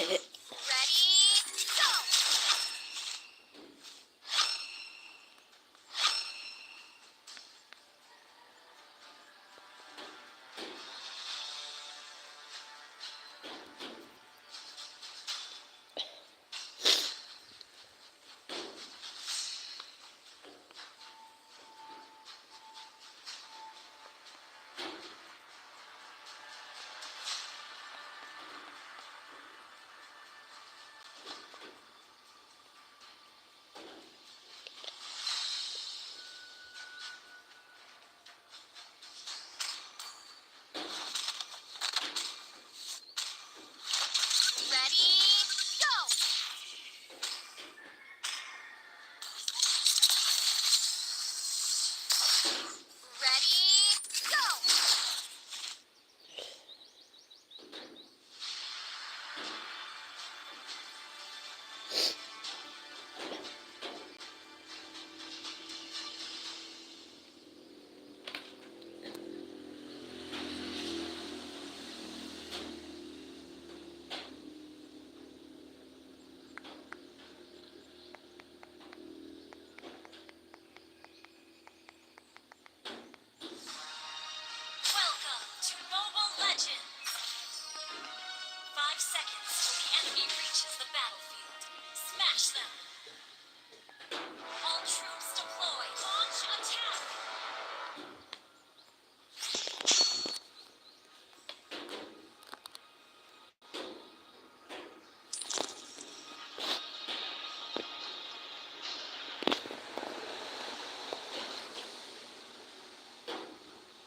go! Ready, go! Ready, go! Welcome to Mobile Legends! 5 seconds till the enemy reaches the battlefield. Smash them! All troops deploy! Launch attack!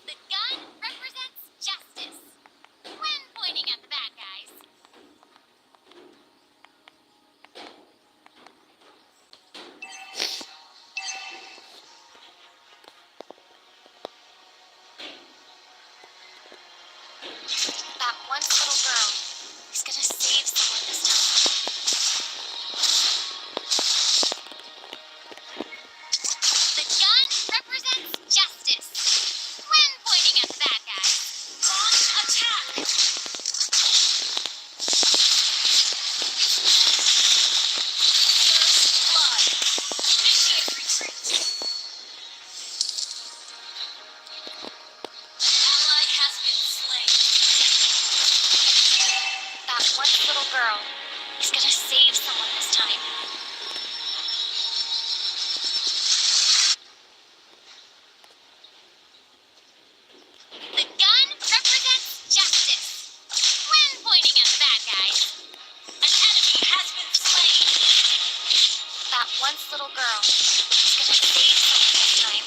The gun represents justice when pointing at the bad guys. That once little girl is gonna save someone this time. The gun represents justice when pointing at the bad guys. Launch attack! First blood. Initiate retreat. An ally has been slain. That once little girl is gonna save someone this time. The gun represents justice when pointing at the bad guys. An enemy has been slain. That once little girl is gonna save someone this time.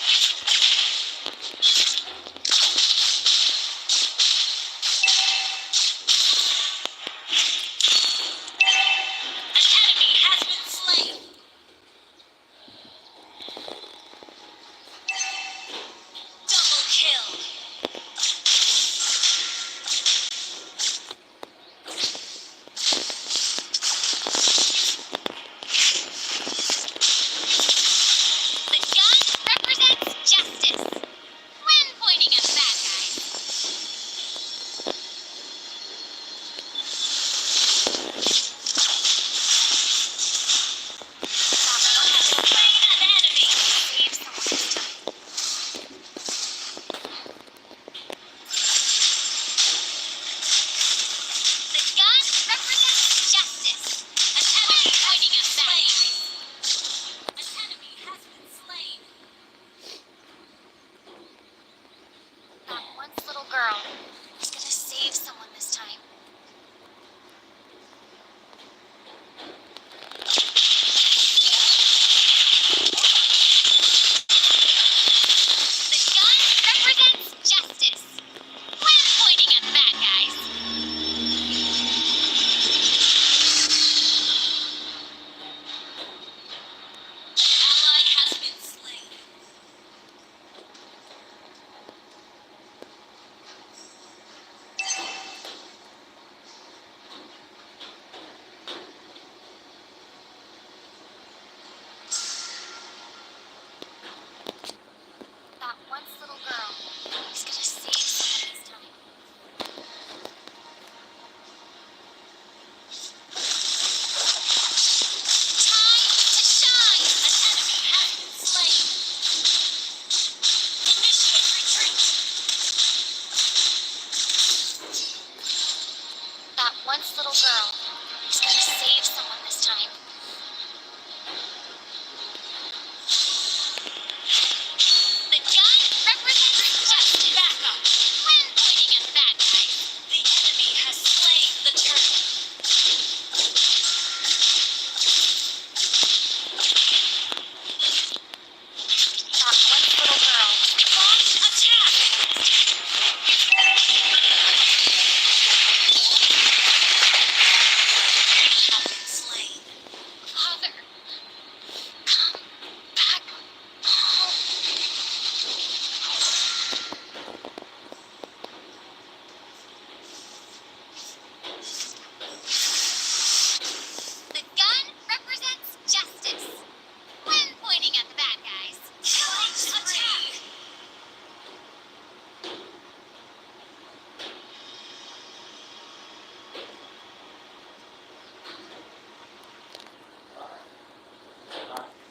An enemy has been slain. Double kill. The gun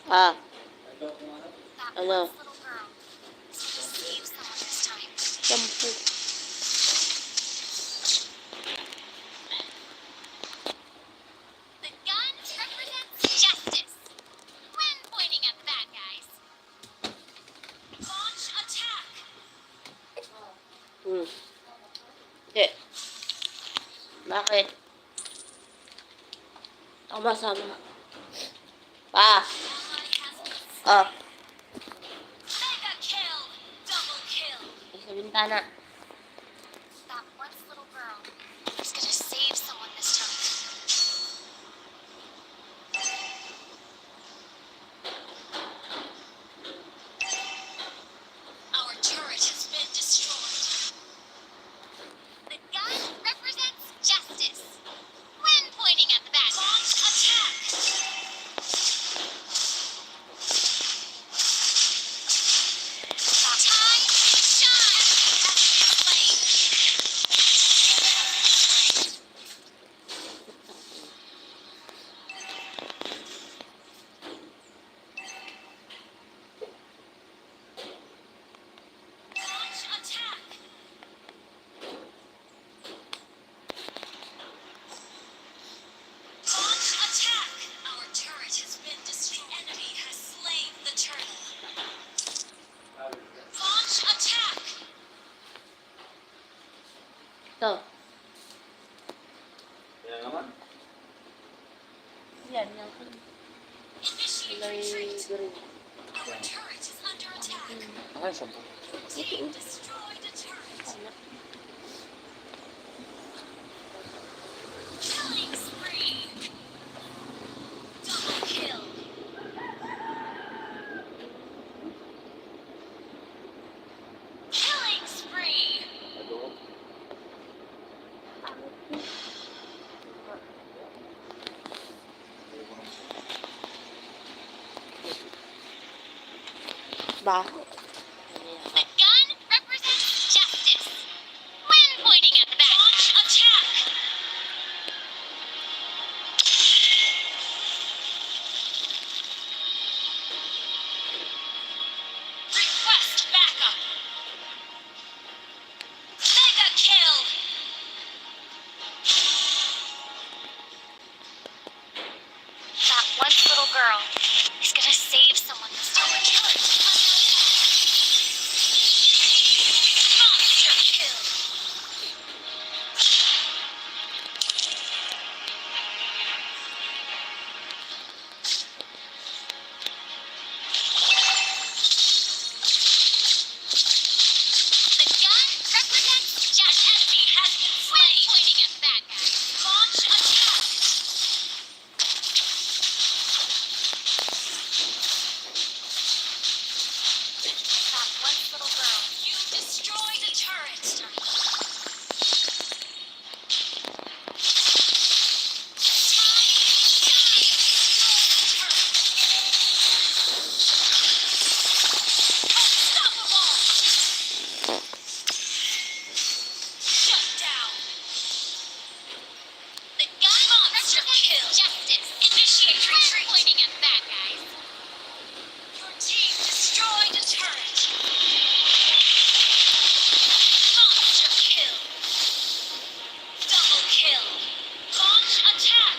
Ah, That ano? once little girl is going to save someone this time. Shampoo. The gun represents justice when pointing at the bad guys. Launch attack. Hindi. Bakit? Ako masama. Pa! Ally has been Oh, mega kill. Double kill. sa bintana. That once little girl is going to save someone this time. Our turret has been destroyed. The gun represents justice when pointing at the bad guys. Launch attack. Time to shine has been slain. Launch attack. Launch attack. Our turret has been destroyed. Enemy has slain the turtle. Launch attack. Ito. Kaya naman. Yan, yan. Initiate Kulay retreat. green. Our turret is under attack. Okay, shampoo. Team destroyed a turret. Ano? Killing spree. Double kill. Killing spree. Ano? Ba? The gun represents justice when pointing at the bad guys. Launch attack. Request backup. Mega kill. That once little girl is gonna save someone this time. Our turret is under attack. Monster kill. The gun represents just an enemy has been slain. Pointing at the bad guys. Launch attack. That once little girl. You destroyed a turret. Unstoppable. Shut down. The gun monster kill. Justice. Initiate retreat. Pointing at the bad guys. Your team destroyed a turret. Monster kill. Double kill. Launch attack.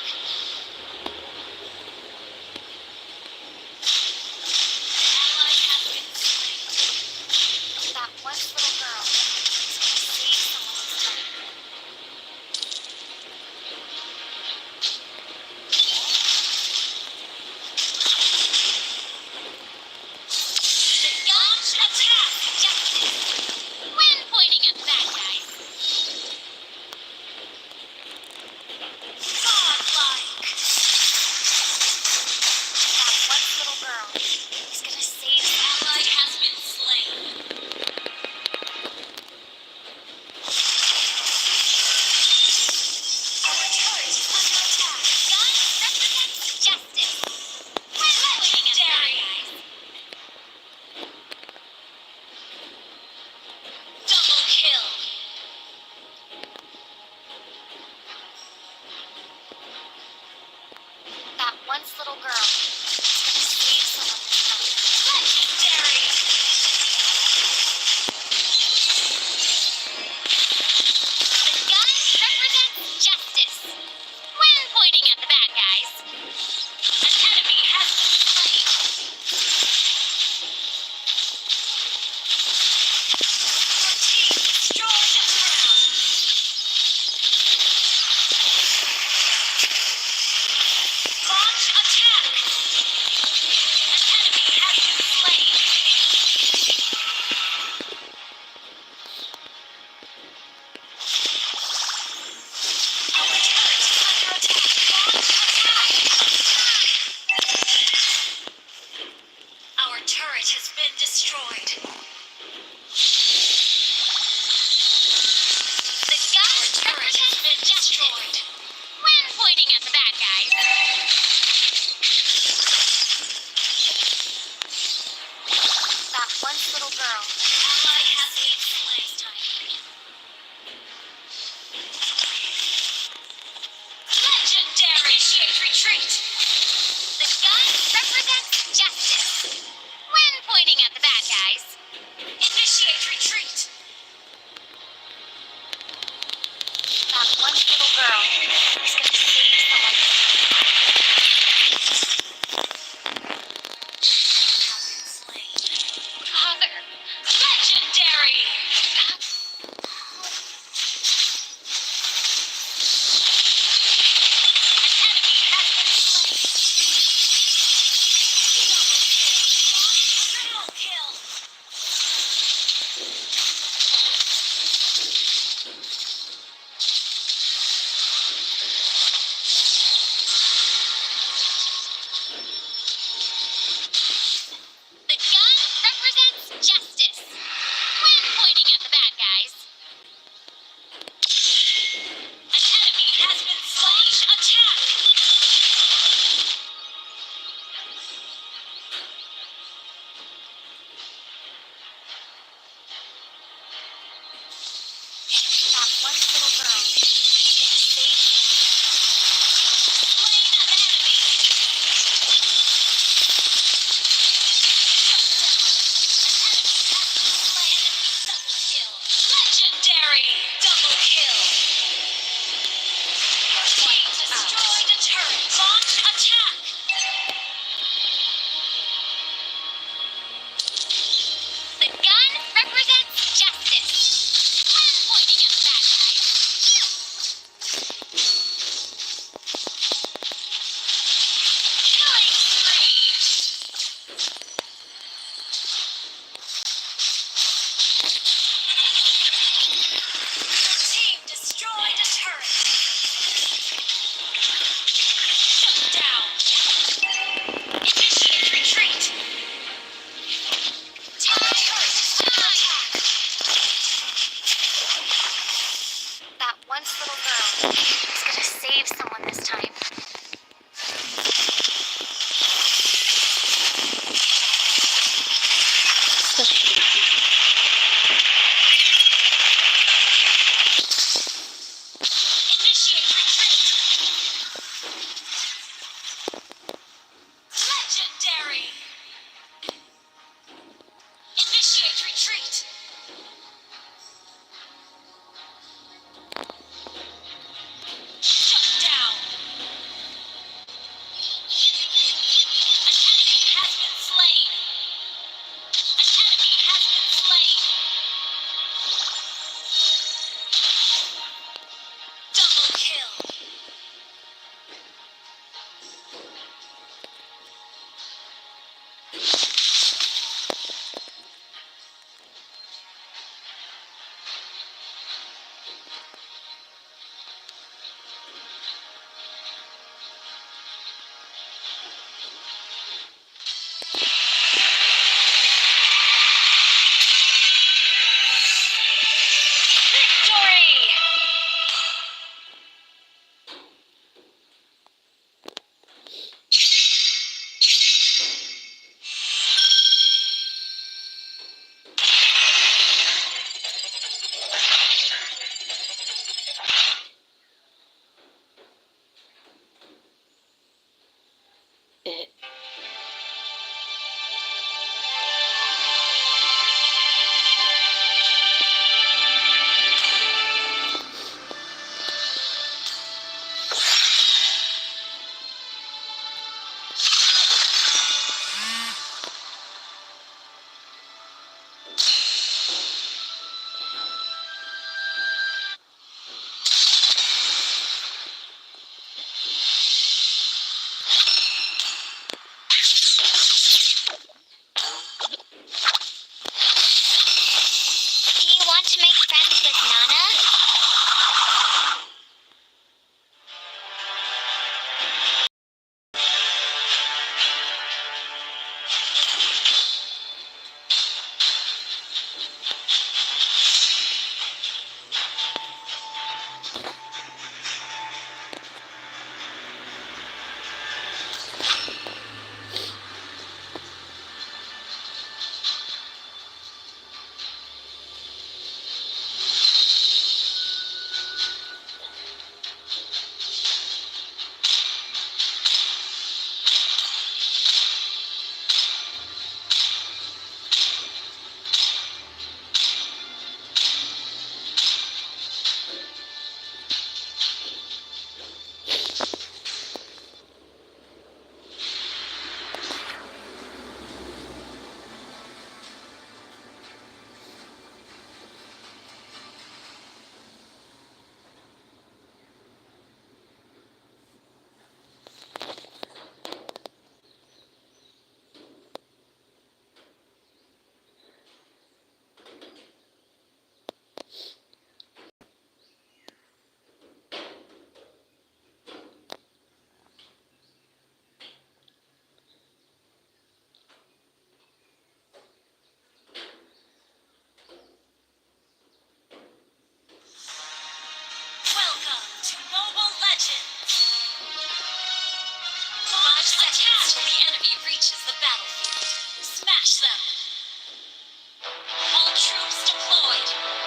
Ally has been slain. That once little girl is going to save someone this time. The launch attack. Justice. When pointing at the bad guys. Godlike. That once little girl is gonna save the ally has been slain. Our turret is under attack. Gun represents justice. When pointing at the bad guys. Double kill. That once little girl is gonna save someone right. The gun represents justice. When pointing at the bad guys, initiate retreat. That one little girl is going to save someone. Father, legendary. An enemy has been slain. Double kill. The gun represents justice. When pointing at the bad guys, an enemy has been slain. Attack! That one little girl is gonna save you. Slain an enemy. Shut down. An enemy has been slain. Double kill. Legendary. Double kill. Team destroyed a turret. Launch attack. The gun represents justice. When pointing at the bad guys, killing spree. Your team destroyed a turret. Shut down. Initiate retreat. Turret is under attack. That once little girl is gonna save someone this time. Initiate retreat. Legendary. Initiate retreat. Shut down. An enemy has been slain. An enemy has been slain. Double kill. Victory! Eh. Do you want to make friends with Nana? reaches the battlefield, smash them. All troops deployed.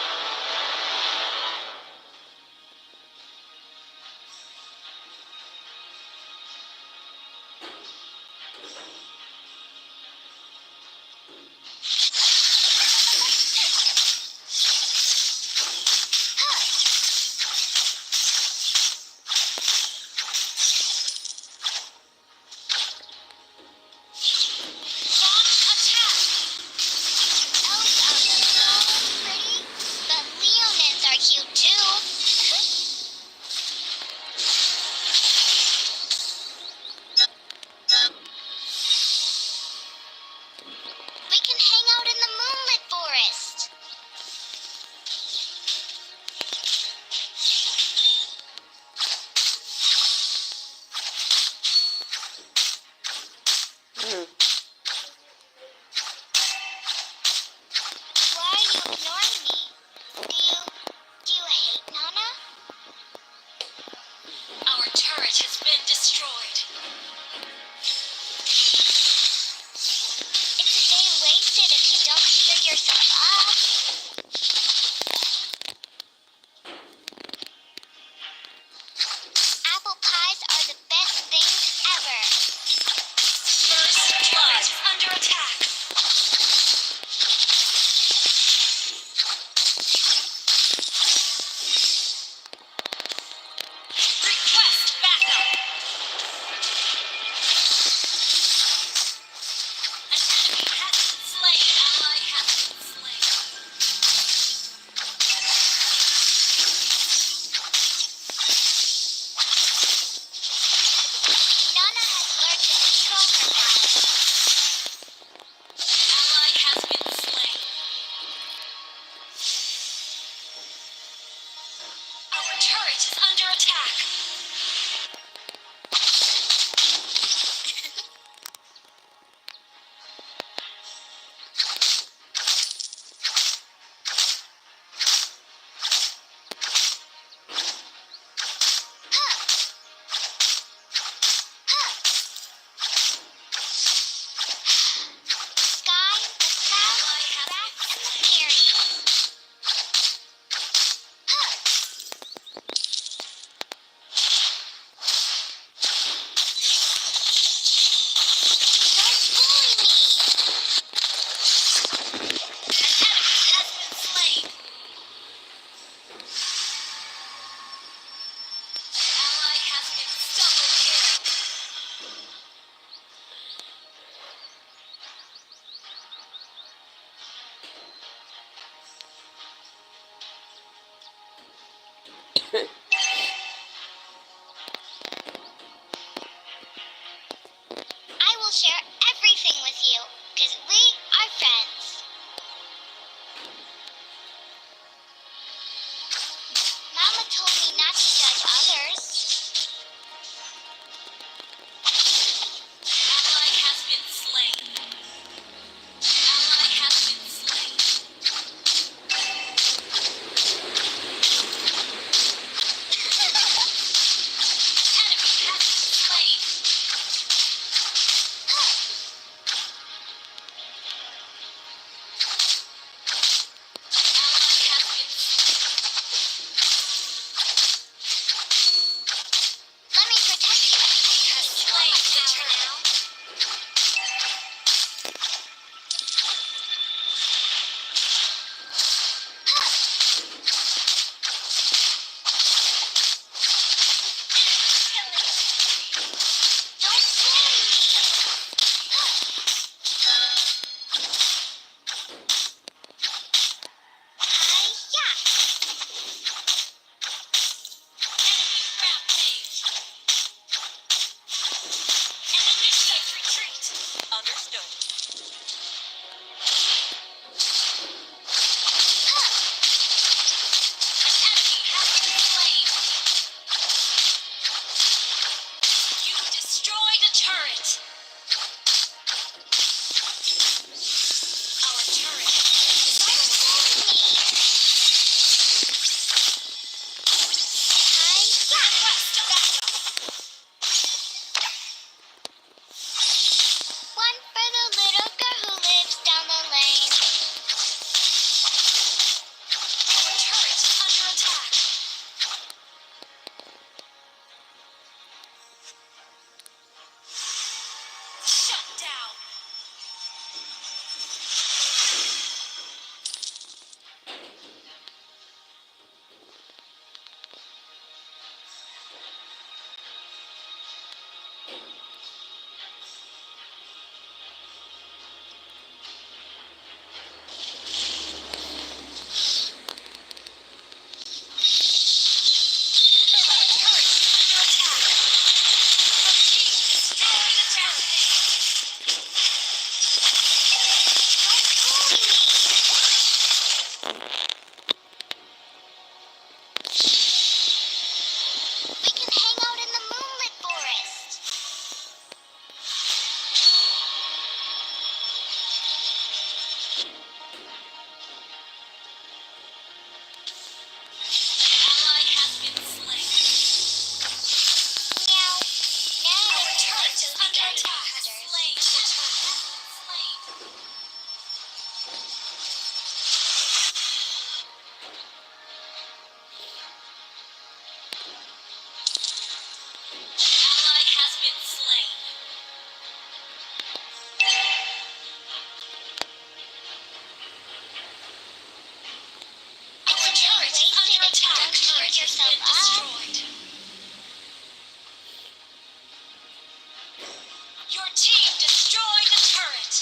Your team destroyed the turret.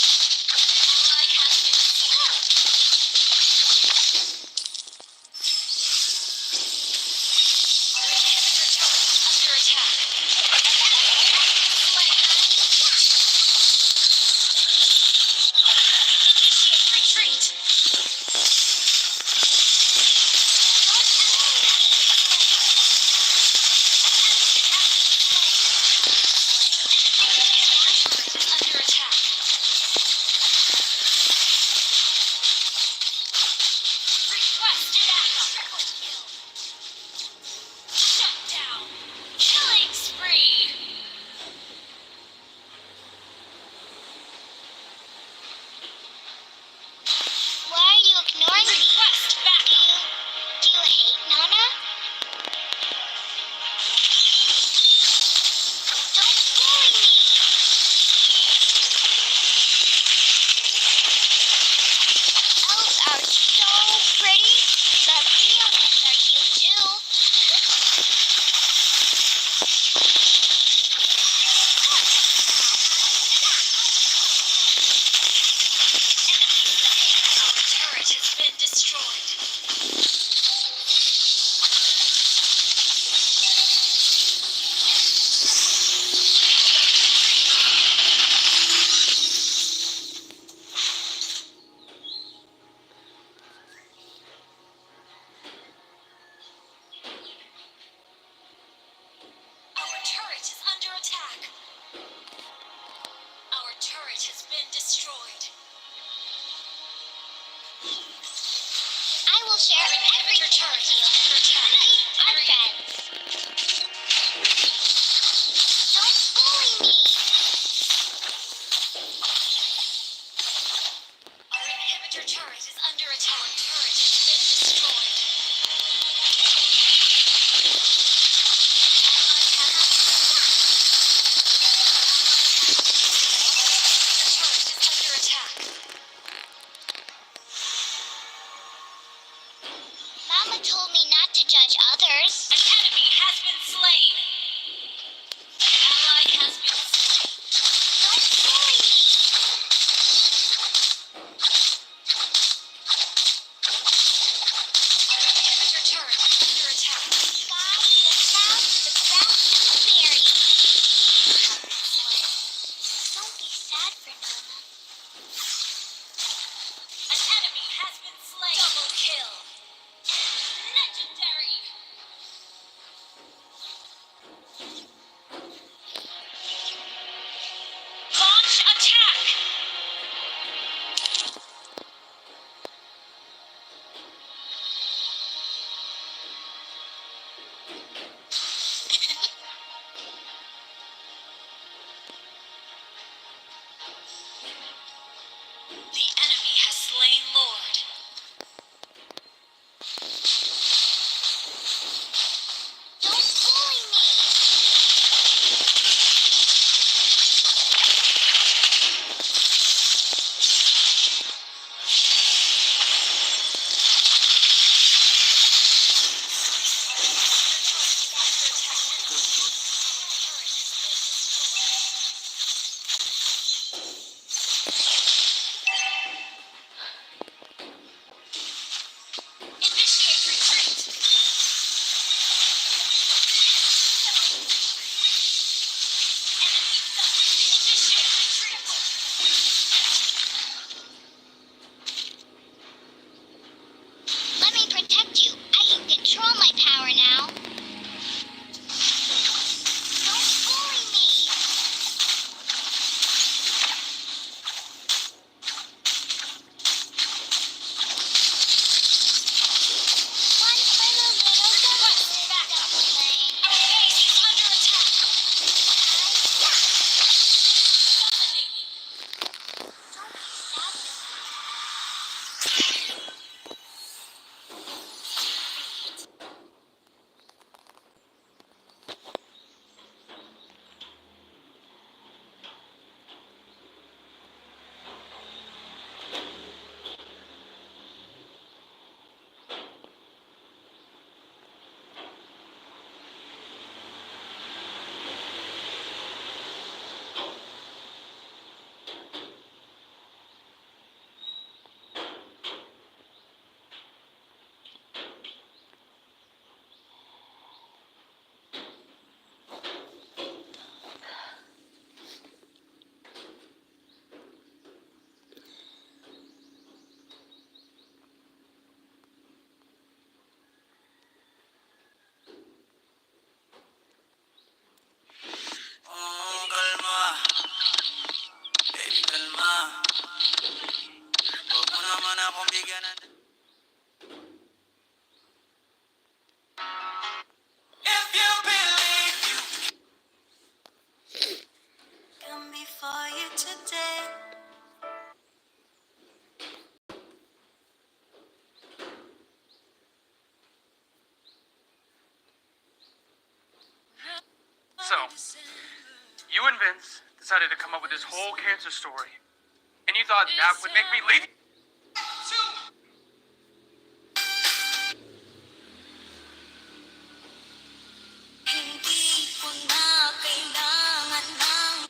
Ally has been slain. Our inhibitor turret is under attack. Initiate retreat. Under attack. Request backup. Shut down. Killing spree. Why are you ignoring me? Request backup. Do you hate Nana? Don't bully me! Elves are so pretty. The real ones are cute too. Our turret has been destroyed. Our turret is under attack. Our turret has been destroyed. I will share Our inhibitor everything turret with is you. under attack. We are friends. Don't bully me! Our inhibitor turret is under attack. Our turret has been destroyed. The turret is under attack. Mama told me not to judge others. An enemy So, you and Vince decided to come up with this whole cancer story. And you thought that would make me leave. Hindi ko na kailangan ng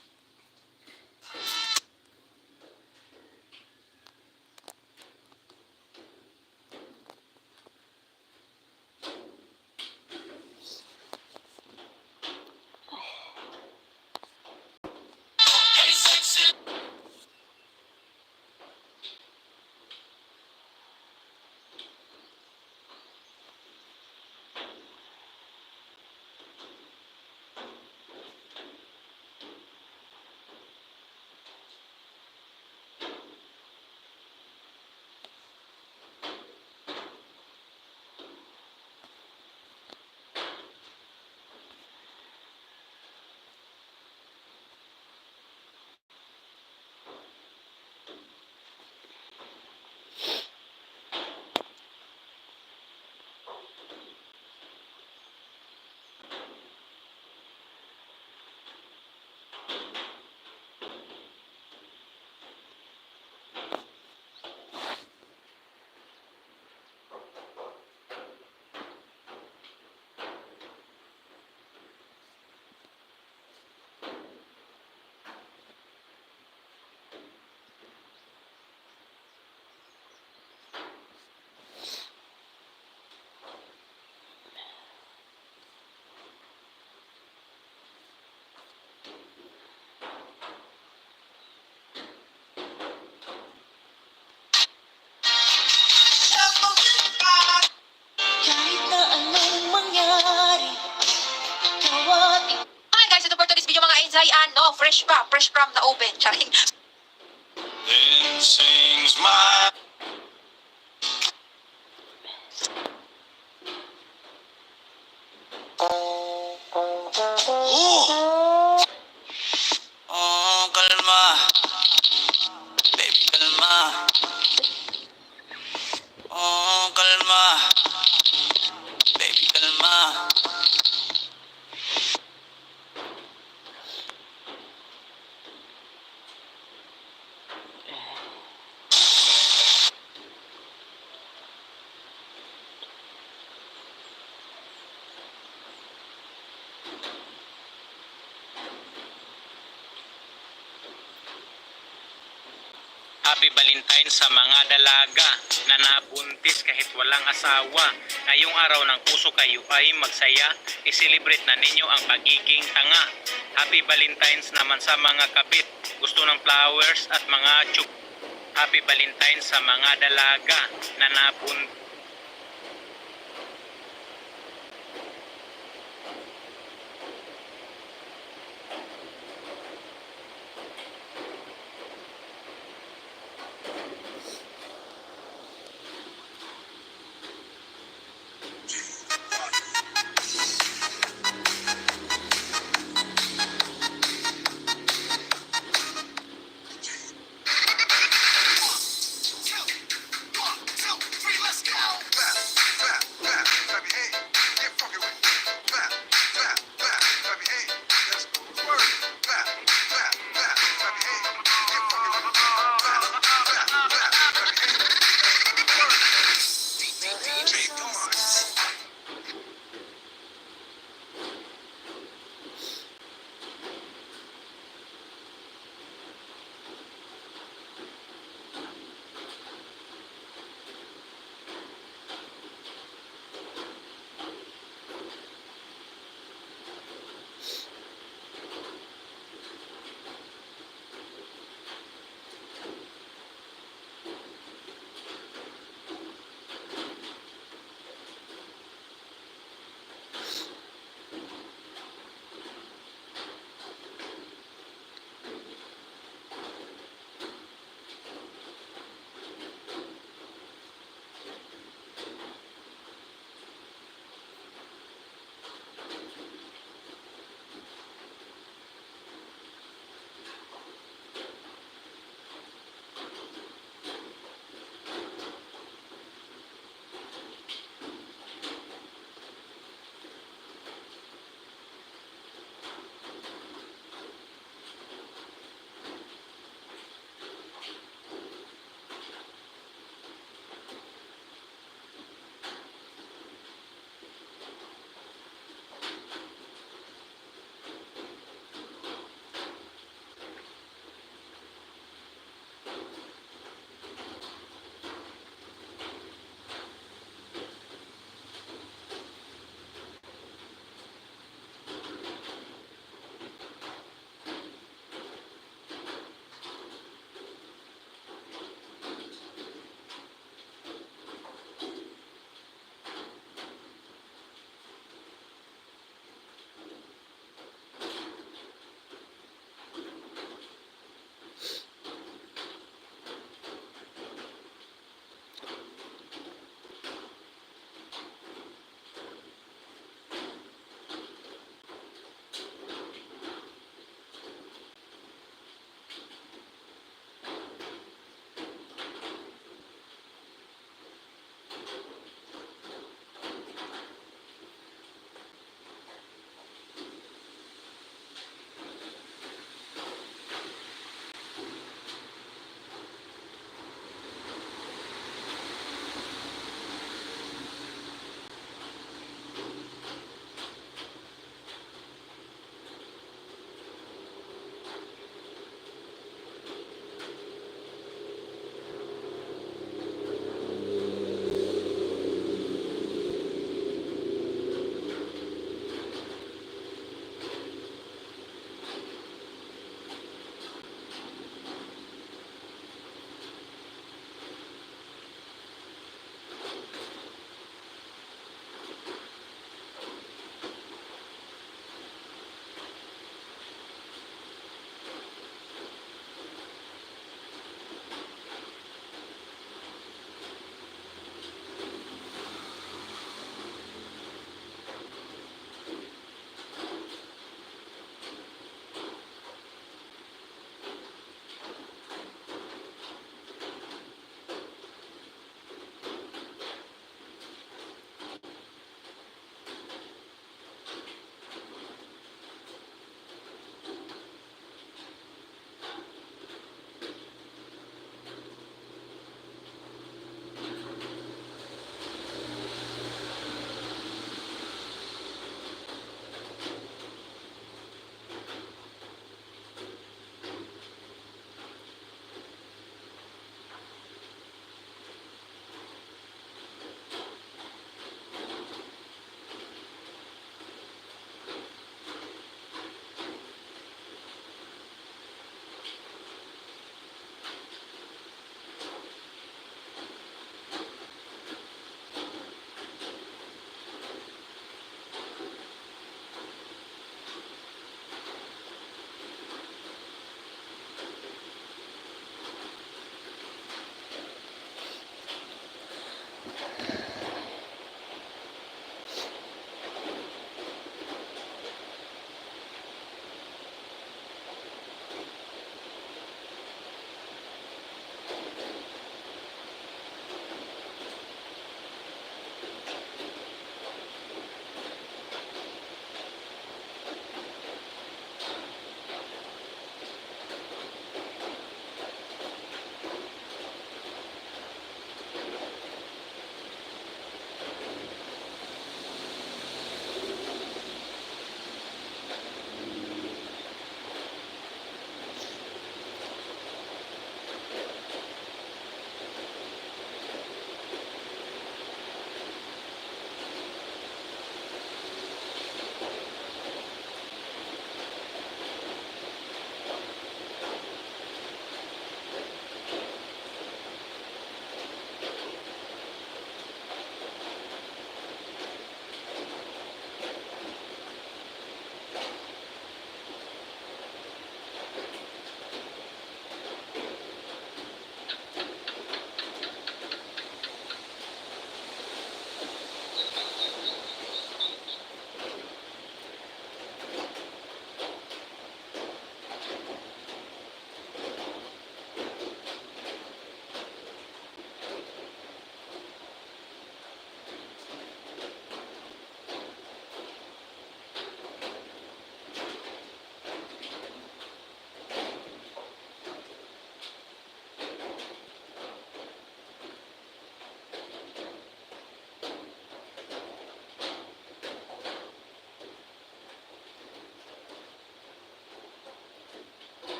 kahit na anong mangyari. Tawag Hi guys, ito for today's video mga Inzay. Ano, fresh from the oven. Charing. Then sings my Oh, kalma. Baby, kalma. Oh, kalma. Baby, kalma. Happy Valentine's sa mga dalaga na nabuntis kahit walang asawa. Ngayong araw ng puso kayo ay magsaya. I-celebrate na ninyo ang pagiging tanga. Happy Valentine's naman sa mga kabit. Gusto ng flowers at mga chuk. Happy Valentine's sa mga dalaga na nabuntis. Let's go.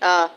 Ah.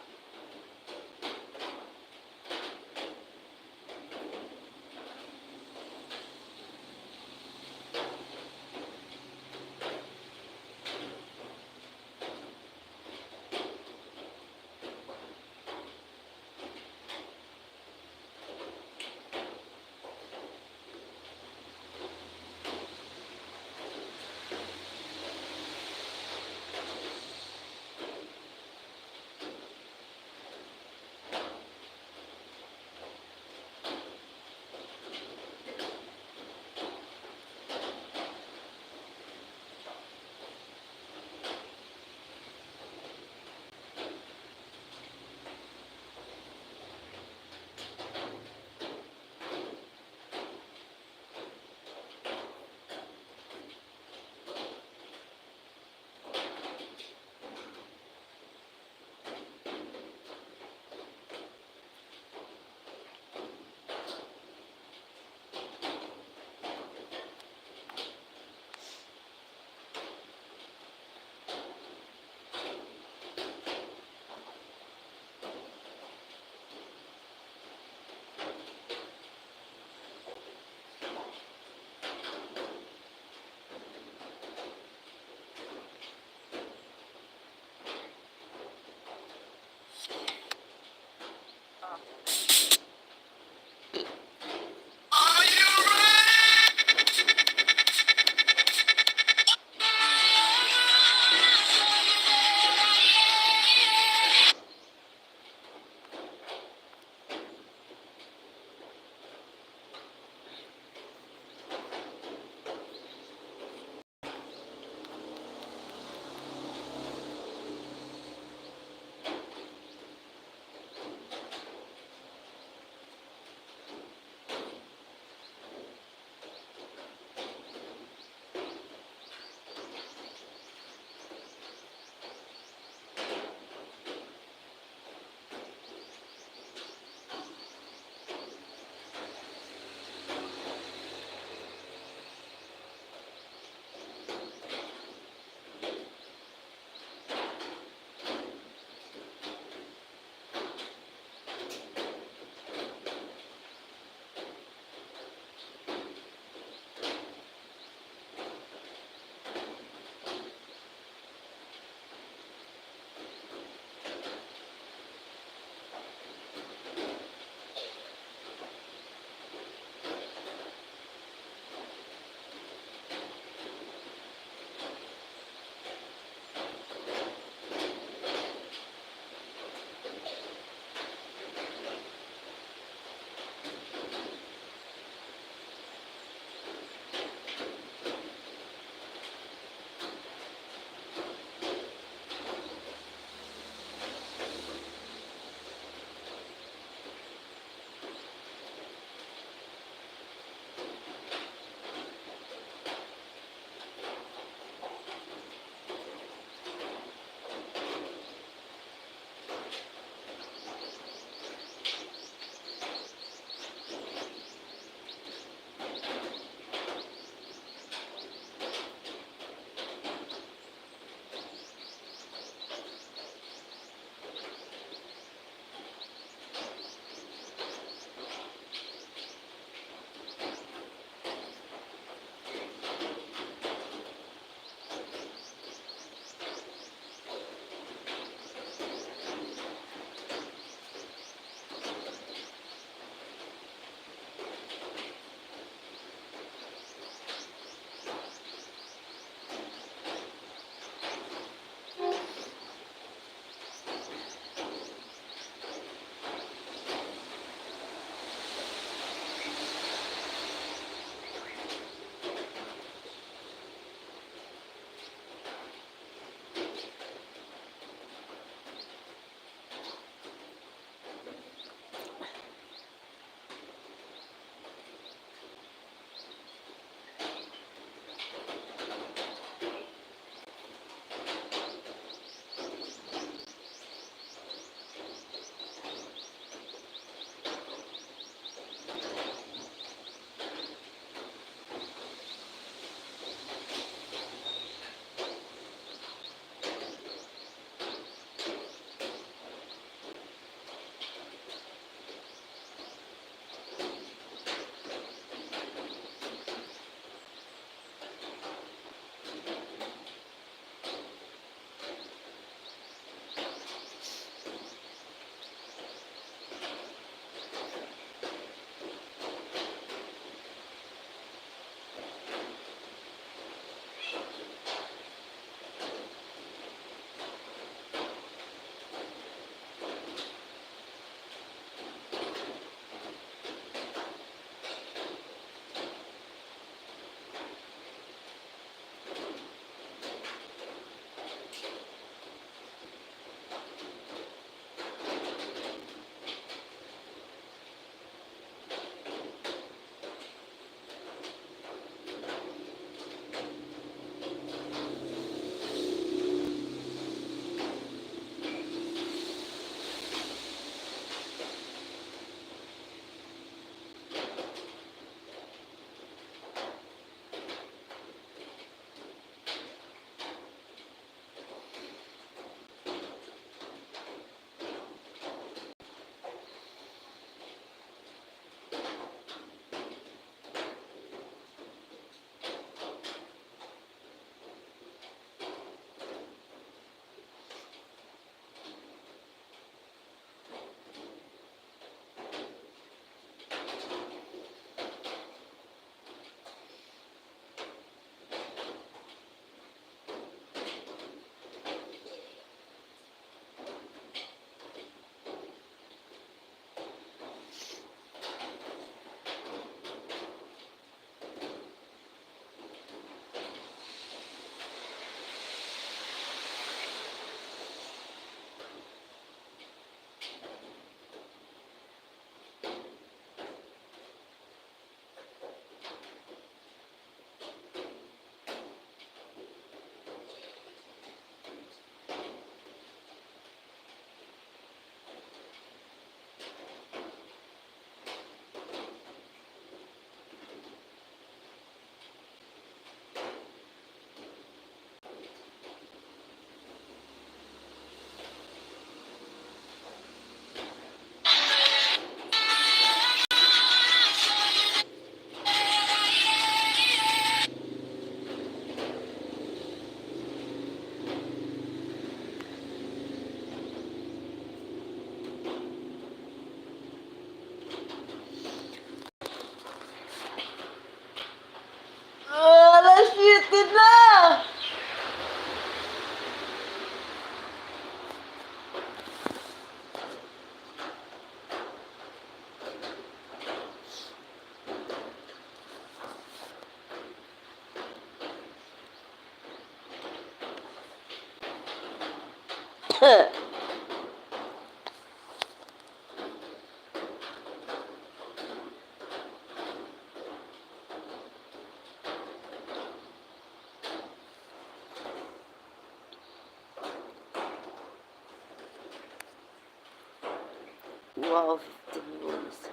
Wow, 15 years.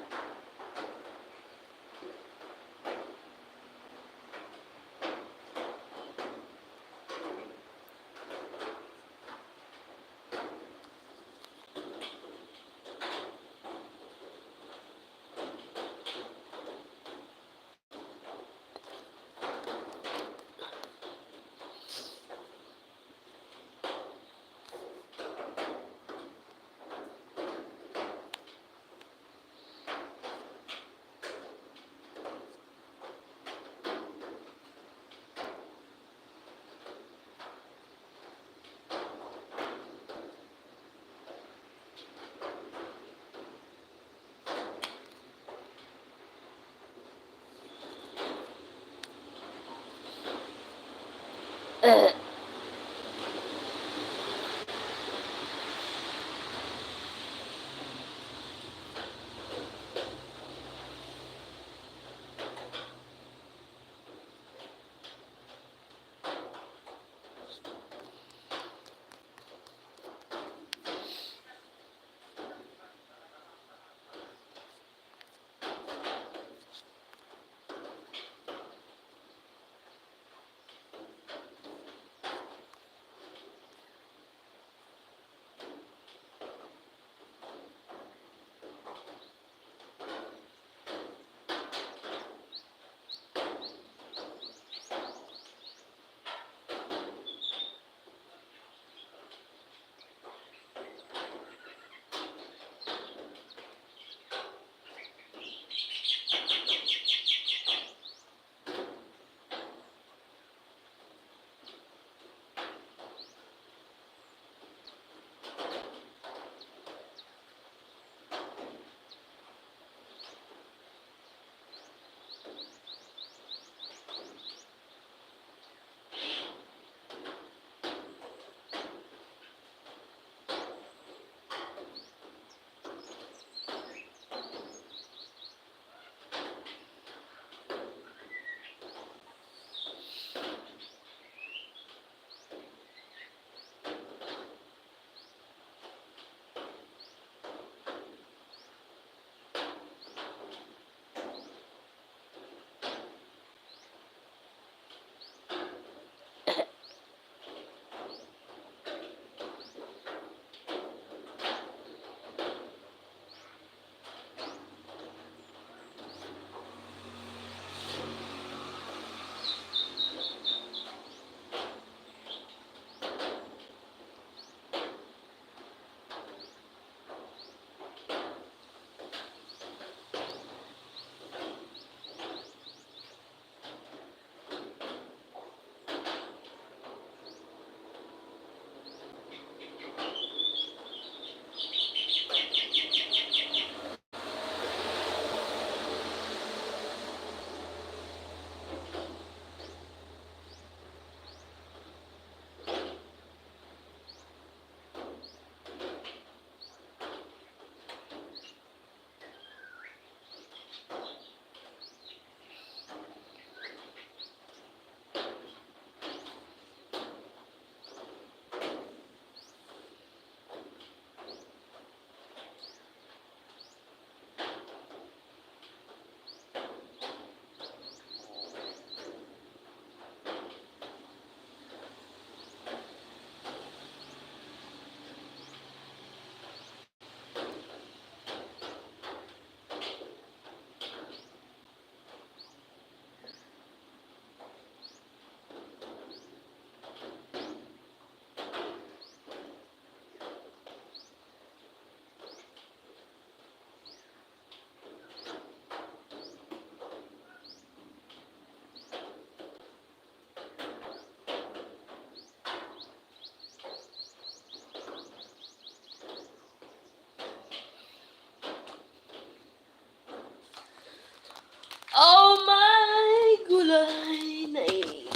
Oh my gulay na eh.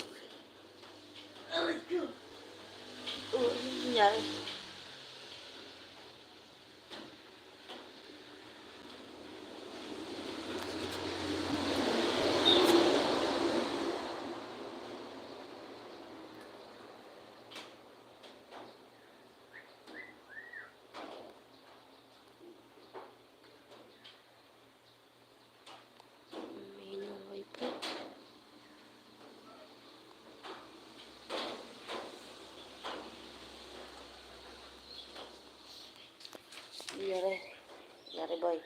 Oh, ano nangyari? Nare. Nare boy.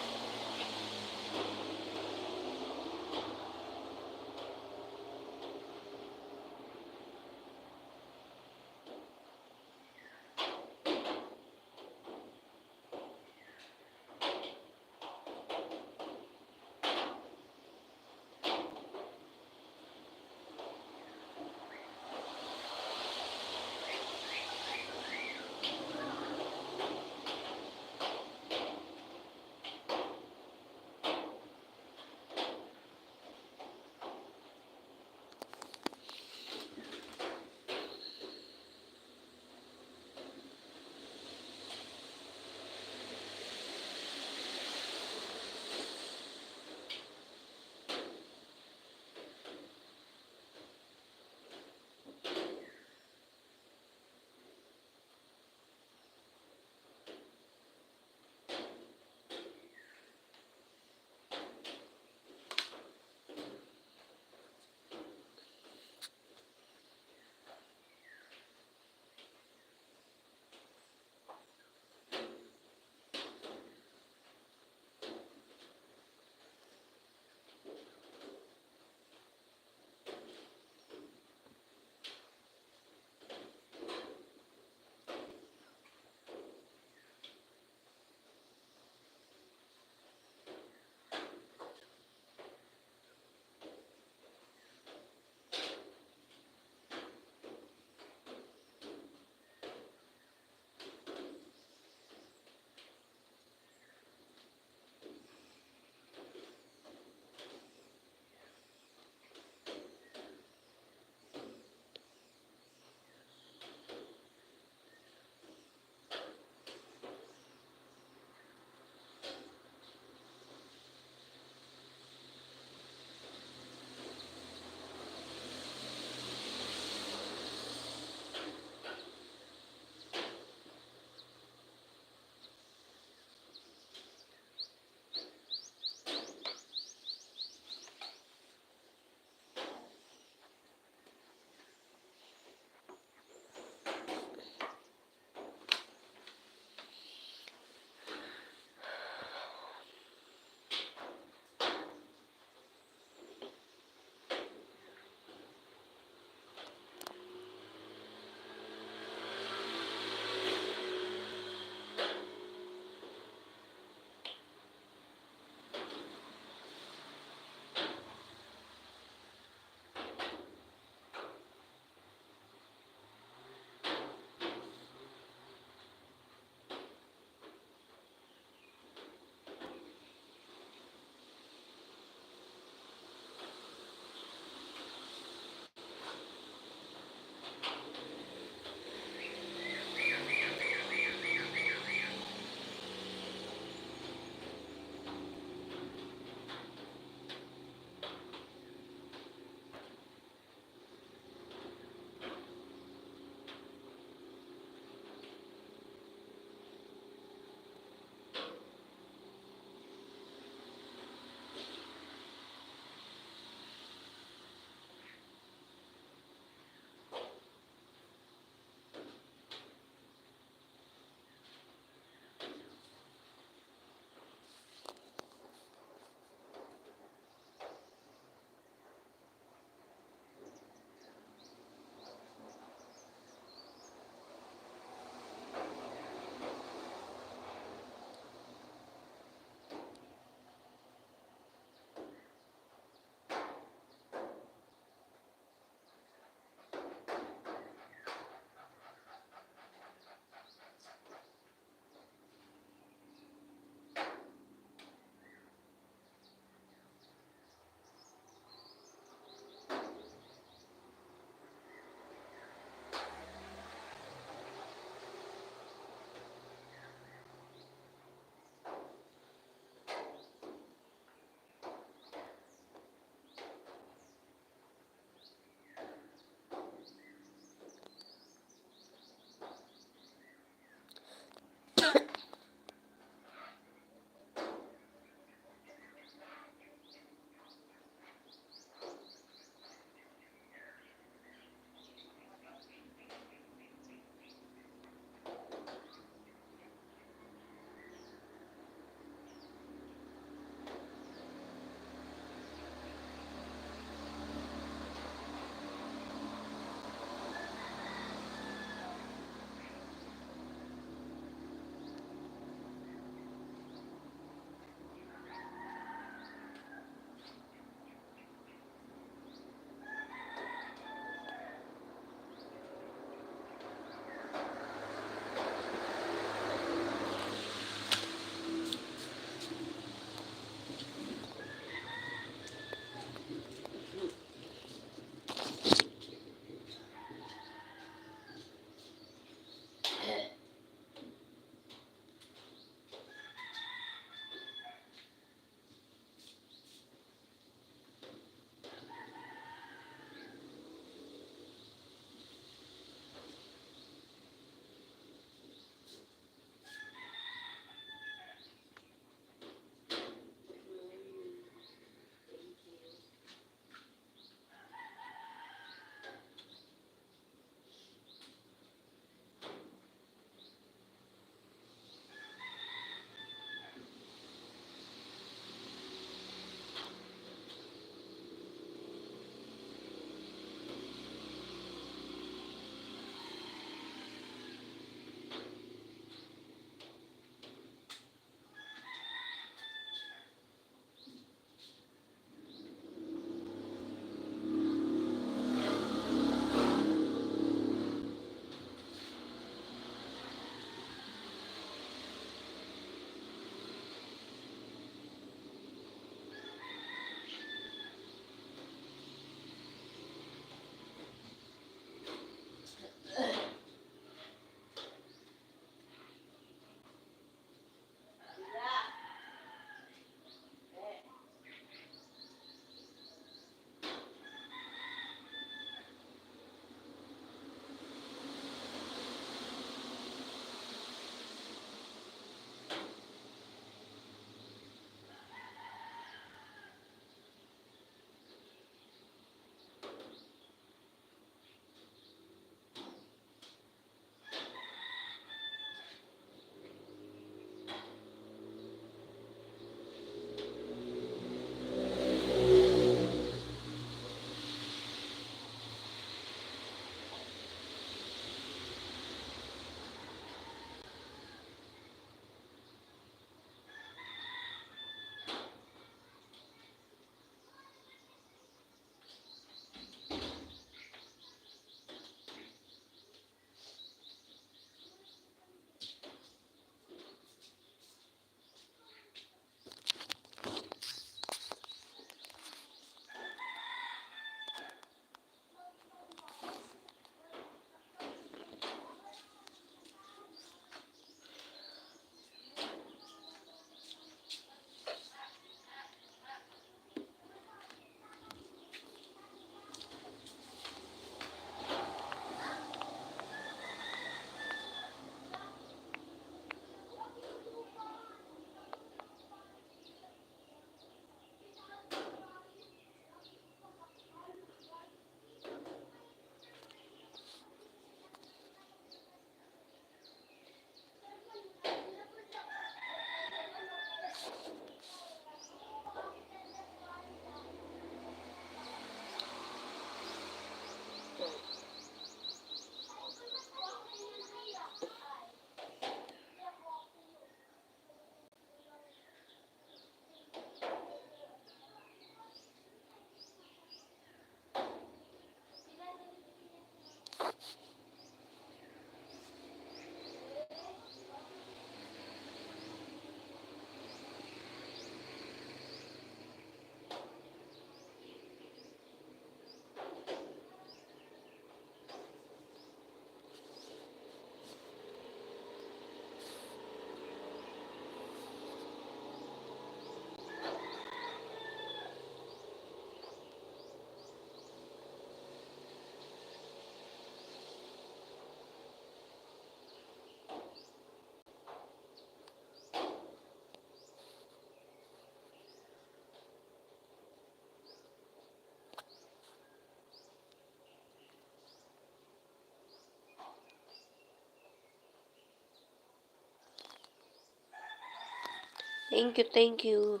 Thank you, thank you.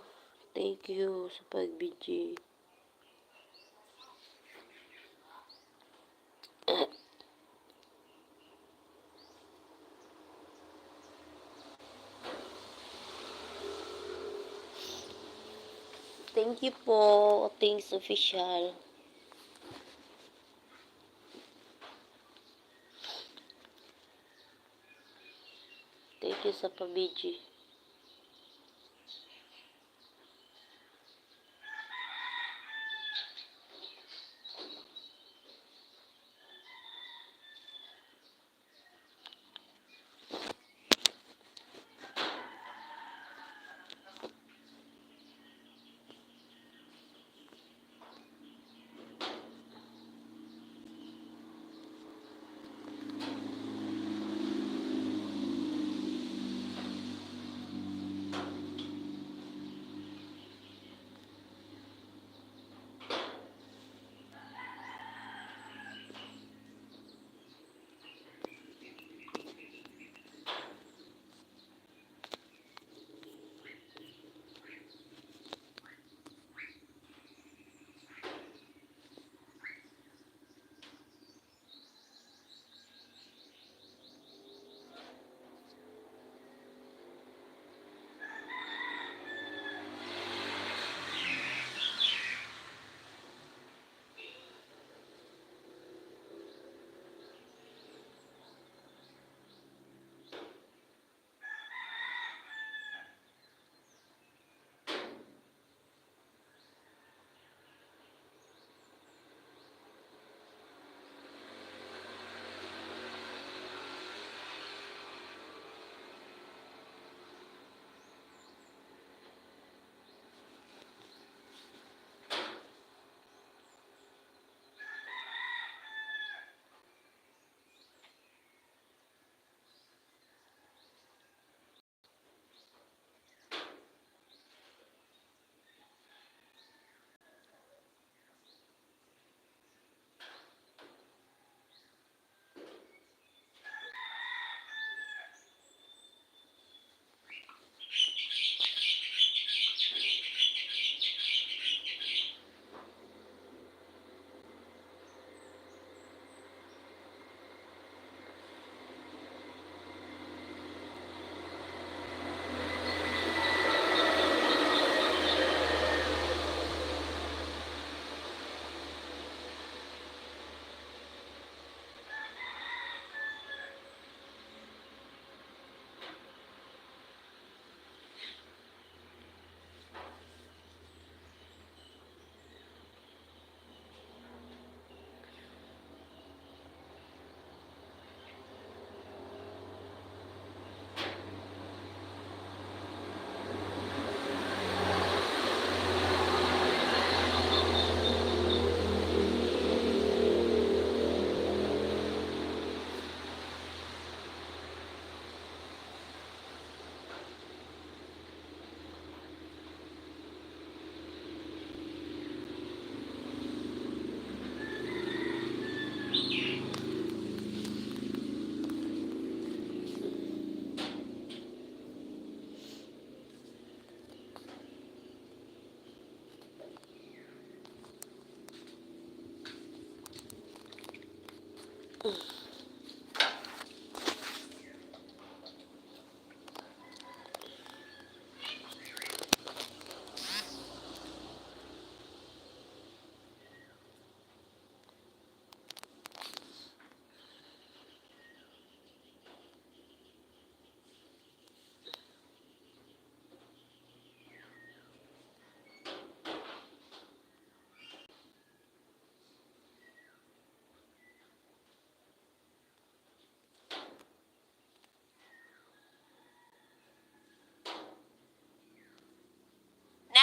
Thank you sa pagbidyo. Thank you po. Thanks official. Thank you sa pabidyo.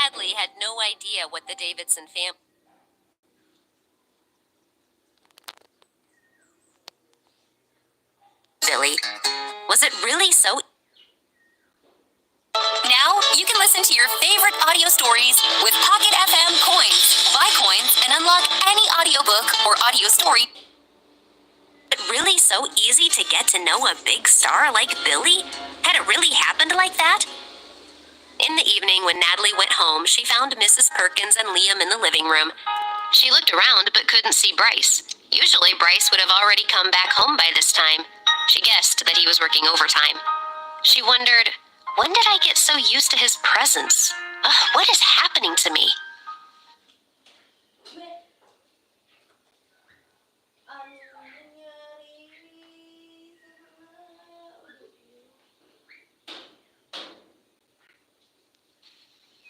Natalie had no idea what the Davidson family. Billy, was it really so? Now you can listen to your favorite audio stories with Pocket FM coins. Buy coins and unlock any audiobook or audio story. But really so easy to get to know a big star like Billy? Had it really happened like that? In the when Natalie went home, she found Mrs. Perkins and Liam in the living room. She looked around but couldn't see Bryce. Usually Bryce would have already come back home by this time. She guessed that he was working overtime. She wondered, when did I get so used to his presence? Ugh, what is happening to me?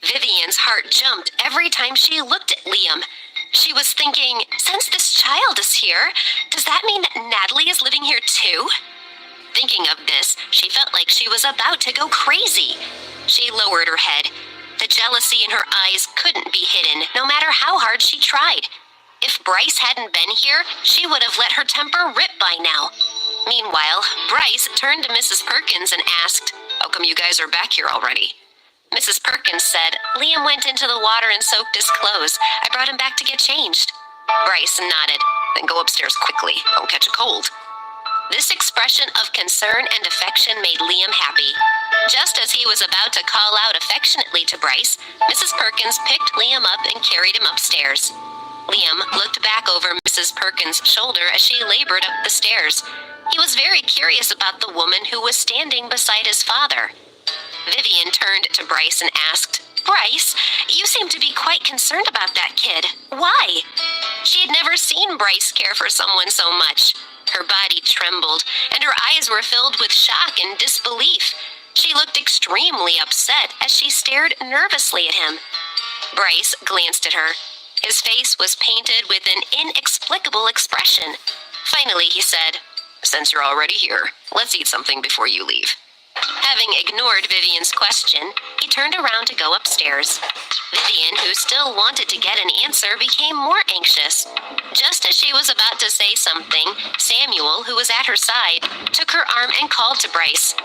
Vivian's heart jumped every time she looked at Liam. She was thinking, since this child is here, does that mean that Natalie is living here too? Thinking of this, she felt like she was about to go crazy. She lowered her head. The jealousy in her eyes couldn't be hidden, no matter how hard she tried. If Bryce hadn't been here, she would have let her temper rip by now. Meanwhile, Bryce turned to Mrs. Perkins and asked, "How come you guys are back here already?" Mrs. Perkins said, "Liam went into the water and soaked his clothes. I brought him back to get changed." Bryce nodded. "Then go upstairs quickly. Don't catch a cold." This expression of concern and affection made Liam happy. Just as he was about to call out affectionately to Bryce, Mrs. Perkins picked Liam up and carried him upstairs. Liam looked back over Mrs. Perkins' shoulder as she labored up the stairs. He was very curious about the woman who was standing beside his father. Vivian turned to Bryce and asked, "Bryce, you seem to be quite concerned about that kid. Why?" She had never seen Bryce care for someone so much. Her body trembled, and her eyes were filled with shock and disbelief. She looked extremely upset as she stared nervously at him. Bryce glanced at her. His face was painted with an inexplicable expression. Finally, he said, "Since you're already here, let's eat something before you leave." Having ignored Vivian's question, he turned around to go upstairs. Vivian, who still wanted to get an answer, became more anxious. Just as she was about to say something, Samuel, who was at her side, took her arm and called to Bryce.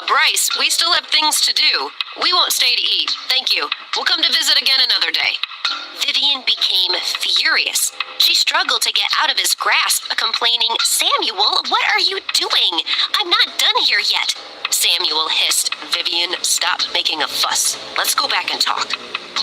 Bryce, we still have things to do. We won't stay to eat. Thank you. We'll come to visit again another day." Vivian became furious. She struggled to get out of his grasp, complaining, "Samuel, what are you doing? I'm not done here yet." Samuel hissed, "Vivian, stop making a fuss. Let's go back and talk."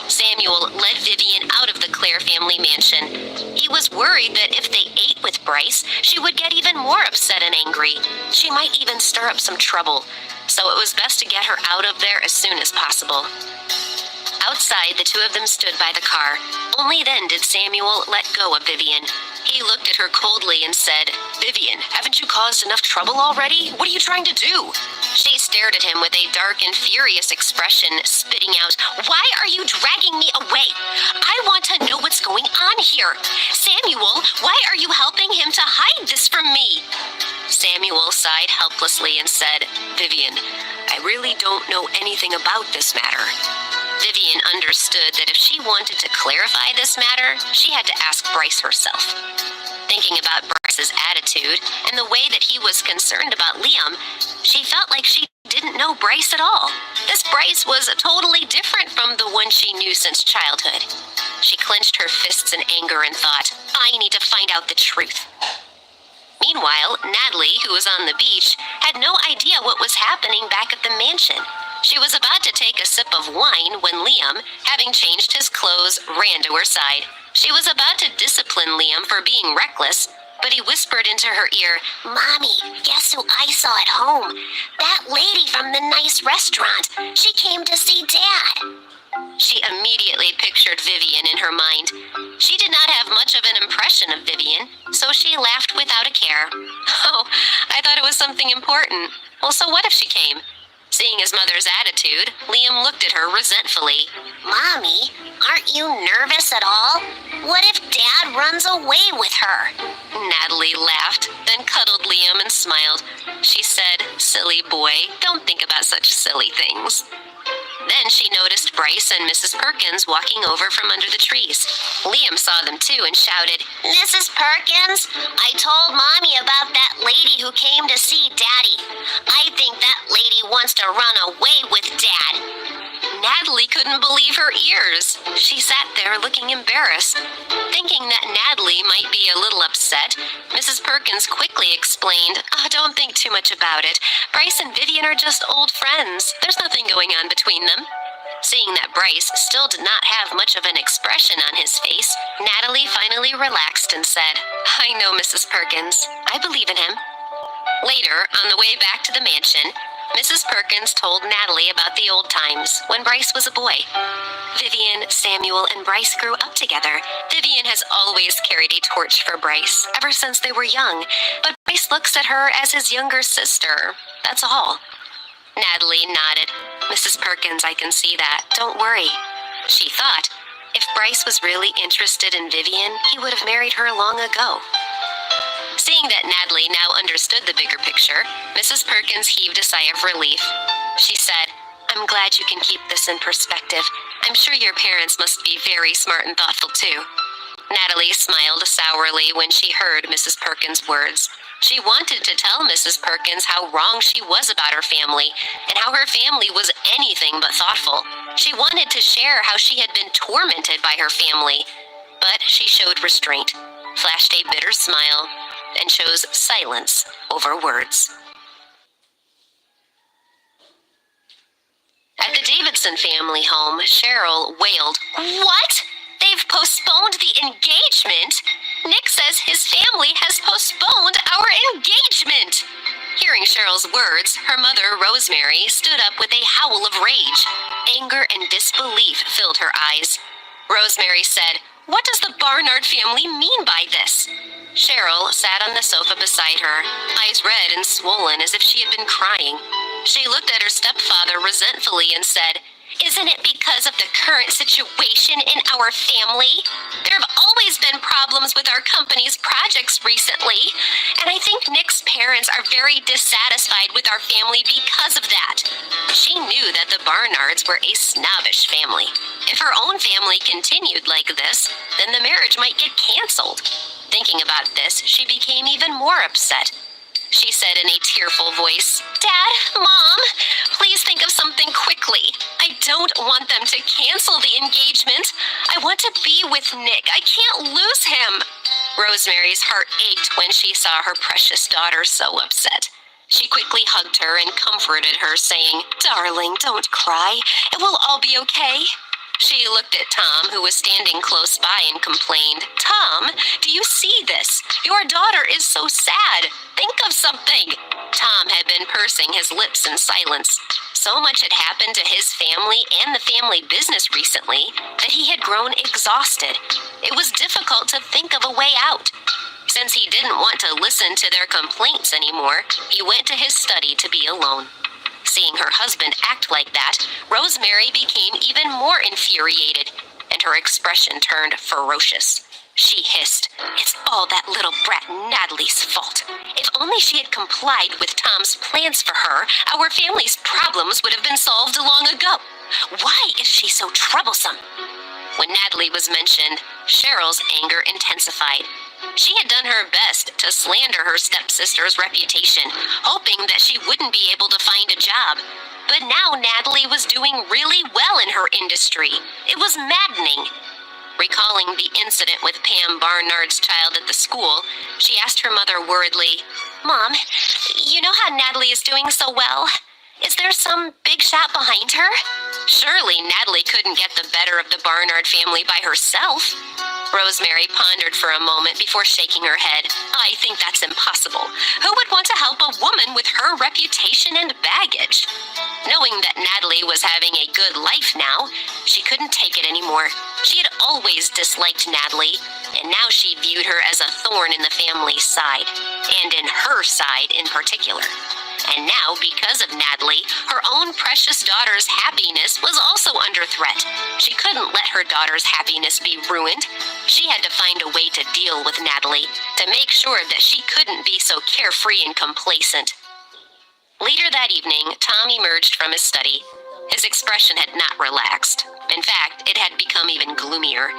Samuel led Vivian out of the Clare family mansion. He was worried that if they ate with Bryce, she would get even more upset and angry. She might even stir up some trouble. So it was best to get her out of there as soon as possible. Outside, the two of them stood by the car. Only then did Samuel let go of Vivian. He looked at her coldly and said, "Vivian, haven't you caused enough trouble already? What are you trying to do?" She stared at him with a dark and furious expression, spitting out, "Why are you dragging me away? I want to know what's going on here. Samuel, why are you helping him to hide this from me?" Samuel sighed helplessly and said, "Vivian, I really don't know anything about this matter." Vivian understood that if she wanted to clarify this matter, she had to ask Bryce herself. Thinking about Bryce's attitude and the way that he was concerned about Liam, she felt like she didn't know Bryce at all. This Bryce was totally different from the one she knew since childhood. She clenched her fists in anger and thought, "I need to find out the truth." Meanwhile, Natalie, who was on the beach, had no idea what was happening back at the mansion. She was about to take a sip of wine when Liam, having changed his clothes, ran to her side. She was about to discipline Liam for being reckless, but he whispered into her ear, "Mommy, guess who I saw at home? That lady from the nice restaurant. She came to see Dad." She immediately pictured Vivian in her mind. She did not have much of an impression of Vivian, so she laughed without a care. "Oh, I thought it was something important. Well, so what if she came?" Seeing his mother's attitude, Liam looked at her resentfully. "Mommy, aren't you nervous at all? What if Dad runs away with her?" Natalie laughed, then cuddled Liam and smiled. She said, "Silly boy, don't think about such silly things." Then she noticed Bryce and Mrs. Perkins walking over from under the trees. Liam saw them too and shouted, "Mrs. Perkins, I told Mommy about that lady who came to see Daddy. I think that lady wants to run away with Dad." Natalie couldn't believe her ears. She sat there looking embarrassed. Thinking that Natalie might be a little upset, Mrs. Perkins quickly explained, "Don't think too much about it. Bryce and Vivian are just old friends. There's nothing going on between them." Seeing that Bryce still did not have much of an expression on his face, Natalie finally relaxed and said, "I know, Mrs. Perkins. I believe in him." Later, on the way back to the mansion, Mrs. Perkins told Natalie about the old times when Bryce was a boy. Vivian, Samuel, and Bryce grew up together. Vivian has always carried a torch for Bryce ever since they were young, but Bryce looks at her as his younger sister. That's all. Natalie nodded. "Mrs. Perkins, I can see that. Don't worry." She thought, if Bryce was really interested in Vivian, he would have married her long ago. Seeing that Natalie now understood the bigger picture, Mrs. Perkins heaved a sigh of relief. She said, "I'm glad you can keep this in perspective. I'm sure your parents must be very smart and thoughtful too." Natalie smiled sourly when she heard Mrs. Perkins' words. She wanted to tell Mrs. Perkins how wrong she was about her family and how her family was anything but thoughtful. She wanted to share how she had been tormented by her family, but she showed restraint, flashed a bitter smile, and chose silence over words. At the Davidson family home, Cheryl wailed, "What? They've postponed the engagement? Nick says his family has postponed our engagement." Hearing Cheryl's words, her mother, Rosemary, stood up with a howl of rage. Anger and disbelief filled her eyes. Rosemary said, "What does the Barnard family mean by this?" Cheryl sat on the sofa beside her, eyes red and swollen as if she had been crying. She looked at her stepfather resentfully and said, "Isn't it because of the current situation in our family? There have always been problems with our company's projects recently, and I think Nick's parents are very dissatisfied with our family because of that." She knew that the Barnards were a snobbish family. If her own family continued like this, then the marriage might get canceled. Thinking about this, she became even more upset. She said in a tearful voice, "Dad, Mom, please think of something quickly. I don't want them to cancel the engagement. I want to be with Nick. I can't lose him." Rosemary's heart ached when she saw her precious daughter so upset. She quickly hugged her and comforted her, saying, "Darling, don't cry. It will all be okay." She looked at Tom, who was standing close by, and complained, "Tom, do you see this? Your daughter is so sad. Think of something." Tom had been pursing his lips in silence. So much had happened to his family and the family business recently that he had grown exhausted. It was difficult to think of a way out. Since he didn't want to listen to their complaints anymore, he went to his study to be alone. Seeing her husband act like that, Rosemary became even more infuriated, and her expression turned ferocious. She hissed, "It's all that little brat Natalie's fault. If only she had complied with Tom's plans for her, our family's problems would have been solved long ago. Why is she so troublesome?" When Natalie was mentioned, Cheryl's anger intensified. She had done her best to slander her stepsister's reputation, hoping that she wouldn't be able to find a job. But now Natalie was doing really well in her industry. It was maddening. Recalling the incident with Pam Barnard's child at the school, she asked her mother worriedly, "Mom, you know how Natalie is doing so well? Is there some big shot behind her? Surely Natalie couldn't get the better of the Barnard family by herself." Rosemary pondered for a moment before shaking her head. "I think that's impossible. Who would want to help a woman with her reputation and baggage?" Knowing that Natalie was having a good life now, she couldn't take it anymore. She had always disliked Natalie, and now she viewed her as a thorn in the family's side, and in her side in particular. And now, because of Natalie, her own precious daughter's happiness was also under threat. She couldn't let her daughter's happiness be ruined. She had to find a way to deal with Natalie, to make sure that she couldn't be so carefree and complacent. Later that evening, Tom emerged from his study. His expression had not relaxed. In fact, it had become even gloomier.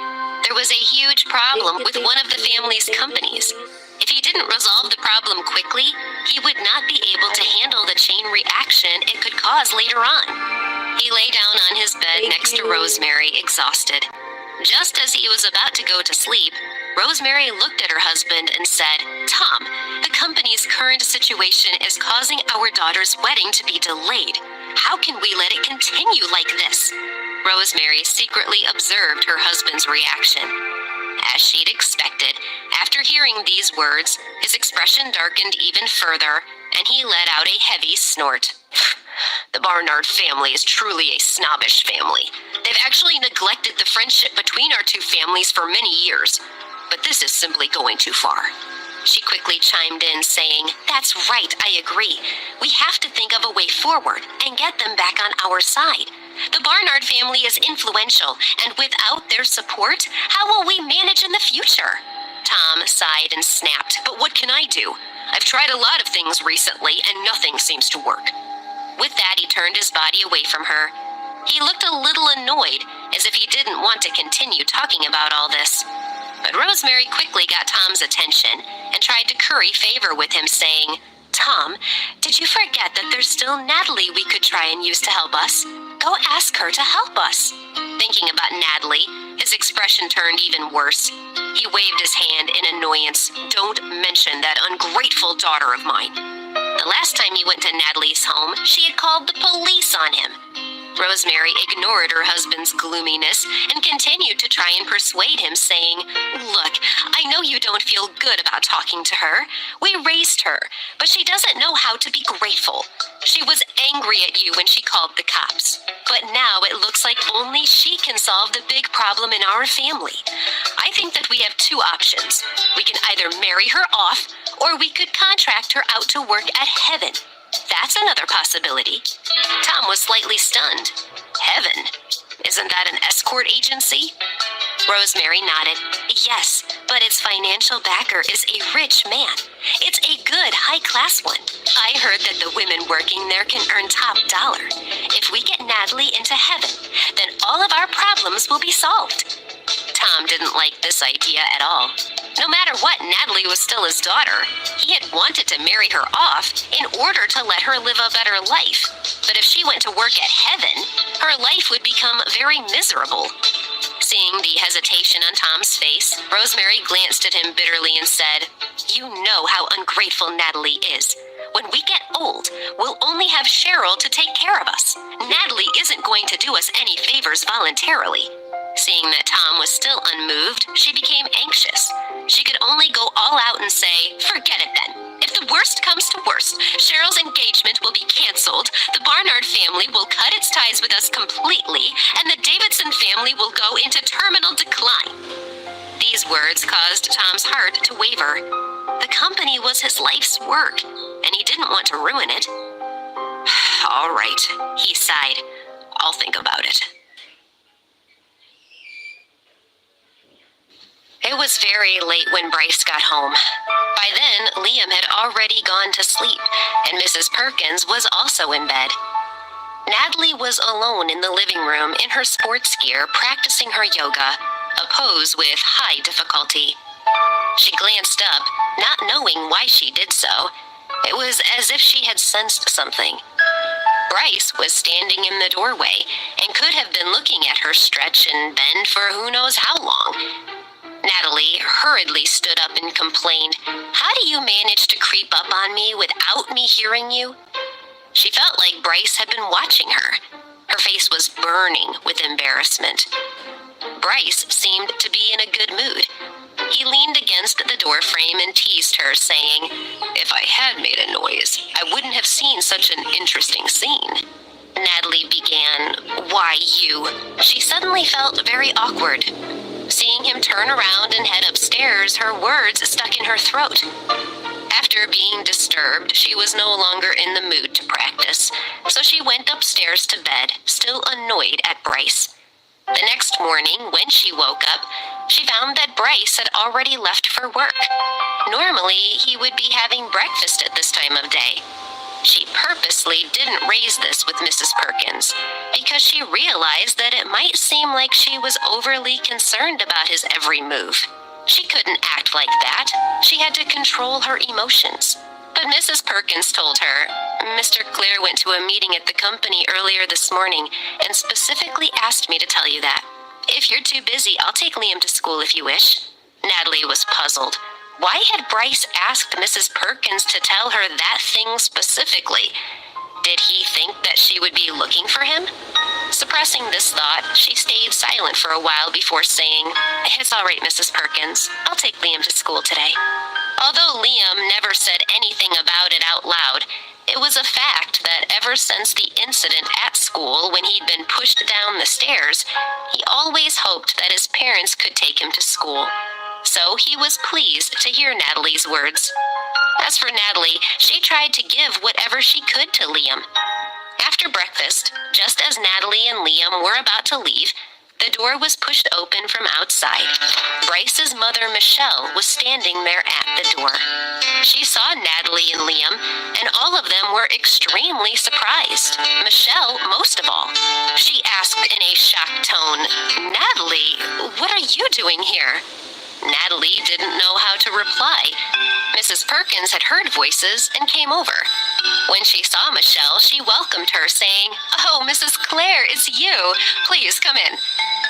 There was a huge problem with one of the family's companies. If he didn't resolve the problem quickly, he would not be able to handle the chain reaction it could cause later on. He lay down on his bed next to Rosemary, exhausted. Just as he was about to go to sleep, Rosemary looked at her husband and said, "Tom, the company's current situation is causing our daughter's wedding to be delayed. How can we let it continue like this?" Rosemary secretly observed her husband's reaction. As she'd expected, after hearing these words, his expression darkened even further, and he let out a heavy snort. The Barnard family is truly a snobbish family. They've actually neglected the friendship between our two families for many years. But this is simply going too far. She quickly chimed in, saying, "That's right, I agree. We have to think of a way forward and get them back on our side. The Barnard family is influential, and without their support, how will we manage in the future?" Tom sighed and snapped, "But what can I do? I've tried a lot of things recently, and nothing seems to work." With that, he turned his body away from her. He looked a little annoyed, as if he didn't want to continue talking about all this. But Rosemary quickly got Tom's attention and tried to curry favor with him, saying, "Tom, did you forget that there's still Natalie we could try and use to help us? Go ask her to help us." Thinking about Natalie, his expression turned even worse. He waved his hand in annoyance. "Don't mention that ungrateful daughter of mine." The last time he went to Natalie's home, she had called the police on him. Rosemary ignored her husband's gloominess and continued to try and persuade him, saying, "Look, I know you don't feel good about talking to her. We raised her, but she doesn't know how to be grateful. She was angry at you when she called the cops. But now it looks like only she can solve the big problem in our family. I think that we have two options. We can either marry her off, or we could contract her out to work at Heaven. That's another possibility." Tom was slightly stunned. Heaven? Isn't that an escort agency? Rosemary nodded. "Yes, but its financial backer is a rich man. It's a good, high-class one. I heard that the women working there can earn top dollar. If we get Natalie into Heaven, then all of our problems will be solved." Tom didn't like this idea at all. No matter what, Natalie was still his daughter. He had wanted to marry her off in order to let her live a better life. But if she went to work at Heaven, her life would become very miserable. Seeing the hesitation on Tom's face, Rosemary glanced at him bitterly and said, "You know how ungrateful Natalie is. When we get old, we'll only have Cheryl to take care of us. Natalie isn't going to do us any favors voluntarily." Seeing that Tom was still unmoved, she became anxious. She could only go all out and say, "Forget it then. If the worst comes to worst, Cheryl's engagement will be canceled, the Barnard family will cut its ties with us completely, and the Davidson family will go into terminal decline." These words caused Tom's heart to waver. The company was his life's work, and he didn't want to ruin it. "All right," he sighed. "I'll think about it." It was very late when Bryce got home. By then, Liam had already gone to sleep, and Mrs. Perkins was also in bed. Natalie was alone in the living room in her sports gear practicing her yoga, a pose with high difficulty. She glanced up, not knowing why she did so. It was as if she had sensed something. Bryce was standing in the doorway and could have been looking at her stretch and bend for who knows how long. Natalie hurriedly stood up and complained, "How do you manage to creep up on me without me hearing you?" She felt like Bryce had been watching her. Her face was burning with embarrassment. Bryce seemed to be in a good mood. He leaned against the door frame and teased her, saying, "If I had made a noise, I wouldn't have seen such an interesting scene." Natalie began, "Why you?" She suddenly felt very awkward. Seeing him turn around and head upstairs, her words stuck in her throat. After being disturbed, she was no longer in the mood to practice, so she went upstairs to bed, still annoyed at Bryce. The next morning, when she woke up, she found that Bryce had already left for work. Normally, he would be having breakfast at this time of day. She purposely didn't raise this with Mrs. Perkins, because she realized that it might seem like she was overly concerned about his every move. She couldn't act like that. She had to control her emotions. But Mrs. Perkins told her, "Mr. Clare went to a meeting at the company earlier this morning and specifically asked me to tell you that. If you're too busy, I'll take Liam to school if you wish." Natalie was puzzled. Why had Bryce asked Mrs. Perkins to tell her that thing specifically? Did he think that she would be looking for him? Surprised Suppressing this thought, she stayed silent for a while before saying, "It's all right, Mrs. Perkins. I'll take Liam to school today." Although Liam never said anything about it out loud, it was a fact that ever since the incident at school when he'd been pushed down the stairs, he always hoped that his parents could take him to school. So he was pleased to hear Natalie's words. As for Natalie, she tried to give whatever she could to Liam. After breakfast, just as Natalie and Liam were about to leave, the door was pushed open from outside. Bryce's mother, Michelle, was standing there at the door. She saw Natalie and Liam, and all of them were extremely surprised. Michelle, most of all. She asked in a shocked tone, "Natalie, what are you doing here?" Natalie didn't know how to reply. Mrs. Perkins had heard voices and came over. When she saw Michelle, she welcomed her, saying, "Oh, Mrs. Claire, it's you. Please come in."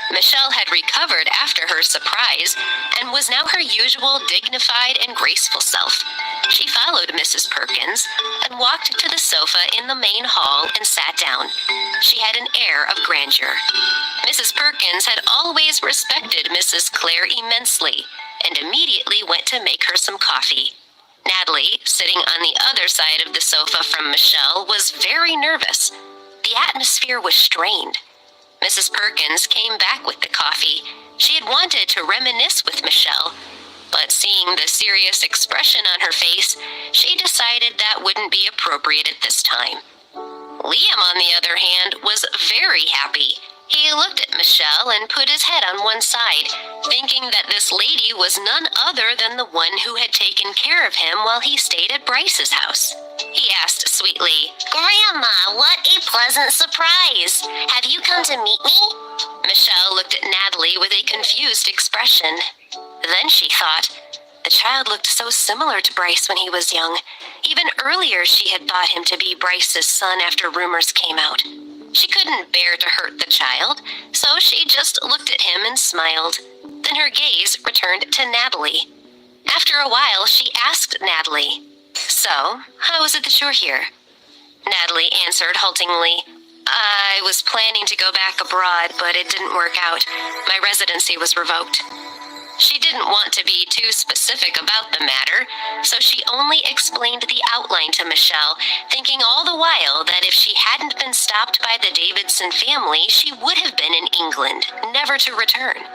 Michelle had recovered after her surprise and was now her usual dignified and graceful self. She followed Mrs. Perkins and walked to the sofa in the main hall and sat down. She had an air of grandeur. Mrs. Perkins had always respected Mrs. Claire immensely and immediately went to make her some coffee. Natalie, sitting on the other side of the sofa from Michelle, was very nervous. The atmosphere was strained. Mrs. Perkins came back with the coffee. She had wanted to reminisce with Michelle, but seeing the serious expression on her face, she decided that wouldn't be appropriate at this time. Liam, on the other hand, was very happy. He looked at Michelle and put his head on one side, thinking that this lady was none other than the one who had taken care of him while he stayed at Bryce's house. He asked sweetly, "Grandma, what a pleasant surprise! Have you come to meet me?" Michelle looked at Natalie with a confused expression. Then she thought, the child looked so similar to Bryce when he was young. Even earlier she had thought him to be Bryce's son after rumors came out. She couldn't bear to hurt the child, so she just looked at him and smiled. Then her gaze returned to Natalie. After a while, she asked Natalie, "So, how is it that you're here?" Natalie answered haltingly, "I was planning to go back abroad, but it didn't work out. My residency was revoked." She didn't want to be too specific about the matter, so she only explained the outline to Michelle, thinking all the while that if she hadn't been stopped by the Davidson family, she would have been in England, never to return.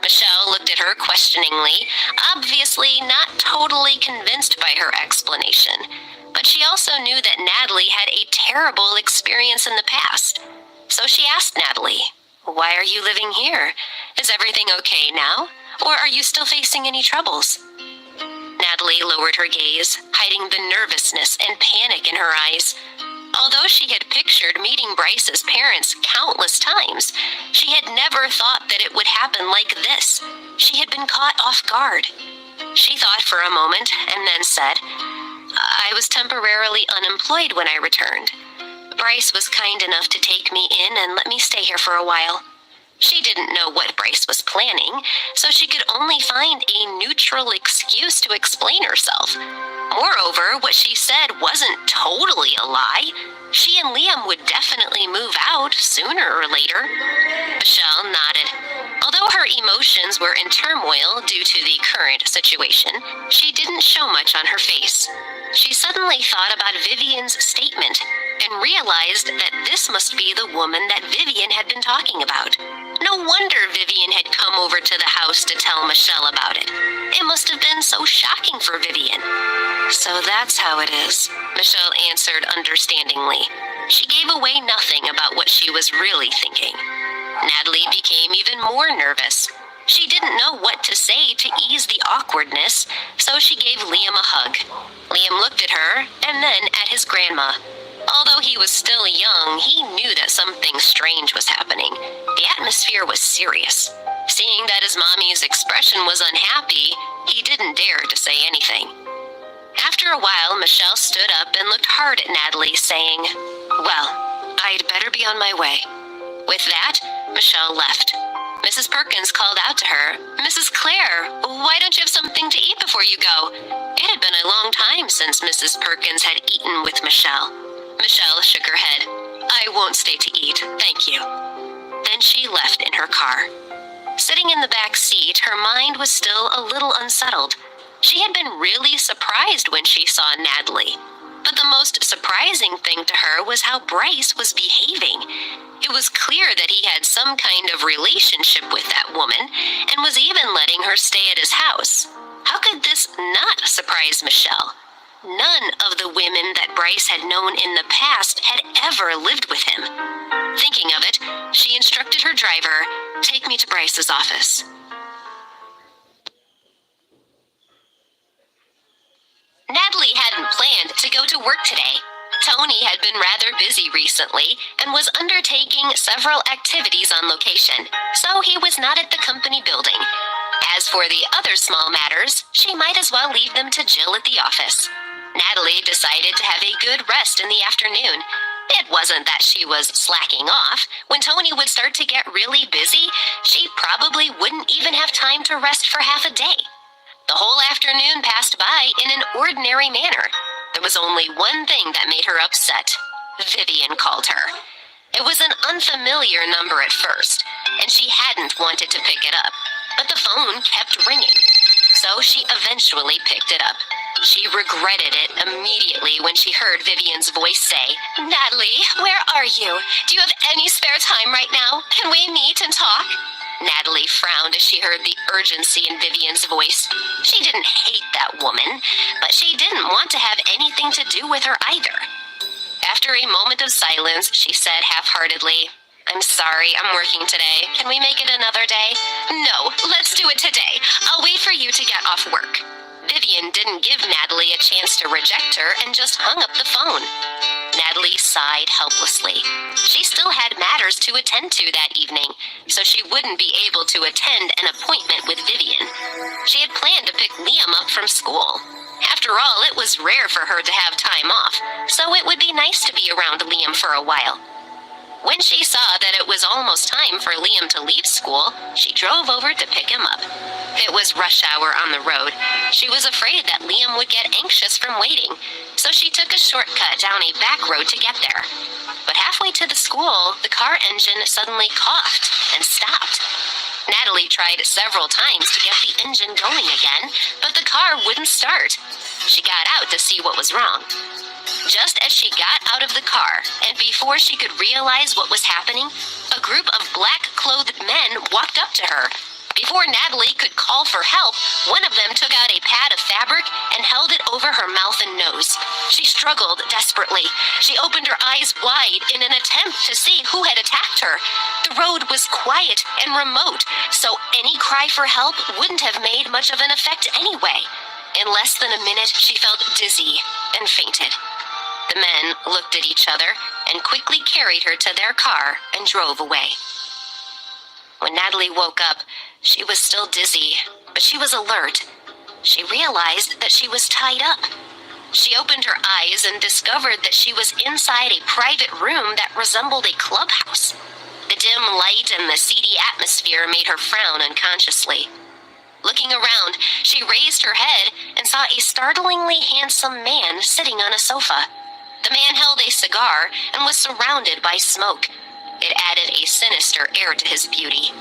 Michelle looked at her questioningly, obviously not totally convinced by her explanation, but she also knew that Natalie had a terrible experience in the past. So she asked Natalie, "Why are you living here? Is everything okay now? Or are you still facing any troubles?" Natalie lowered her gaze, hiding the nervousness and panic in her eyes. Although she had pictured meeting Bryce's parents countless times, she had never thought that it would happen like this. She had been caught off guard. She thought for a moment and then said, "I was temporarily unemployed when I returned. Bryce was kind enough to take me in and let me stay here for a while." She didn't know what Bryce was planning, so she could only find a neutral excuse to explain herself. Moreover, what she said wasn't totally a lie. She and Liam would definitely move out sooner or later. Michelle nodded. Although her emotions were in turmoil due to the current situation, she didn't show much on her face. She suddenly thought about Vivian's statement and realized that this must be the woman that Vivian had been talking about. No wonder Vivian had come over to the house to tell Michelle about it. It must have been so shocking for Vivian. "So that's how it is," Michelle answered understandingly. She gave away nothing about what she was really thinking. Natalie became even more nervous. She didn't know what to say to ease the awkwardness, so she gave Liam a hug. Liam looked at her and then at his grandma. Although he was still young, he knew that something strange was happening. The atmosphere was serious. Seeing that his mommy's expression was unhappy, he didn't dare to say anything. After a while, Michelle stood up and looked hard at Natalie, saying, "Well, I'd better be on my way." With that, Michelle left. Mrs. Perkins called out to her, "Mrs. Claire, why don't you have something to eat before you go?" It had been a long time since Mrs. Perkins had eaten with Michelle. Michelle shook her head. I won't stay to eat, thank you." Then she left in her car. Sitting in the back seat, her mind was still a little unsettled. She had been really surprised when she saw Natalie. But the most surprising thing to her was how Bryce was behaving. It was clear that he had some kind of relationship with that woman and was even letting her stay at his house. How could this not surprise Michelle? None of the women that Bryce had known in the past had ever lived with him. Thinking of it, she instructed her driver, "Take me to Bryce's office." Natalie hadn't planned to go to work today. Tony had been rather busy recently and was undertaking several activities on location, so he was not at the company building. As for the other small matters, she might as well leave them to Jill at the office. Natalie decided to have a good rest in the afternoon. It wasn't that she was slacking off. When Tony would start to get really busy, she probably wouldn't even have time to rest for half a day. The whole afternoon passed by in an ordinary manner. There was only one thing that made her upset. Vivian called her. It was an unfamiliar number at first, and she hadn't wanted to pick it up, but the phone kept ringing. So she eventually picked it up. She regretted it immediately when she heard Vivian's voice say, "Natalie, where are you? Do you have any spare time right now? Can we meet and talk?" Natalie frowned as she heard the urgency in Vivian's voice. She didn't hate that woman, but she didn't want to have anything to do with her either. After a moment of silence, she said half-heartedly, "I'm sorry, I'm working today. Can we make it another day?" "No, let's do it today. I'll wait for you to get off work." Vivian didn't give Natalie a chance to reject her and just hung up the phone. Natalie sighed helplessly. She still had matters to attend to that evening, so she wouldn't be able to attend an appointment with Vivian. She had planned to pick Liam up from school. After all, it was rare for her to have time off, so it would be nice to be around Liam for a while. When she saw that it was almost time for Liam to leave school, she drove over to pick him up. It was rush hour on the road. She was afraid that Liam would get anxious from waiting, so she took a shortcut down a back road to get there. But halfway to the school, the car engine suddenly coughed and stopped. Natalie tried several times to get the engine going again, but the car wouldn't start. She got out to see what was wrong. Just as she got out of the car, and before she could realize what was happening, a group of black-clothed men walked up to her. Before Natalie could call for help, one of them took out a pad of fabric and held it over her mouth and nose. She struggled desperately. She opened her eyes wide in an attempt to see who had attacked her. The road was quiet and remote, so any cry for help wouldn't have made much of an effect anyway. In less than a minute, she felt dizzy and fainted. The men looked at each other and quickly carried her to their car and drove away. When Natalie woke up, she was still dizzy, but she was alert. She realized that she was tied up. She opened her eyes and discovered that she was inside a private room that resembled a clubhouse. The dim light and the seedy atmosphere made her frown unconsciously. Looking around, she raised her head and saw a startlingly handsome man sitting on a sofa. The man held a cigar and was surrounded by smoke. It added a sinister air to his beauty.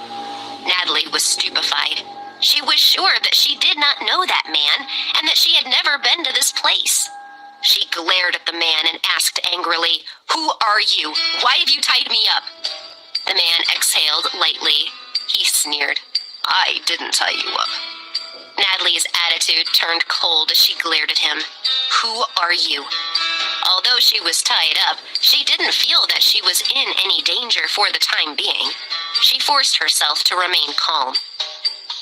Natalie was stupefied. She was sure that she did not know that man and that she had never been to this place. She glared at the man and asked angrily, "Who are you? Why have you tied me up?" The man exhaled lightly. He sneered, "I didn't tie you up." Natalie's attitude turned cold as she glared at him. "Who are you?" Although she was tied up, she didn't feel that she was in any danger for the time being. She forced herself to remain calm.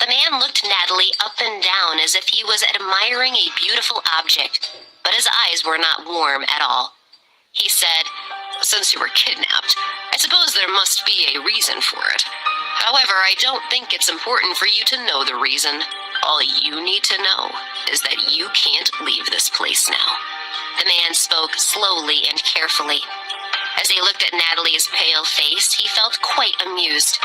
The man looked Natalie up and down as if he was admiring a beautiful object, but his eyes were not warm at all. He said, "Since you were kidnapped, I suppose there must be a reason for it. However, I don't think it's important for you to know the reason. All you need to know is that you can't leave this place now." The man spoke slowly and carefully. As he looked at Natalie's pale face, he felt quite amused.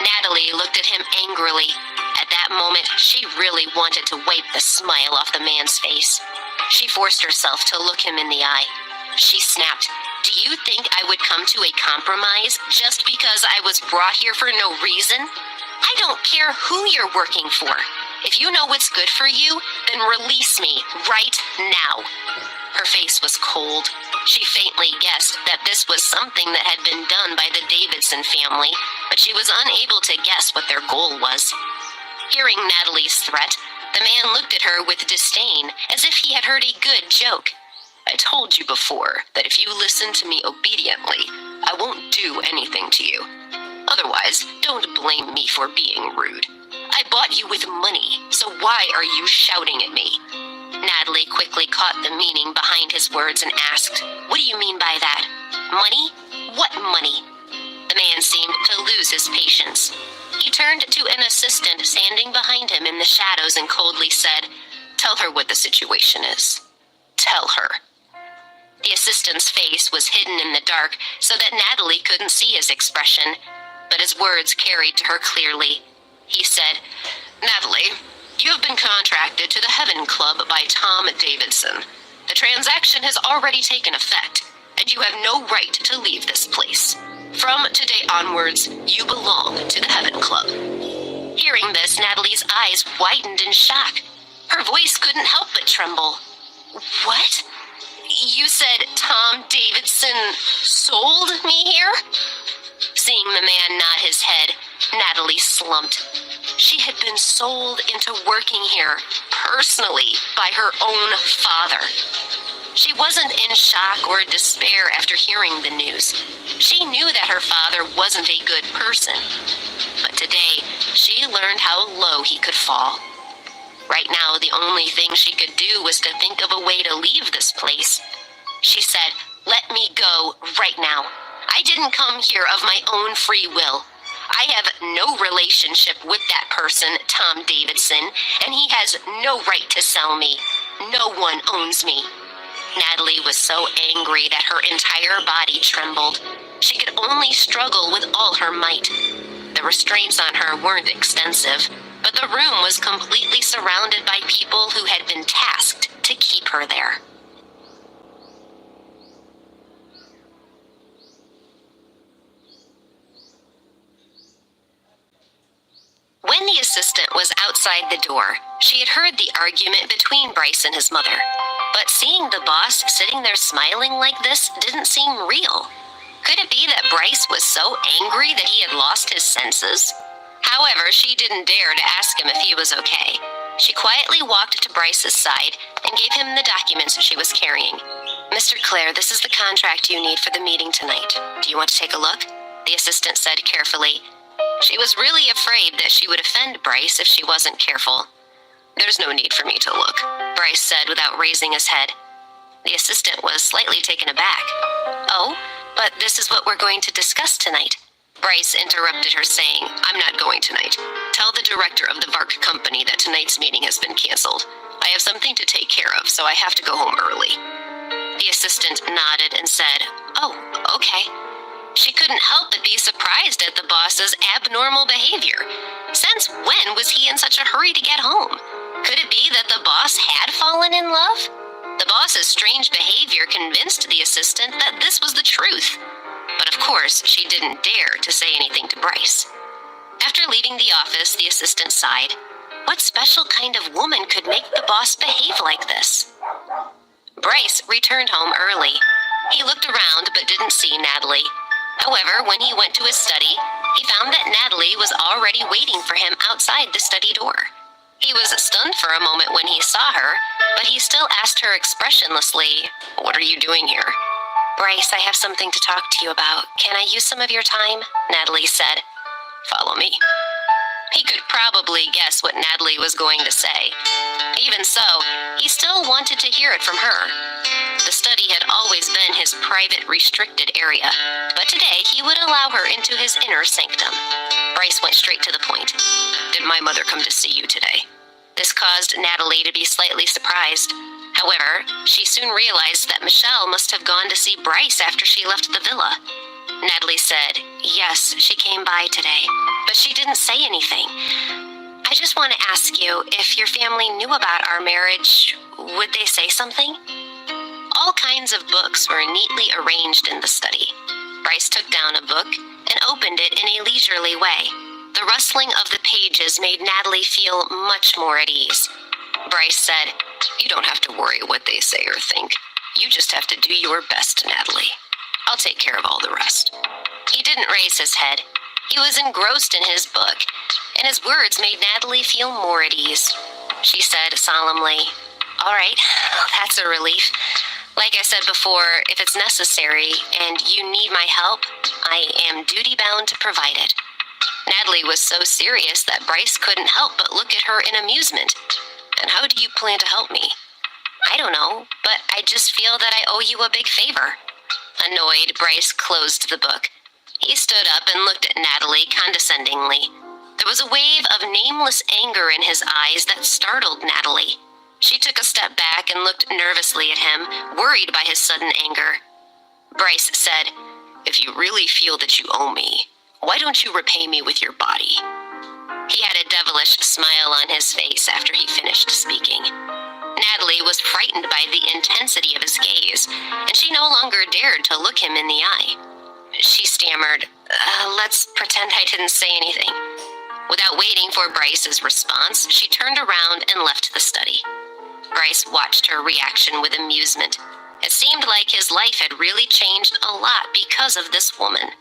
Natalie looked at him angrily. At that moment, she really wanted to wipe the smile off the man's face. She forced herself to look him in the eye. She snapped, Do you think I would come to a compromise just because I was brought here for no reason? I don't care who you're working for. If you know what's good for you, then release me right now. Her face was cold. She faintly guessed that this was something that had been done by the Davidson family, but she was unable to guess what their goal was. Hearing Natalie's threat, the man looked at her with disdain, as if he had heard a good joke. I told you before that if you listen to me obediently, I won't do anything to you. Otherwise, don't blame me for being rude. I bought you with money, so why are you shouting at me? Natalie quickly caught the meaning behind his words and asked, "What do you mean by that? Money? What money?" The man seemed to lose his patience. He turned to an assistant standing behind him in the shadows and coldly said, "Tell her what the situation is. Tell her." The assistant's face was hidden in the dark so that Natalie couldn't see his expression, but his words carried to her clearly. He said, "Natalie, you have been contracted to the Heaven Club by Tom Davidson. The transaction has already taken effect, and you have no right to leave this place. From today onwards, you belong to the Heaven Club." Hearing this, Natalie's eyes widened in shock. Her voice couldn't help but tremble. "What? You said Tom Davidson sold me here?" Seeing the man nod his head, Natalie slumped. She had been sold into working here, personally, by her own father. She wasn't in shock or despair after hearing the news. She knew that her father wasn't a good person. But today, she learned how low he could fall. Right now, the only thing she could do was to think of a way to leave this place. She said, "Let me go right now. I didn't come here of my own free will. I have no relationship with that person, Tom Davidson, and he has no right to sell me. No one owns me." Natalie was so angry that her entire body trembled. She could only struggle with all her might. The restraints on her weren't extensive, but the room was completely surrounded by people who had been tasked to keep her there. When the assistant was outside the door, she had heard the argument between Bryce and his mother. But seeing the boss sitting there smiling like this didn't seem real. Could it be that Bryce was so angry that he had lost his senses? However, she didn't dare to ask him if he was okay. She quietly walked to Bryce's side and gave him the documents she was carrying. "Mr. Clare, this is the contract you need for the meeting tonight. Do you want to take a look?" the assistant said carefully. She was really afraid that she would offend Bryce if she wasn't careful. "There's no need for me to look," Bryce said without raising his head. The assistant was slightly taken aback. "Oh, but this is what we're going to discuss tonight." Bryce interrupted her, saying, "I'm not going tonight. Tell the director of the VARC company that tonight's meeting has been canceled. I have something to take care of, so I have to go home early." The assistant nodded and said, "Oh, okay." She couldn't help but be surprised at the boss's abnormal behavior. Since when was he in such a hurry to get home? Could it be that the boss had fallen in love? The boss's strange behavior convinced the assistant that this was the truth. But of course, she didn't dare to say anything to Bryce. After leaving the office, the assistant sighed. What special kind of woman could make the boss behave like this? Bryce returned home early. He looked around but didn't see Natalie. However, when he went to his study, he found that Natalie was already waiting for him outside the study door. He was stunned for a moment when he saw her, but he still asked her expressionlessly, "What are you doing here?" "Bryce, I have something to talk to you about. Can I use some of your time?" Natalie said. "Follow me." He could probably guess what Natalie was going to say. Even so, he still wanted to hear it from her. The study had always been his private, restricted area, but today he would allow her into his inner sanctum. Bryce went straight to the point. "Did my mother come to see you today?" This caused Natalie to be slightly surprised. However, she soon realized that Michelle must have gone to see Bryce after she left the villa. Natalie said, "Yes, she came by today, but she didn't say anything. I just want to ask you, if your family knew about our marriage, would they say something?" All kinds of books were neatly arranged in the study. Bryce took down a book and opened it in a leisurely way. The rustling of the pages made Natalie feel much more at ease. Bryce said, "You don't have to worry what they say or think. You just have to do your best, Natalie. I'll take care of all the rest." He didn't raise his head. He was engrossed in his book, and his words made Natalie feel more at ease. She said solemnly, "All right, that's a relief. Like I said before, if it's necessary and you need my help, I am duty-bound to provide it." Natalie was so serious that Bryce couldn't help but look at her in amusement. "And how do you plan to help me?" "I don't know, but I just feel that I owe you a big favor." Annoyed, Bryce closed the book. He stood up and looked at Natalie condescendingly. There was a wave of nameless anger in his eyes that startled Natalie. She took a step back and looked nervously at him, worried by his sudden anger. Bryce said, "If you really feel that you owe me, why don't you repay me with your body?" He had a devilish smile on his face after he finished speaking. Natalie was frightened by the intensity of his gaze, and she no longer dared to look him in the eye. She stammered, "Let's pretend I didn't say anything." Without waiting for Bryce's response, she turned around and left the study. Bryce watched her reaction with amusement. It seemed like his life had really changed a lot because of this woman.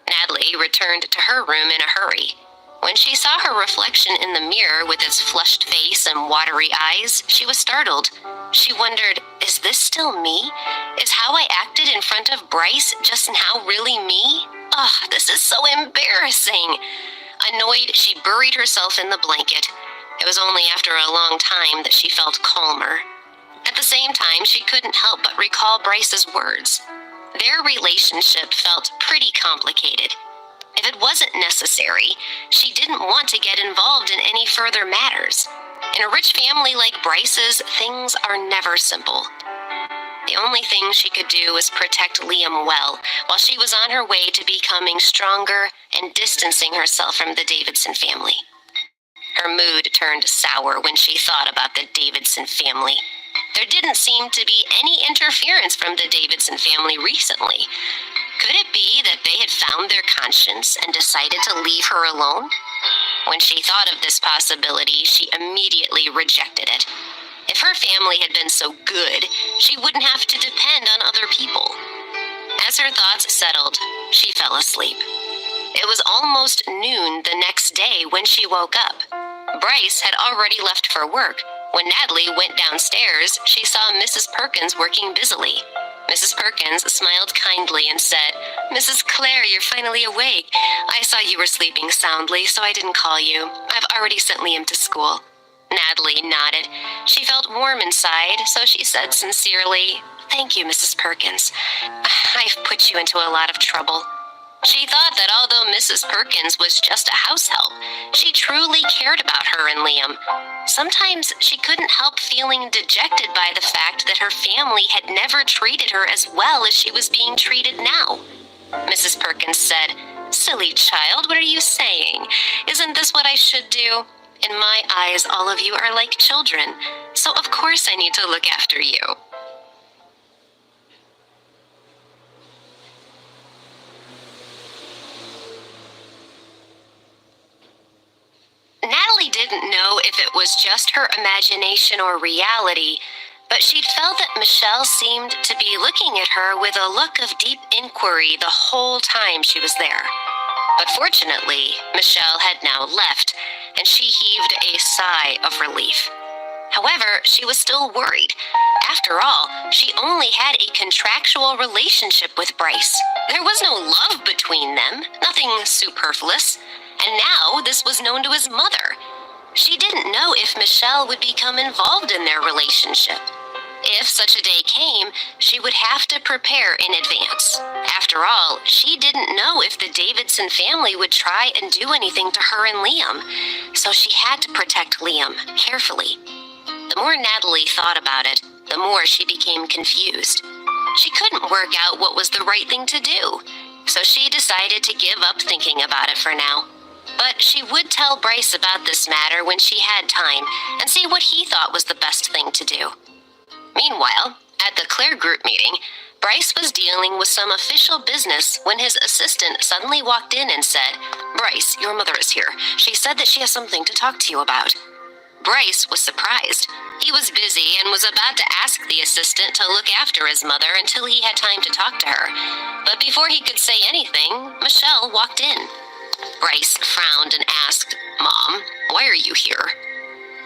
Natalie returned to her room in a hurry. When she saw her reflection in the mirror with its flushed face and watery eyes, she was startled. She wondered, is this still me? Is how I acted in front of Bryce just now really me? Ugh, this is so embarrassing. Annoyed, she buried herself in the blanket. It was only after a long time that she felt calmer. At the same time, she couldn't help but recall Bryce's words. Their relationship felt pretty complicated. If it wasn't necessary, she didn't want to get involved in any further matters. In a rich family like Bryce's, things are never simple. The only thing she could do was protect Liam well, while she was on her way to becoming stronger and distancing herself from the Davidson family. Her mood turned sour when she thought about the Davidson family. There didn't seem to be any interference from the Davidson family recently. Could it be that they had found their conscience and decided to leave her alone? When she thought of this possibility, she immediately rejected it. If her family had been so good, she wouldn't have to depend on other people. As her thoughts settled, she fell asleep. It was almost noon the next day when she woke up. Bryce had already left for work. When Natalie went downstairs, she saw Mrs. Perkins working busily. Mrs. Perkins smiled kindly and said, "Mrs. Clare, you're finally awake. I saw you were sleeping soundly, so I didn't call you. I've already sent Liam to school." Natalie nodded. She felt warm inside, so she said sincerely, "Thank you, Mrs. Perkins. I've put you into a lot of trouble." She thought that although Mrs. Perkins was just a house help, she truly cared about her and Liam. Sometimes she couldn't help feeling dejected by the fact that her family had never treated her as well as she was being treated now. Mrs. Perkins said, "Silly child, what are you saying? Isn't this what I should do? In my eyes, all of you are like children, so of course I need to look after you." Natalie didn't know if it was just her imagination or reality, but she'd felt that Michelle seemed to be looking at her with a look of deep inquiry the whole time she was there. But fortunately, Michelle had now left, and she heaved a sigh of relief. However, she was still worried. After all, she only had a contractual relationship with Bryce. There was no love between them, nothing superfluous. And now this was known to his mother. She didn't know if Michelle would become involved in their relationship. If such a day came, she would have to prepare in advance. After all, she didn't know if the Davidson family would try and do anything to her and Liam, so she had to protect Liam carefully. The more Natalie thought about it, the more she became confused. She couldn't work out what was the right thing to do, so she decided to give up thinking about it for now. But she would tell Bryce about this matter when she had time and see what he thought was the best thing to do. Meanwhile, At the Claire group meeting, Bryce was dealing with some official business when his assistant suddenly walked in and said, "Bryce, your mother is here. She said that she has something to talk to you about." Bryce was surprised. He was busy and was about to ask the assistant to look after his mother until he had time to talk to her. But before he could say anything, Michelle walked in. Bryce frowned and asked, "Mom, why are you here?"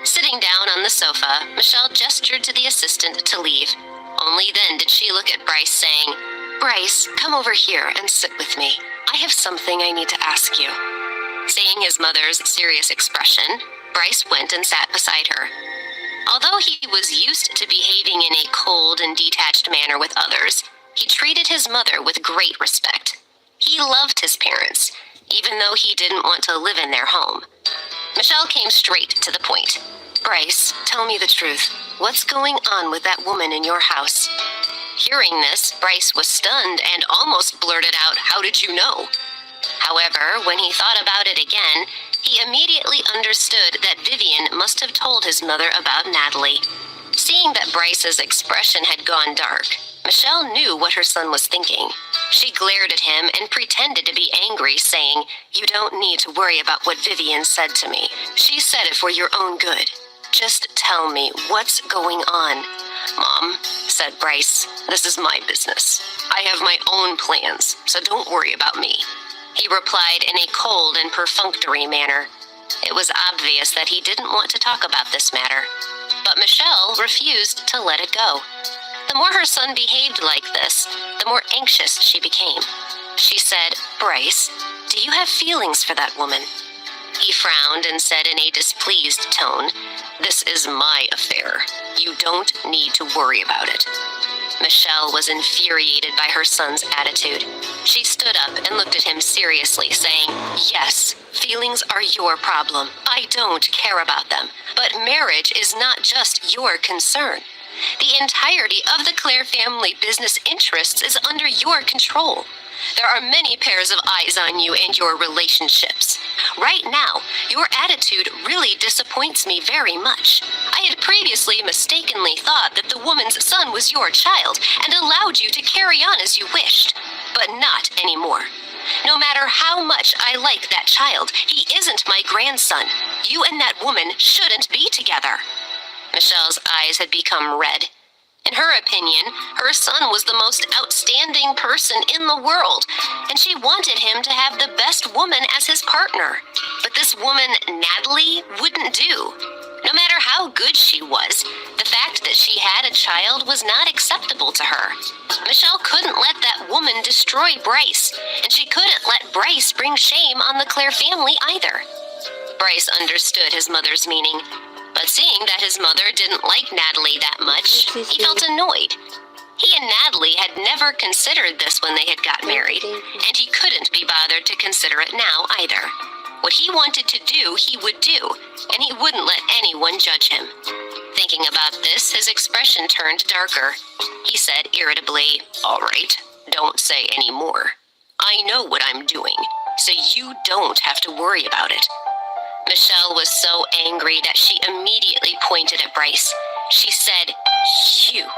Sitting down on the sofa, Michelle gestured to the assistant to leave. Only then did she look at Bryce, saying, "Bryce, come over here and sit with me. I have something I need to ask you." Seeing his mother's serious expression, Bryce went and sat beside her. Although he was used to behaving in a cold and detached manner with others, he treated his mother with great respect. He loved his parents, even though he didn't want to live in their home. Michelle came straight to the point. "Bryce, tell me the truth. What's going on with that woman in your house?" Hearing this, Bryce was stunned and almost blurted out, "How did you know?" However, when he thought about it again, he immediately understood that Vivian must have told his mother about Natalie. Seeing that Bryce's expression had gone dark, Michelle knew what her son was thinking. She glared at him and pretended to be angry, saying, "You don't need to worry about what Vivian said to me. She said it for your own good. Just tell me what's going on." "Mom," said Bryce, "this is my business. I have my own plans, so don't worry about me," he replied in a cold and perfunctory manner. It was obvious that he didn't want to talk about this matter, but Michelle refused to let it go. The more her son behaved like this, the more anxious she became. She said, "Bryce, do you have feelings for that woman?" He frowned and said in a displeased tone, "This is my affair. You don't need to worry about it." Michelle was infuriated by her son's attitude. She stood up and looked at him seriously, saying, "Yes, feelings are your problem. I don't care about them. But marriage is not just your concern. The entirety of the Claire family business interests is under your control. There are many pairs of eyes on you and your relationships. Right now, your attitude really disappoints me very much. I had previously mistakenly thought that the woman's son was your child and allowed you to carry on as you wished, but not anymore. No matter how much I like that child, he isn't my grandson. You and that woman shouldn't be together." Michelle's eyes had become red. In her opinion, her son was the most outstanding person in the world, and she wanted him to have the best woman as his partner. But this woman, Natalie, wouldn't do. No matter how good she was, the fact that she had a child was not acceptable to her. Michelle couldn't let that woman destroy Bryce, and she couldn't let Bryce bring shame on the Claire family either. Bryce understood his mother's meaning. But seeing that his mother didn't like Natalie that much, he felt annoyed. He and Natalie had never considered this when they had got married, and he couldn't be bothered to consider it now either. What he wanted to do, he would do, and he wouldn't let anyone judge him. Thinking about this, his expression turned darker. He said irritably, "All right, don't say any more. I know what I'm doing, so you don't have to worry about it." Michelle was so angry that she immediately pointed at Bryce. She said, "You,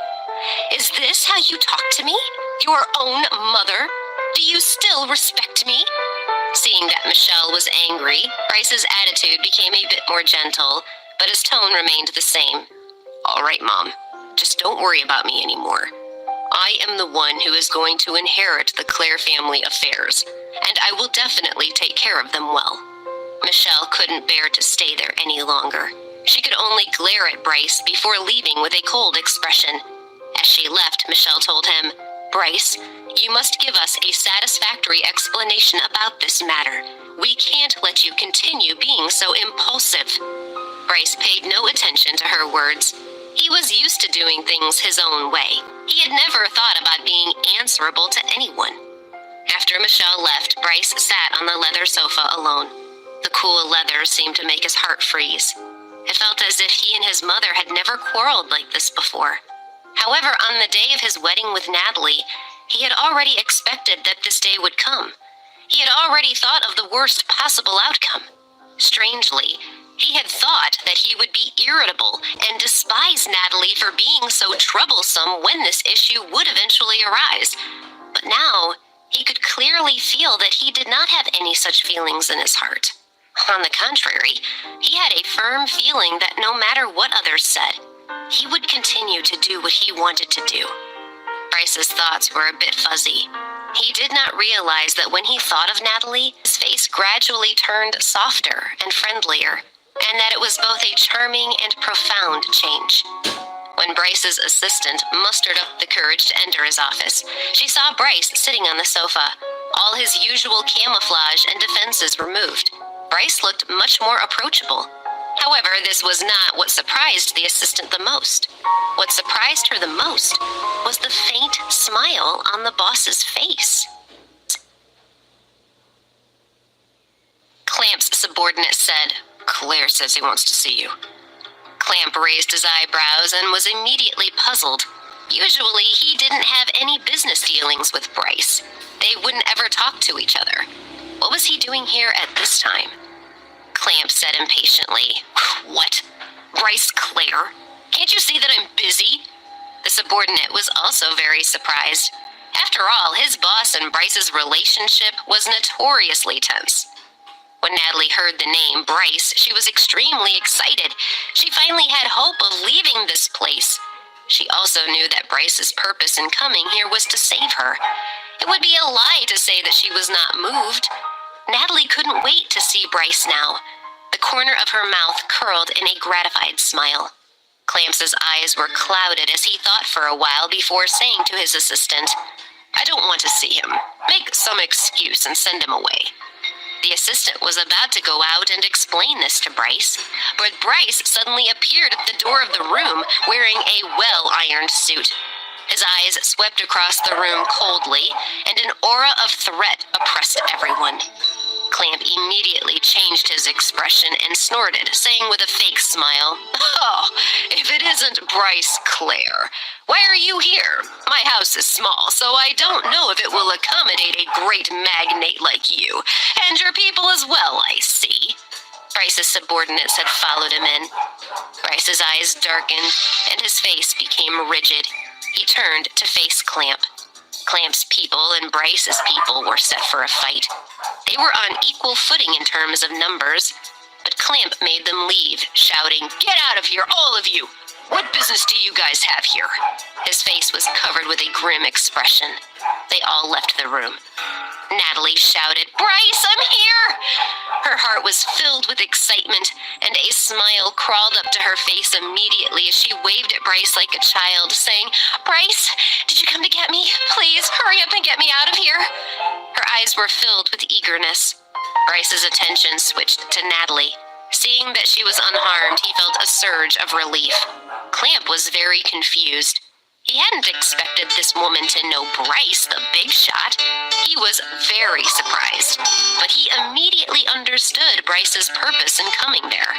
is this how you talk to me? Your own mother? Do you still respect me?" Seeing that Michelle was angry, Bryce's attitude became a bit more gentle, but his tone remained the same. "All right, Mom, just don't worry about me anymore. I am the one who is going to inherit the Claire family affairs, and I will definitely take care of them well." Michelle couldn't bear to stay there any longer. She could only glare at Bryce before leaving with a cold expression. As she left, Michelle told him, "Bryce, you must give us a satisfactory explanation about this matter. We can't let you continue being so impulsive." Bryce paid no attention to her words. He was used to doing things his own way. He had never thought about being answerable to anyone. After Michelle left, Bryce sat on the leather sofa alone. The cool leather seemed to make his heart freeze. It felt as if he and his mother had never quarreled like this before. However, on the day of his wedding with Natalie, he had already expected that this day would come. He had already thought of the worst possible outcome. Strangely, He had thought that he would be irritable and despise Natalie for being so troublesome when this issue would eventually arise. But now, he could clearly feel that he did not have any such feelings in his heart. On the contrary, he had a firm feeling that no matter what others said, he would continue to do what he wanted to do. Bryce's thoughts were a bit fuzzy. He did not realize that when he thought of Natalie, his face gradually turned softer and friendlier, and that it was both a charming and profound change. When Bryce's assistant mustered up the courage to enter his office, she saw Bryce sitting on the sofa, all his usual camouflage and defenses removed. Bryce looked much more approachable. However, this was not what surprised the assistant the most. What surprised her the most was the faint smile on the boss's face. Clamp's subordinate said, "Claire says he wants to see you." Clamp raised his eyebrows and was immediately puzzled. Usually, he didn't have any business dealings with Bryce. They wouldn't ever talk to each other. What was he doing here at this time? Clamp said impatiently, "What? Bryce Claire? Can't you see that I'm busy?" The subordinate was also very surprised. After all, his boss and Bryce's relationship was notoriously tense. When Natalie heard the name Bryce, she was extremely excited. She finally had hope of leaving this place. She also knew that Bryce's purpose in coming here was to save her. It would be a lie to say that she was not moved. Natalie couldn't wait to see Bryce now. The corner of her mouth curled in a gratified smile. Clamp's eyes were clouded as he thought for a while before saying to his assistant, "I don't want to see him. Make some excuse and send him away." The assistant was about to go out and explain this to Bryce, but Bryce suddenly appeared at the door of the room wearing a well-ironed suit. His eyes swept across the room coldly, and an aura of threat oppressed everyone. Clamp immediately changed his expression and snorted, saying with a fake smile, "Oh, if it isn't Bryce Claire. Why are you here? My house is small, so I don't know if it will accommodate a great magnate like you. And your people as well, I see." Bryce's subordinates had followed him in. Bryce's eyes darkened, and his face became rigid. He turned to face Clamp. Clamp's people and Bryce's people were set for a fight. They were on equal footing in terms of numbers, but Clamp made them leave, shouting, "Get out of here, all of you! What business do you guys have here?" His face was covered with a grim expression. They all left the room. Natalie shouted, "Bryce, I'm here!" Her heart was filled with excitement, and a smile crawled up to her face immediately as she waved at Bryce like a child, saying, "Bryce, did you come to get me? Please, hurry up and get me out of here." Her eyes were filled with eagerness. Bryce's attention switched to Natalie. Seeing that she was unharmed, he felt a surge of relief. Clamp was very confused. He hadn't expected this woman to know Bryce, the big shot. He was very surprised, but he immediately understood Bryce's purpose in coming there.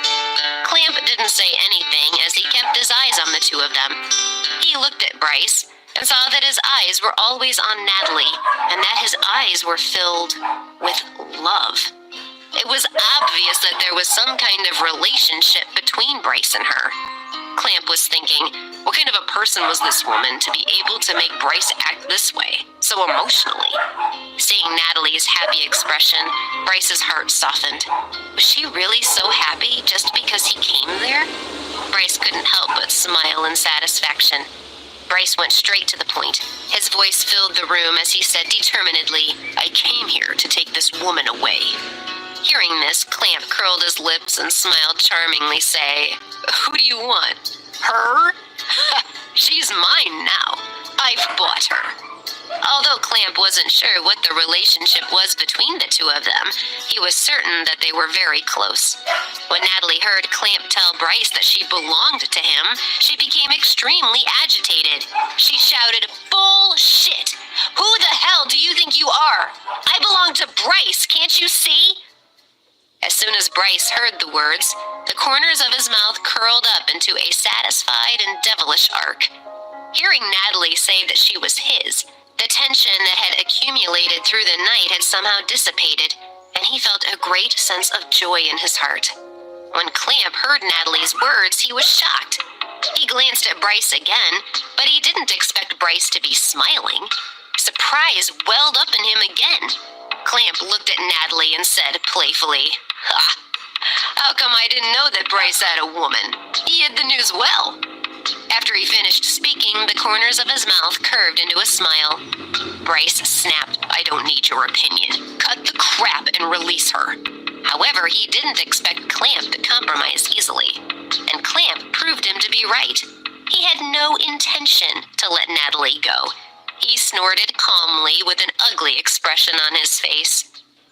Clamp didn't say anything as he kept his eyes on the two of them. He looked at Bryce and saw that his eyes were always on Natalie, and that his eyes were filled with love. It was obvious that there was some kind of relationship between Bryce and her. Clamp was thinking, what kind of a person was this woman to be able to make Bryce act this way, so emotionally? Seeing Natalie's happy expression, Bryce's heart softened. Was she really so happy just because he came there? Bryce couldn't help but smile in satisfaction. Bryce went straight to the point. His voice filled the room as he said determinedly, "I came here to take this woman away." Hearing this, Clamp curled his lips and smiled charmingly, saying, "Who do you want? Her? She's mine now. I've bought her." Although Clamp wasn't sure what the relationship was between the two of them, he was certain that they were very close. When Natalie heard Clamp tell Bryce that she belonged to him, she became extremely agitated. She shouted, "Bullshit! Who the hell do you think you are? I belong to Bryce, can't you see?" As soon as Bryce heard the words, the corners of his mouth curled up into a satisfied and devilish arc. Hearing Natalie say that she was his, the tension that had accumulated through the night had somehow dissipated, and he felt a great sense of joy in his heart. When Clamp heard Natalie's words, he was shocked. He glanced at Bryce again, but he didn't expect Bryce to be smiling. Surprise welled up in him again. Clamp looked at Natalie and said playfully, "Ha! How come I didn't know that Bryce had a woman? He hid the news well." After he finished speaking, the corners of his mouth curved into a smile. Bryce snapped, "I don't need your opinion. Cut the crap and release her." However, he didn't expect Clamp to compromise easily. And Clamp proved him to be right. He had no intention to let Natalie go. He snorted calmly with an ugly expression on his face.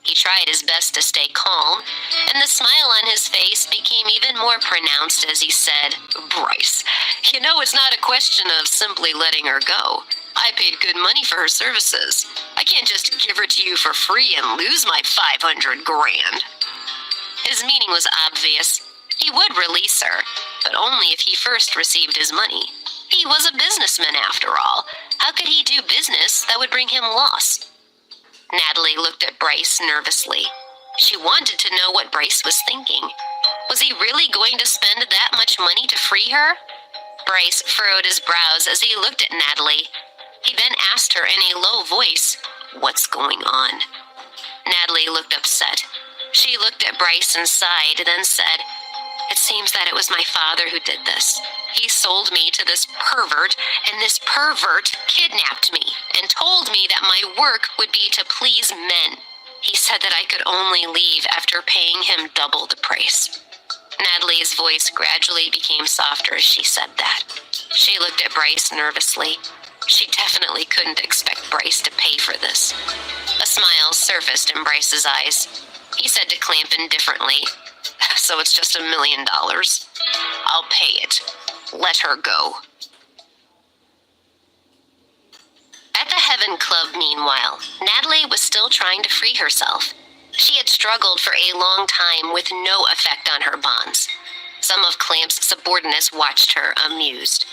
He tried his best to stay calm, and the smile on his face became even more pronounced as he said, "Bryce, you know it's not a question of simply letting her go. I paid good money for her services. I can't just give her to you for free and lose my 500 grand. His meaning was obvious. He would release her, but only if he first received his money. He was a businessman after all. How could he do business that would bring him loss? Natalie looked at Bryce nervously. She wanted to know what Bryce was thinking. Was he really going to spend that much money to free her? Bryce furrowed his brows as he looked at Natalie. He then asked her in a low voice, "What's going on?" Natalie looked upset. She looked at Bryce and sighed, then said, "It seems that it was my father who did this. He sold me to this pervert, and this pervert kidnapped me and told me that my work would be to please men. He said that I could only leave after paying him double the price." Natalie's voice gradually became softer as she said that. She looked at Bryce nervously. She definitely couldn't expect Bryce to pay for this. A smile surfaced in Bryce's eyes. He said to Clamp indifferently, "So it's just $1 million. I'll pay it. Let her go." At the Heaven Club, meanwhile, Natalie was still trying to free herself. She had struggled for a long time with no effect on her bonds. Some of Clamp's subordinates watched her, amused.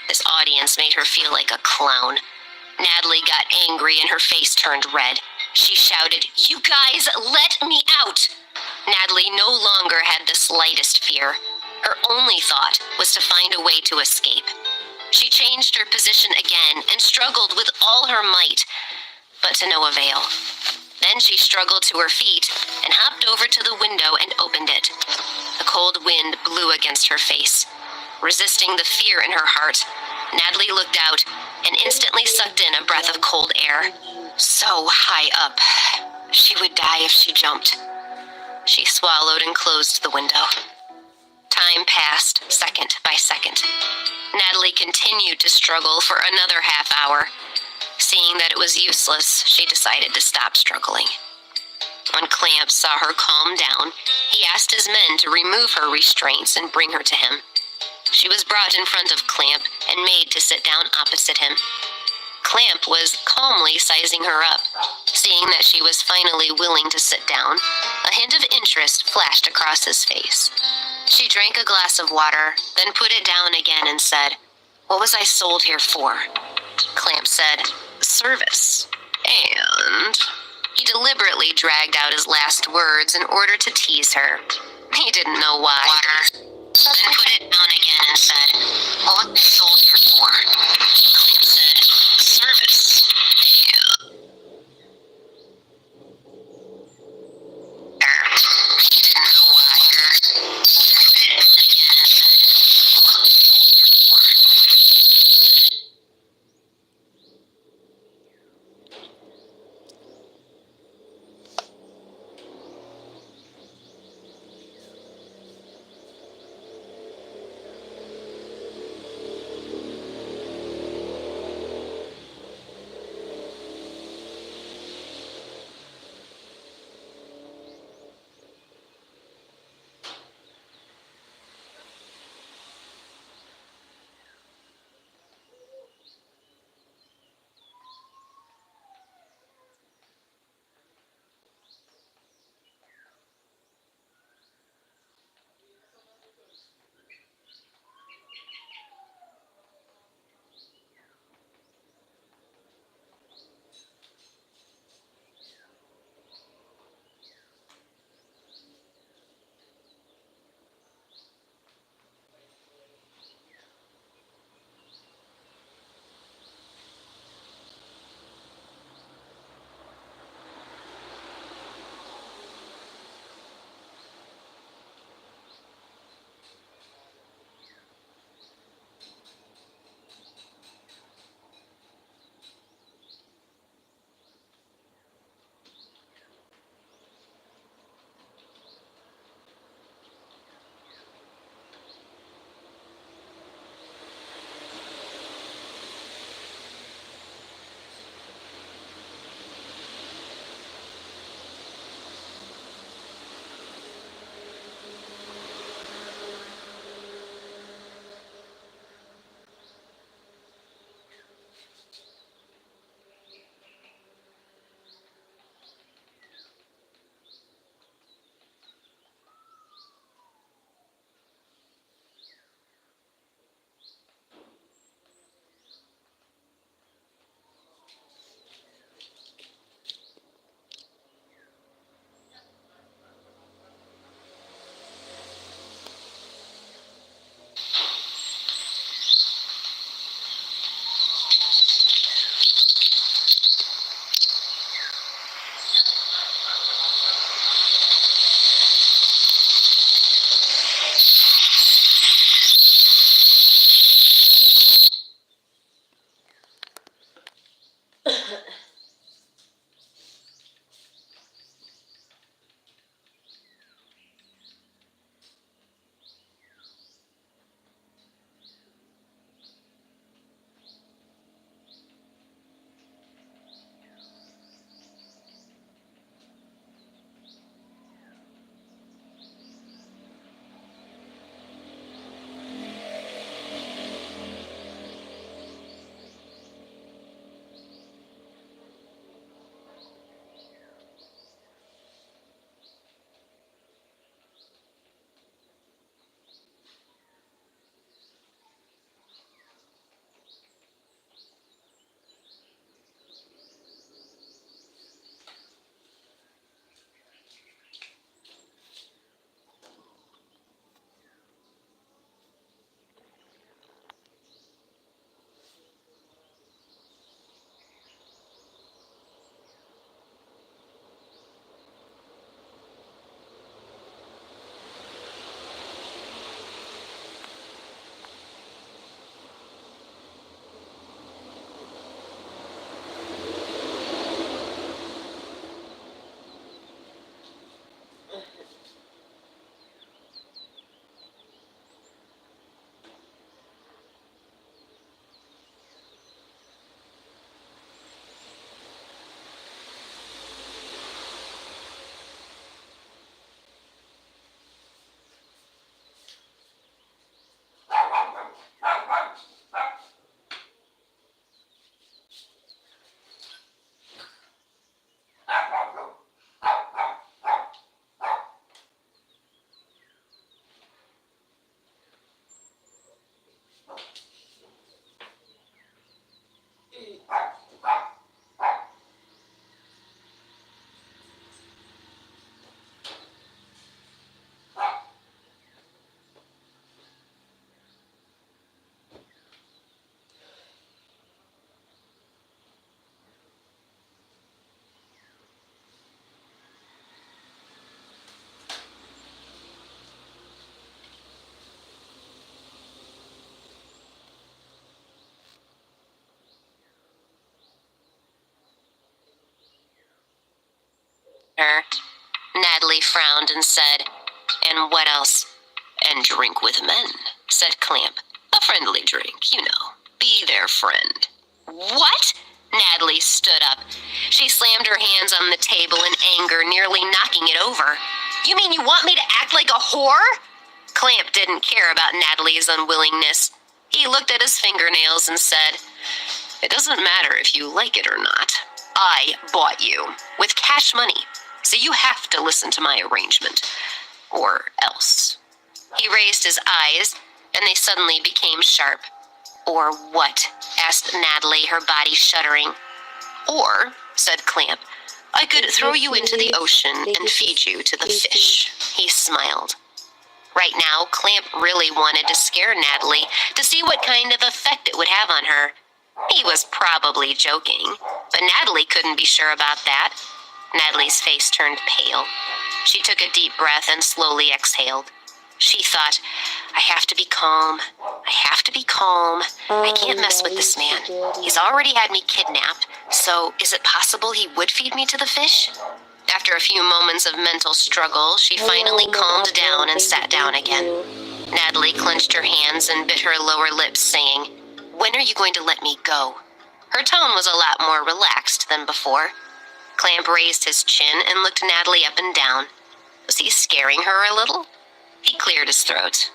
This audience made her feel like a clown. Natalie got angry and her face turned red. She shouted, "You guys, let me out!" Natalie no longer had the slightest fear. Her only thought was to find a way to escape. She changed her position again and struggled with all her might, but to no avail. Then she struggled to her feet and hopped over to the window and opened it. The cold wind blew against her face. Resisting the fear in her heart, Natalie looked out and instantly sucked in a breath of cold air. So high up, she would die if she jumped. She swallowed and closed the window. Time passed, second by second. Natalie continued to struggle for another half hour. Seeing that it was useless, she decided to stop struggling. When Clamp saw her calm down, he asked his men to remove her restraints and bring her to him. She was brought in front of Clamp and made to sit down opposite him. Clamp was calmly sizing her up. Seeing that she was finally willing to sit down, a hint of interest flashed across his face. She drank a glass of water, then put it down again and said, "What was I sold here for?" Clamp said, "Service." And he deliberately dragged out his last words in order to tease her. He didn't know why. Water. Then put it down again and said, "What was I sold here for?" Clamp said, "Service." He didn't know why. Put it down again and said, "What was I sold here for?" her. Natalie frowned and said, "And what else?" "And drink with men," said Clamp. "A friendly drink, you know. Be their friend." "What?" Natalie stood up. She slammed her hands on the table in anger, nearly knocking it over. "You mean you want me to act like a whore?" Clamp didn't care about Natalie's unwillingness. He looked at his fingernails and said, "It doesn't matter if you like it or not. I bought you with cash money, so you have to listen to my arrangement. Or else." He raised his eyes, and they suddenly became sharp. "Or what?" asked Natalie, her body shuddering. "Or," said Clamp, "I could throw you into the ocean and feed you to the fish." He smiled. Right now, Clamp really wanted to scare Natalie to see what kind of effect it would have on her. He was probably joking, but Natalie couldn't be sure about that. Natalie's face turned pale. She took a deep breath and slowly exhaled. She thought, "I have to be calm. I have to be calm. I can't mess with this man. He's already had me kidnapped, so is it possible he would feed me to the fish?" After a few moments of mental struggle, she finally calmed down and sat down again. Natalie clenched her hands and bit her lower lip, saying, "When are you going to let me go?" Her tone was a lot more relaxed than before. Clamp raised his chin and looked Natalie up and down. Was he scaring her a little? He cleared his throat.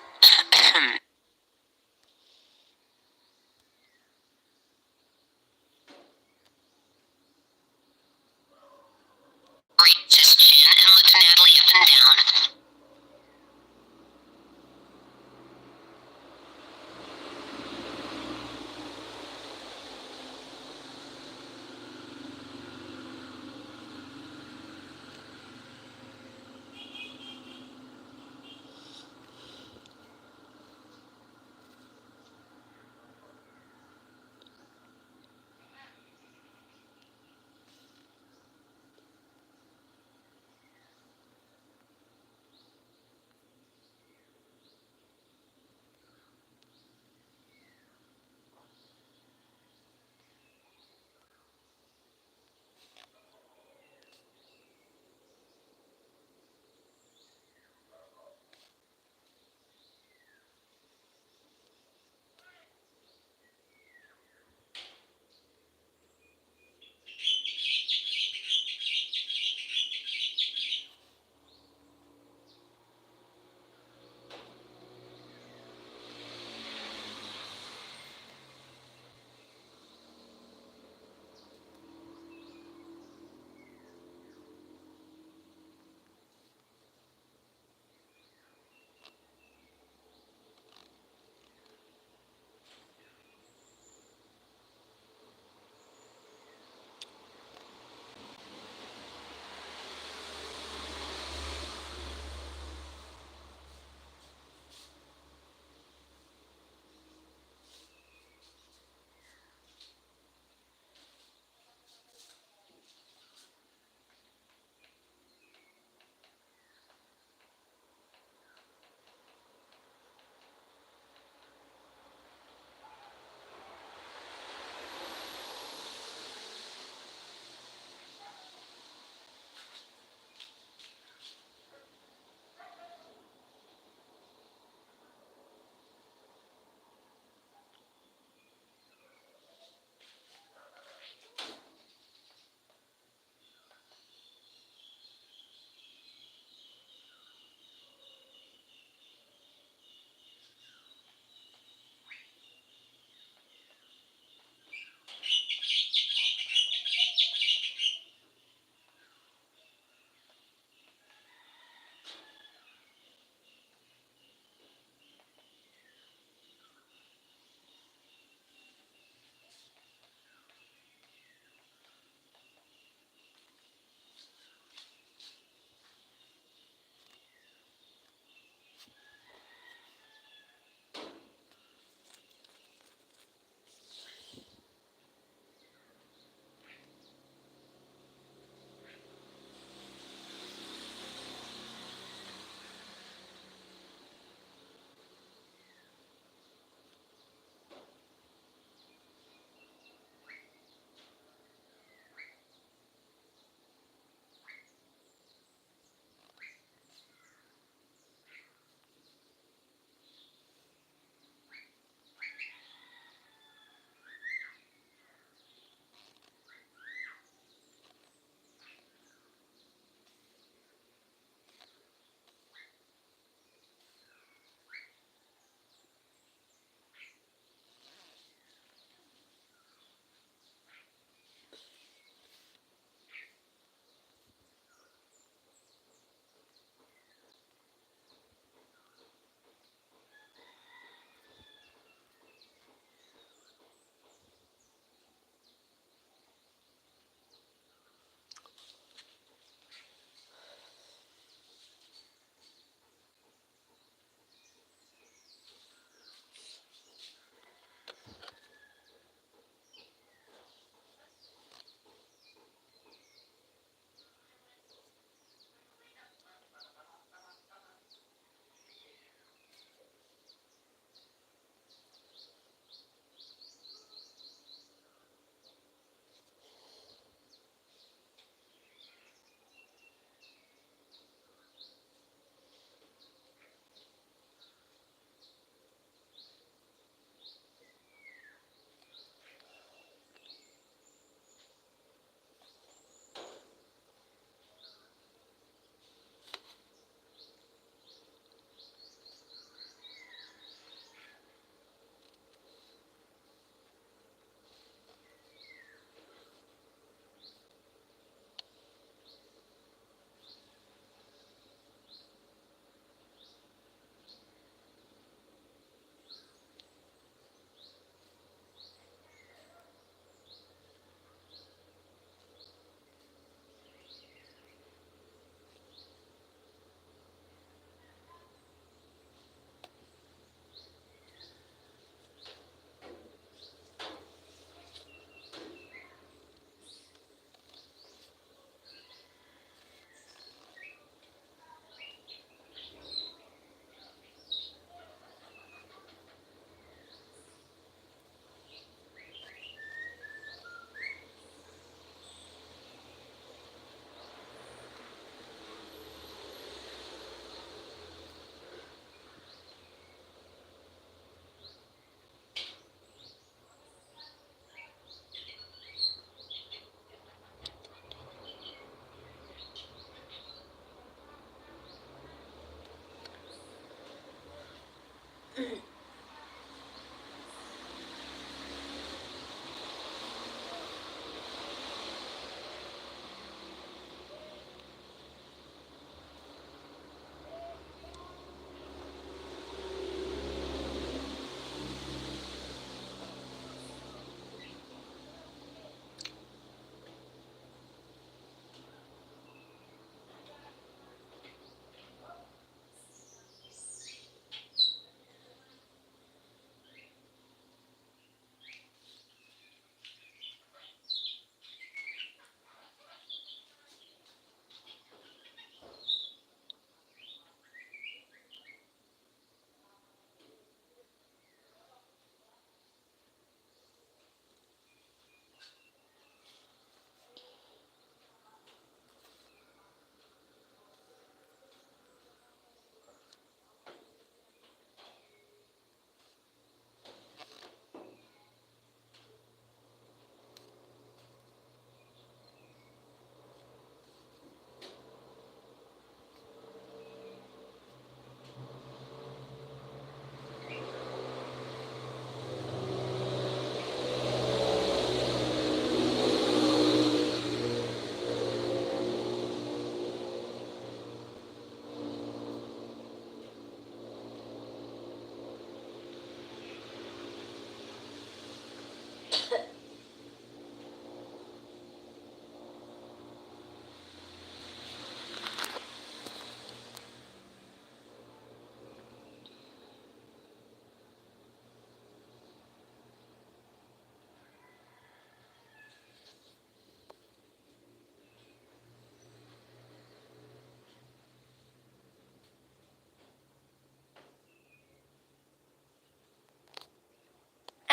Raised his chin and looked Natalie up and down.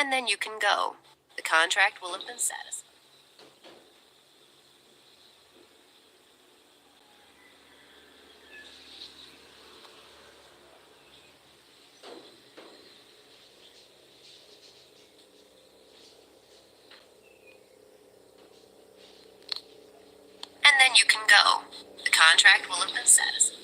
And then you can go. The contract will have been satisfied. And then you can go. The contract will have been satisfied.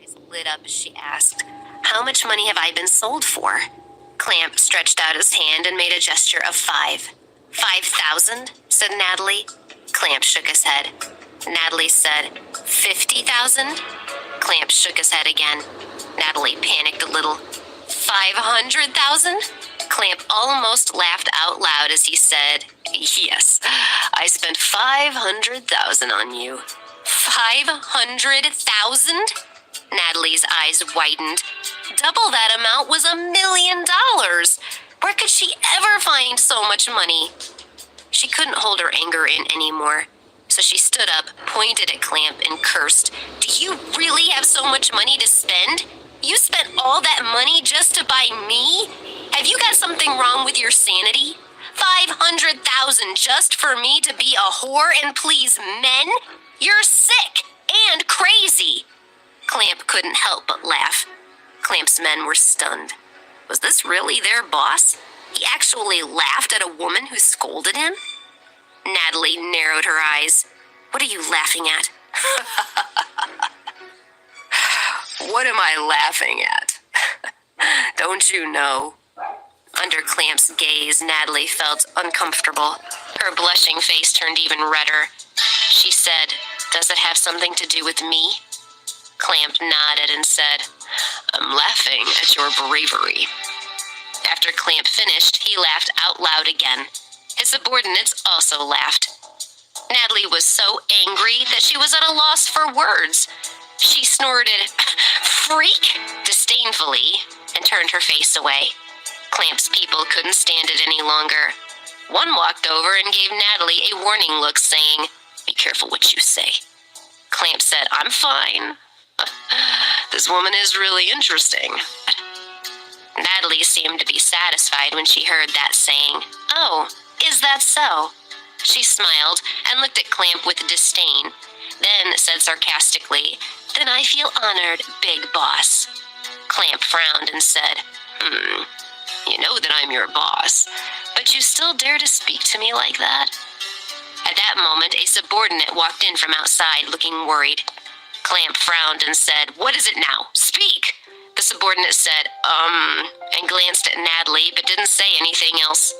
Eyes lit up as she asked, "How much money have I been sold for?" Clamp stretched out his hand and made a gesture of 5. 5,000, said Natalie. Clamp shook his head. Natalie said, 50,000? Clamp shook his head again. Natalie panicked a little. 500,000? Clamp almost laughed out loud as he said, "Yes, I spent 500,000 on you." 500,000? Natalie's eyes widened. Double that amount was $1 million. Where could she ever find so much money? She couldn't hold her anger in anymore, so she stood up, pointed at Clamp, and cursed. "Do you really have so much money to spend? You spent all that money just to buy me? Have you got something wrong with your sanity? 500,000 just for me to be a whore and please men? You're sick and crazy." Clamp couldn't help but laugh. Clamp's men were stunned. Was this really their boss? He actually laughed at a woman who scolded him? Natalie narrowed her eyes. "What are you laughing at?" "What am I laughing at? Don't you know?" Under Clamp's gaze, Natalie felt uncomfortable. Her blushing face turned even redder. She said, "Does it have something to do with me?" Clamp nodded and said, "I'm laughing at your bravery." After Clamp finished, he laughed out loud again. His subordinates also laughed. Natalie was so angry that she was at a loss for words. She snorted, "Freak!" disdainfully and turned her face away. Clamp's people couldn't stand it any longer. One walked over and gave Natalie a warning look, saying, "Be careful what you say." Clamp said, "I'm fine. This woman is really interesting." Natalie seemed to be satisfied when she heard that, saying, "Oh, is that so?" She smiled and looked at Clamp with disdain, then said sarcastically, "Then I feel honored, big boss." Clamp frowned and said, "You know that I'm your boss, but you still dare to speak to me like that?" At that moment, a subordinate walked in from outside, looking worried. Clamp frowned and said, "What is it now? Speak!" The subordinate said, and glanced at Natalie, but didn't say anything else.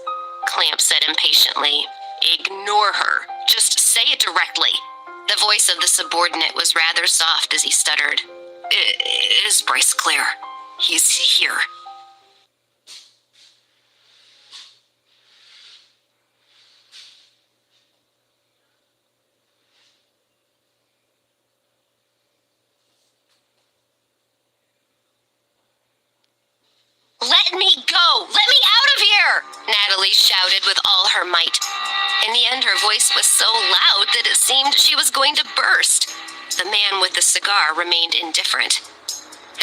Clamp said impatiently, "Ignore her. Just say it directly." The voice of the subordinate was rather soft as he stuttered, "It is Bryce Clare. He's here." "Let me go! Let me out of here!" Natalie shouted with all her might. In the end, her voice was so loud that it seemed she was going to burst. The man with the cigar remained indifferent.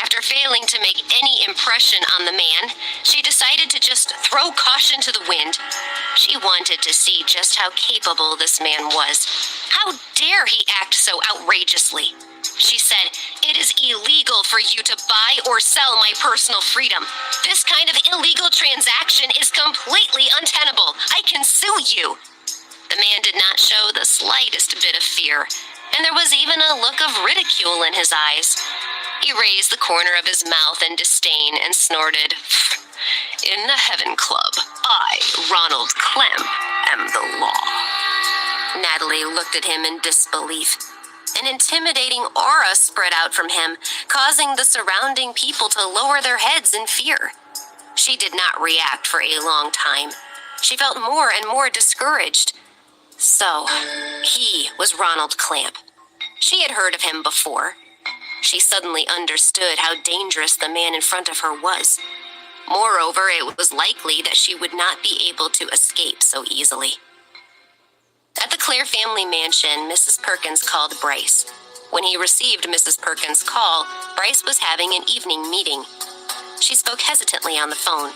After failing to make any impression on the man, she decided to just throw caution to the wind. She wanted to see just how capable this man was. How dare he act so outrageously? She said, "It is illegal for you to buy or sell my personal freedom. This kind of illegal transaction is completely untenable. I can sue you." The man did not show the slightest bit of fear, and there was even a look of ridicule in his eyes. He raised the corner of his mouth in disdain and snorted, "In the Heaven Club, I, Ronald Clamp, am the law." Natalie looked at him in disbelief. An intimidating aura spread out from him, causing the surrounding people to lower their heads in fear. She did not react for a long time. She felt more and more discouraged. So, he was Ronald Clamp. She had heard of him before. She suddenly understood how dangerous the man in front of her was. Moreover, it was likely that she would not be able to escape so easily. At the Clare family mansion, Mrs. Perkins called Bryce. When he received Mrs. Perkins' call, Bryce was having an evening meeting. She spoke hesitantly on the phone.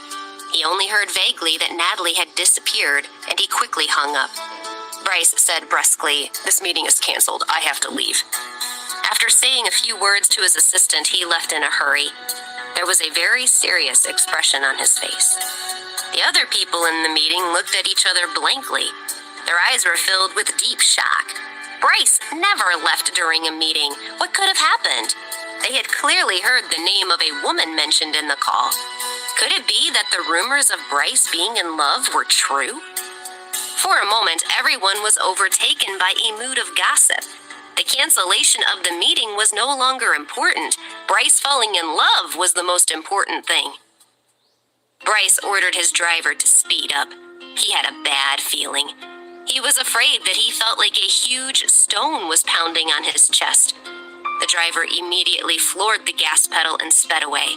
He only heard vaguely that Natalie had disappeared, and he quickly hung up. Bryce said brusquely, "This meeting is canceled. I have to leave." After saying a few words to his assistant, he left in a hurry. There was a very serious expression on his face. The other people in the meeting looked at each other blankly. Their eyes were filled with deep shock. Bryce never left during a meeting. What could have happened? They had clearly heard the name of a woman mentioned in the call. Could it be that the rumors of Bryce being in love were true? For a moment, everyone was overtaken by a mood of gossip. The cancellation of the meeting was no longer important. Bryce falling in love was the most important thing. Bryce ordered his driver to speed up. He had a bad feeling. He was afraid that he felt like a huge stone was pounding on his chest. The driver immediately floored the gas pedal and sped away.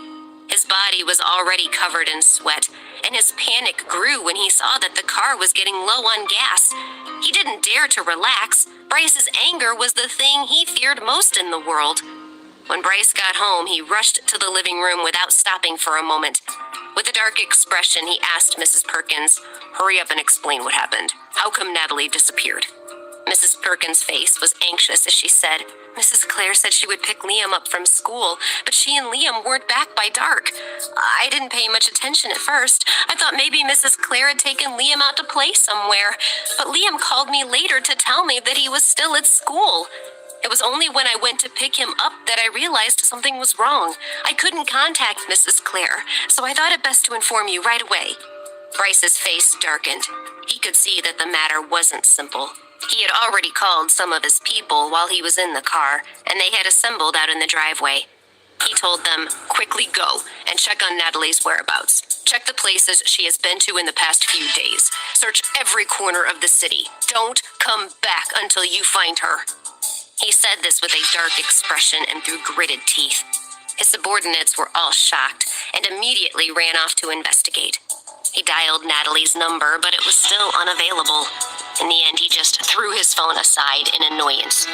His body was already covered in sweat, and his panic grew when he saw that the car was getting low on gas. He didn't dare to relax. Bryce's anger was the thing he feared most in the world. When Bryce got home, he rushed to the living room without stopping for a moment. With a dark expression, he asked Mrs. Perkins, "Hurry up and explain what happened. How come Natalie disappeared?" Mrs. Perkins' face was anxious as she said, "Mrs. Clare said she would pick Liam up from school, but she and Liam weren't back by dark. I didn't pay much attention at first. I thought maybe Mrs. Clare had taken Liam out to play somewhere, but Liam called me later to tell me that he was still at school. It was only when I went to pick him up that I realized something was wrong. I couldn't contact Mrs. Clare, so I thought it best to inform you right away." Bryce's face darkened. He could see that the matter wasn't simple. He had already called some of his people while he was in the car, and they had assembled out in the driveway. He told them, "Quickly go and check on Natalie's whereabouts. Check the places she has been to in the past few days. Search every corner of the city. Don't come back until you find her." He said this with a dark expression and through gritted teeth. His subordinates were all shocked and immediately ran off to investigate. He dialed dialed Natalie's number, but it was still unavailable. In the end, he just threw his phone aside in annoyance.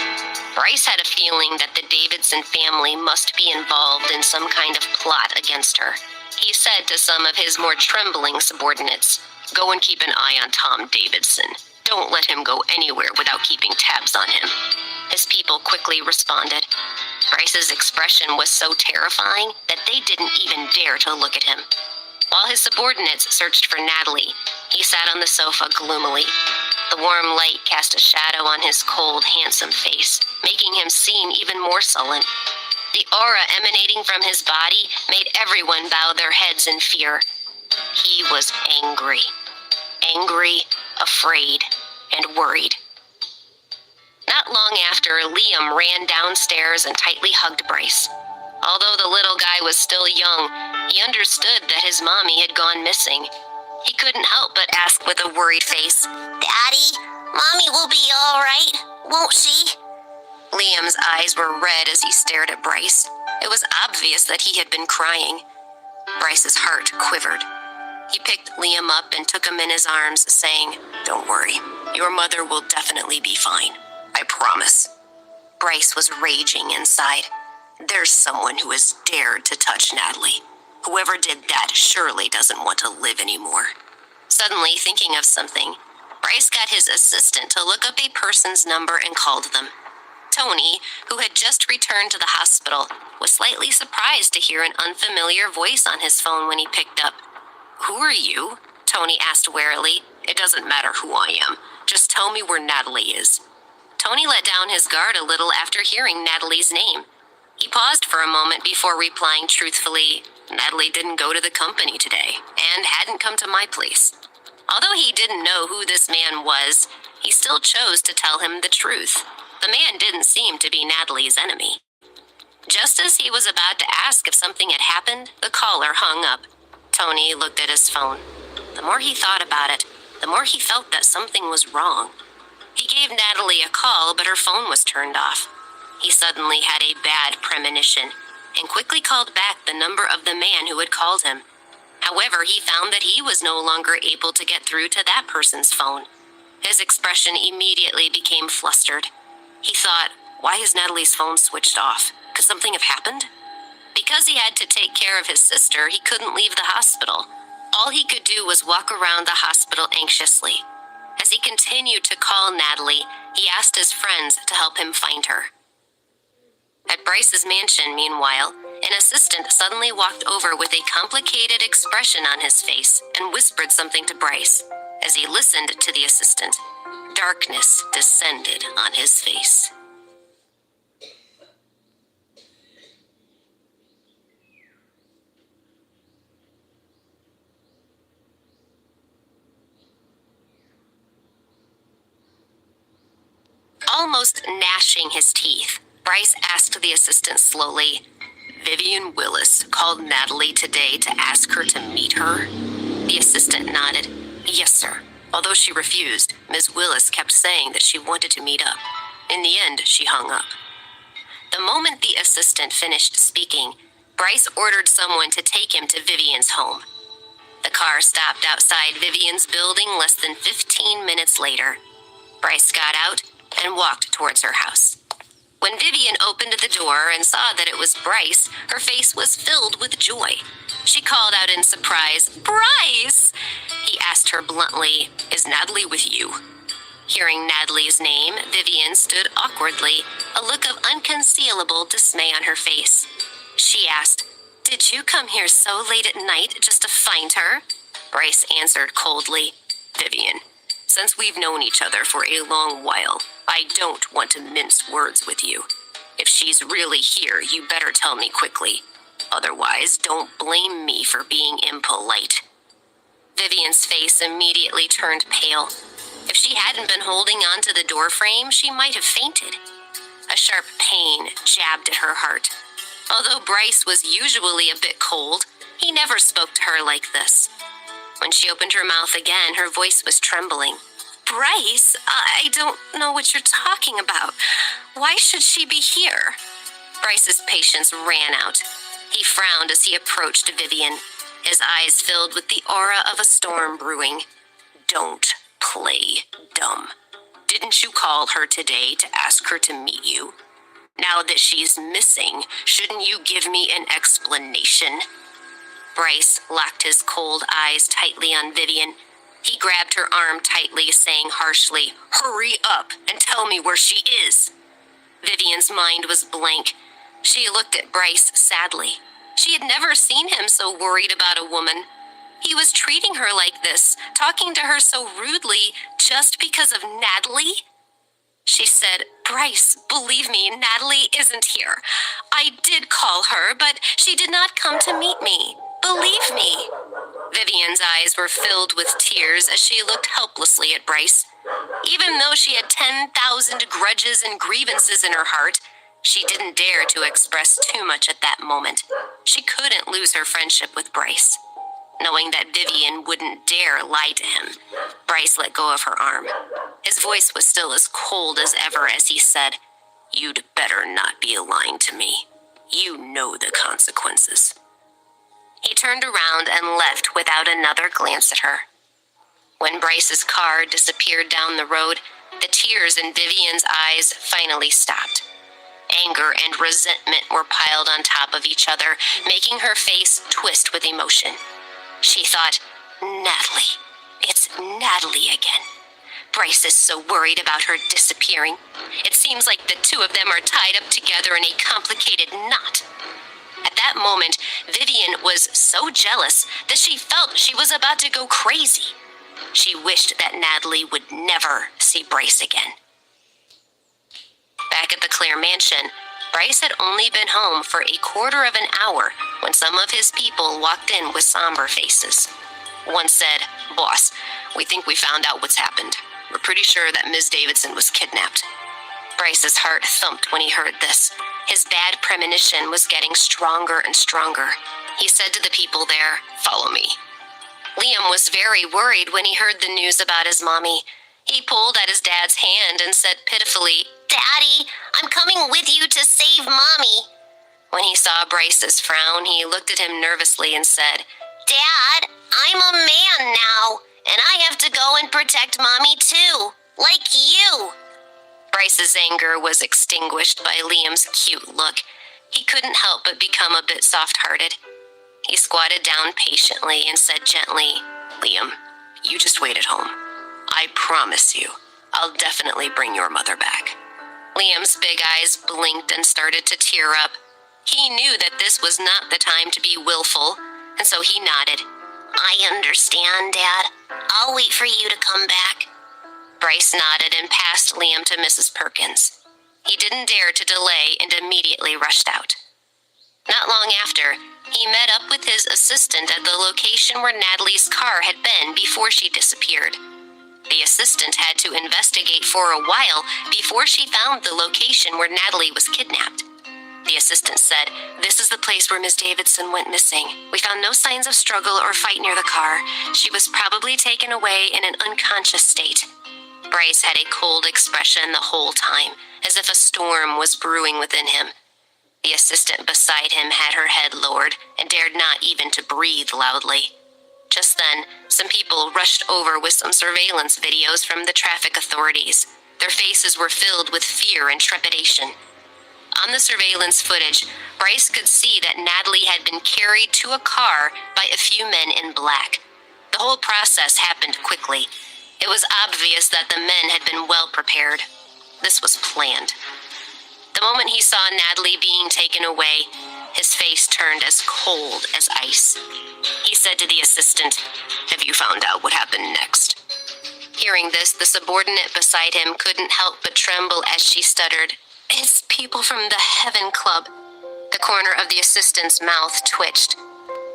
Bryce had a feeling that the Davidson family must be involved in some kind of plot against her. He said to some of his more trembling subordinates, "Go and keep an eye on Tom Davidson. Don't let him go anywhere without keeping tabs on him." His people quickly responded. Bryce's expression was so terrifying that they didn't even dare to look at him. While his subordinates searched for Natalie, he sat on the sofa gloomily. The warm light cast a shadow on his cold, handsome face, making him seem even more sullen. The aura emanating from his body made everyone bow their heads in fear. He was angry. Angry, afraid, and worried. Not long after, Liam ran downstairs and tightly hugged Bryce. Although the little guy was still young, he understood that his mommy had gone missing. He couldn't help but ask with a worried face, "Daddy, Mommy will be all right, won't she?" Liam's eyes were red as he stared at Bryce. It was obvious that he had been crying. Bryce's heart quivered. He picked Liam up and took him in his arms, saying, "Don't worry, your mother will definitely be fine. I promise." Bryce was raging inside. There's someone who has dared to touch Natalie. Whoever did that surely doesn't want to live anymore. Suddenly thinking of something, Bryce got his assistant to look up a person's number and called them. Tony, who had just returned to the hospital, was slightly surprised to hear an unfamiliar voice on his phone when he picked up. "Who are you?" Tony asked warily. "It doesn't matter who I am. Just tell me where Natalie is." Tony let down his guard a little after hearing Natalie's name. He paused for a moment before replying truthfully, "Natalie didn't go to the company today and hadn't come to my place." Although he didn't know who this man was, he still chose to tell him the truth. The man didn't seem to be Natalie's enemy. Just as he was about to ask if something had happened, the caller hung up. Tony looked at his phone. The more he thought about it, the more he felt that something was wrong. He gave Natalie a call, but her phone was turned off. He suddenly had a bad premonition and quickly called back the number of the man who had called him. However, he found that he was no longer able to get through to that person's phone. His expression immediately became flustered. He thought, why is Natalie's phone switched off? Could something have happened? Because he had to take care of his sister, he couldn't leave the hospital. All he could do was walk around the hospital anxiously. As he continued to call Natalie, he asked his friends to help him find her. At Bryce's mansion, meanwhile, an assistant suddenly walked over with a complicated expression on his face and whispered something to Bryce. As he listened to the assistant, darkness descended on his face. Almost gnashing his teeth, Bryce asked the assistant slowly, "Vivian Willis called Natalie today to ask her to meet her?" The assistant nodded. "Yes, sir." Although she refused, Ms. Willis kept saying that she wanted to meet up. In the end, she hung up. The moment the assistant finished speaking, Bryce ordered someone to take him to Vivian's home. The car stopped outside Vivian's building less than 15 minutes later. Bryce got out and walked towards her house. When Vivian opened the door and saw that it was Bryce, her face was filled with joy. She called out in surprise, "Bryce!" He asked her bluntly, "Is Natalie with you?" Hearing Natalie's name, Vivian stood awkwardly, a look of unconcealable dismay on her face. She asked, "Did you come here so late at night just to find her?" Bryce answered coldly, "Vivian, since we've known each other for a long while, I don't want to mince words with you. If she's really here, you better tell me quickly. Otherwise, don't blame me for being impolite." Vivian's face immediately turned pale. If she hadn't been holding on to the door frame, she might have fainted. A sharp pain jabbed at her heart. Although Bryce was usually a bit cold, he never spoke to her like this. When she opened her mouth again, her voice was trembling. "Bryce, I don't know what you're talking about. Why should she be here?" Bryce's patience ran out. He frowned as he approached Vivian. his eyes filled with the aura of a storm brewing. Don't play dumb. Didn't you call her today to ask her to meet you? Now that she's missing, shouldn't you give me an explanation? Bryce locked his cold eyes tightly on Vivian. He grabbed her arm tightly, saying harshly, "Hurry up and tell me where she is." Vivian's mind was blank. She looked at Bryce sadly. She had never seen him so worried about a woman. He was treating her like this, talking to her so rudely just because of Natalie. She said, "Bryce, believe me, Natalie isn't here. I did call her, but she did not come to meet me. Believe me." Vivian's eyes were filled with tears as she looked helplessly at Bryce. Even though she had 10,000 grudges and grievances in her heart, she didn't dare to express too much at that moment. She couldn't lose her friendship with Bryce. Knowing that Vivian wouldn't dare lie to him, Bryce let go of her arm. His voice was still as cold as ever as he said, "You'd better not be lying to me. You know the consequences." He turned around and left without another glance at her. When Bryce's car disappeared down the road, the tears in Vivian's eyes finally stopped. Anger and resentment were piled on top of each other, making her face twist with emotion. She thought, Natalie. It's Natalie again. Bryce is so worried about her disappearing. It seems like the two of them are tied up together in a complicated knot. At that moment, Vivian was so jealous that she felt she was about to go crazy. She wished that Natalie would never see Bryce again. Back at the Clare mansion, Bryce had only been home for a quarter of an hour when some of his people walked in with somber faces. One said, "Boss, we think we found out what's happened. We're pretty sure that Ms. Davidson was kidnapped." Bryce's heart thumped when he heard this. His bad premonition was getting stronger and stronger. He said to the people there, "Follow me." Liam was very worried when he heard the news about his mommy. He pulled at his dad's hand and said pitifully, "Daddy, I'm coming with you to save Mommy." When he saw Bryce's frown, he looked at him nervously and said, "Dad, I'm a man now, and I have to go and protect Mommy too, like you." Bryce's anger was extinguished by Liam's cute look. He couldn't help but become a bit soft-hearted. He squatted down patiently and said gently, "Liam, you just wait at home. I promise you, I'll definitely bring your mother back." Liam's big eyes blinked and started to tear up. He knew that this was not the time to be willful, and so he nodded. "I understand, Dad. I'll wait for you to come back." Bryce nodded and passed Liam to Mrs. Perkins. He didn't dare to delay and immediately rushed out. Not long after, he met up with his assistant at the location where Natalie's car had been before she disappeared. The assistant had to investigate for a while before she found the location where Natalie was kidnapped. The assistant said, "This is the place where Miss Davidson went missing. We found no signs of struggle or fight near the car. She was probably taken away in an unconscious state." Bryce had a cold expression the whole time, as if a storm was brewing within him. The assistant beside him had her head lowered and dared not even to breathe loudly. Just then, some people rushed over with some surveillance videos from the traffic authorities. Their faces were filled with fear and trepidation. On the surveillance footage, Bryce could see that Natalie had been carried to a car by a few men in black. The whole process happened quickly. It was obvious that the men had been well prepared. This was planned. The moment he saw Natalie being taken away, his face turned as cold as ice. He said to the assistant, "Have you found out what happened next?" Hearing this, the subordinate beside him couldn't help but tremble as she stuttered, "It's people from the Heaven Club." The corner of the assistant's mouth twitched.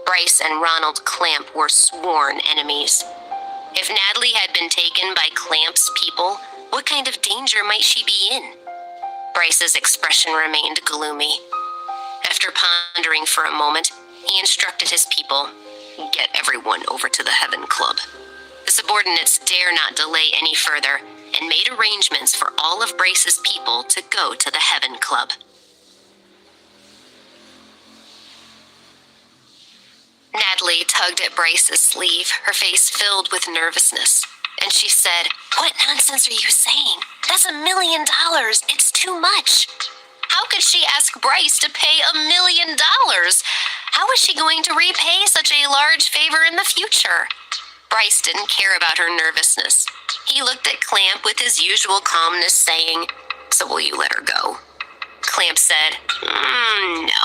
Bryce and Ronald Clamp were sworn enemies. If Natalie had been taken by Clamp's people, what kind of danger might she be in? Bryce's expression remained gloomy. After pondering for a moment, he instructed his people, "Get everyone over to the Heaven Club." The subordinates dare not delay any further and made arrangements for all of Bryce's people to go to the Heaven Club. Natalie tugged at Bryce's sleeve, her face filled with nervousness. And she said, "What nonsense are you saying? That's $1 million. It's too much." How could she ask Bryce to pay $1 million? How was she going to repay such a large favor in the future? Bryce didn't care about her nervousness. He looked at Clamp with his usual calmness, saying, "So will you let her go?" Clamp said, "No,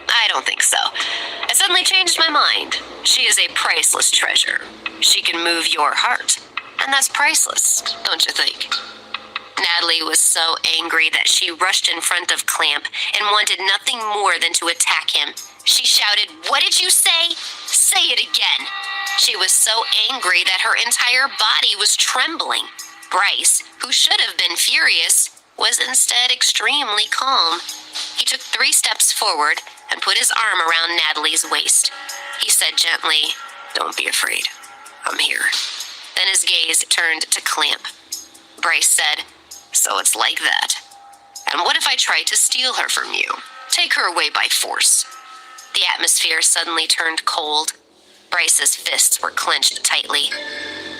I don't think so. I suddenly changed my mind. She is a priceless treasure. She can move your heart, and that's priceless, don't you think?" Natalie was so angry that she rushed in front of Clamp and wanted nothing more than to attack him. She shouted, "What did you say? Say it again." She was so angry that her entire body was trembling. Bryce, who should have been furious, was instead extremely calm. He took 3 steps forward and put his arm around Natalie's waist. He said gently, "Don't be afraid. I'm here." Then his gaze turned to Clamp. Bryce said, "So it's like that. And what if I try to steal her from you? Take her away by force." The atmosphere suddenly turned cold. Bryce's fists were clenched tightly.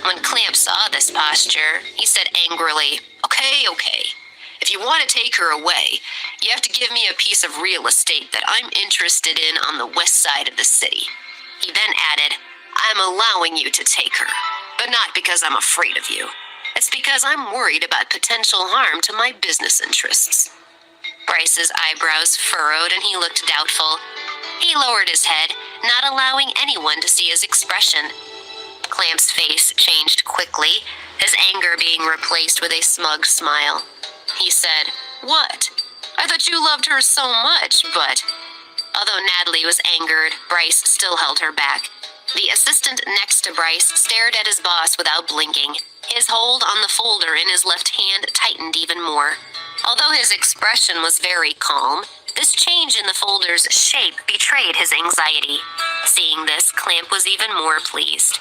When Clamp saw this posture, he said angrily, Okay. If you want to take her away, you have to give me a piece of real estate that I'm interested in on the west side of the city." He then added, "I'm allowing you to take her, but not because I'm afraid of you. It's because I'm worried about potential harm to my business interests." Bryce's eyebrows furrowed and he looked doubtful. He lowered his head, not allowing anyone to see his expression. Clamp's face changed quickly, his anger being replaced with a smug smile. He said, "What? I thought you loved her so much, but..." Although Natalie was angered, Bryce still held her back. The assistant next to Bryce stared at his boss without blinking. His hold on the folder in his left hand tightened even more. Although his expression was very calm, this change in the folder's shape betrayed his anxiety. Seeing this, Clamp was even more pleased.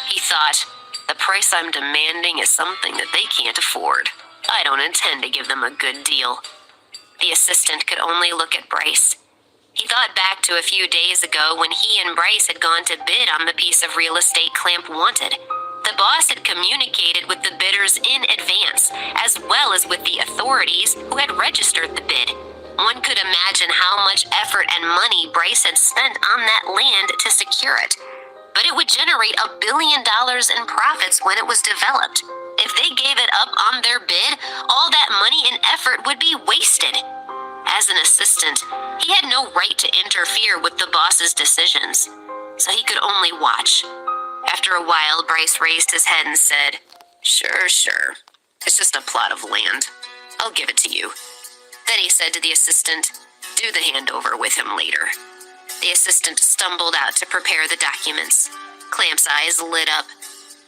He thought, "The price I'm demanding is something that they can't afford. I don't intend to give them a good deal." The assistant could only look at Bryce. He thought back to a few days ago when he and Bryce had gone to bid on the piece of real estate Clamp wanted. The boss had communicated with the bidders in advance, as well as with the authorities who had registered the bid. One could imagine how much effort and money Bryce had spent on that land to secure it. But it would generate $1 billion in profits when it was developed. If they gave it up on their bid, all that money and effort would be wasted. As an assistant, he had no right to interfere with the boss's decisions, so he could only watch. After a while, Bryce raised his head and said, Sure. It's just a plot of land. I'll give it to you." Then he said to the assistant, "Do the handover with him later." The assistant stumbled out to prepare the documents. Clamp's eyes lit up.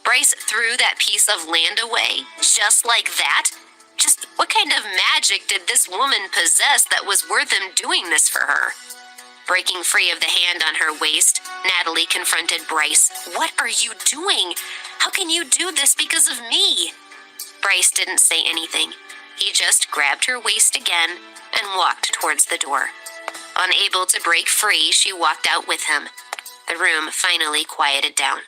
Bryce threw that piece of land away, just like that? Just what kind of magic did this woman possess that was worth him doing this for her? Breaking free of the hand on her waist, Natalie confronted Bryce. "What are you doing? How can you do this because of me?" Bryce didn't say anything. He just grabbed her waist again and walked towards the door. Unable to break free, she walked out with him. The room finally quieted down.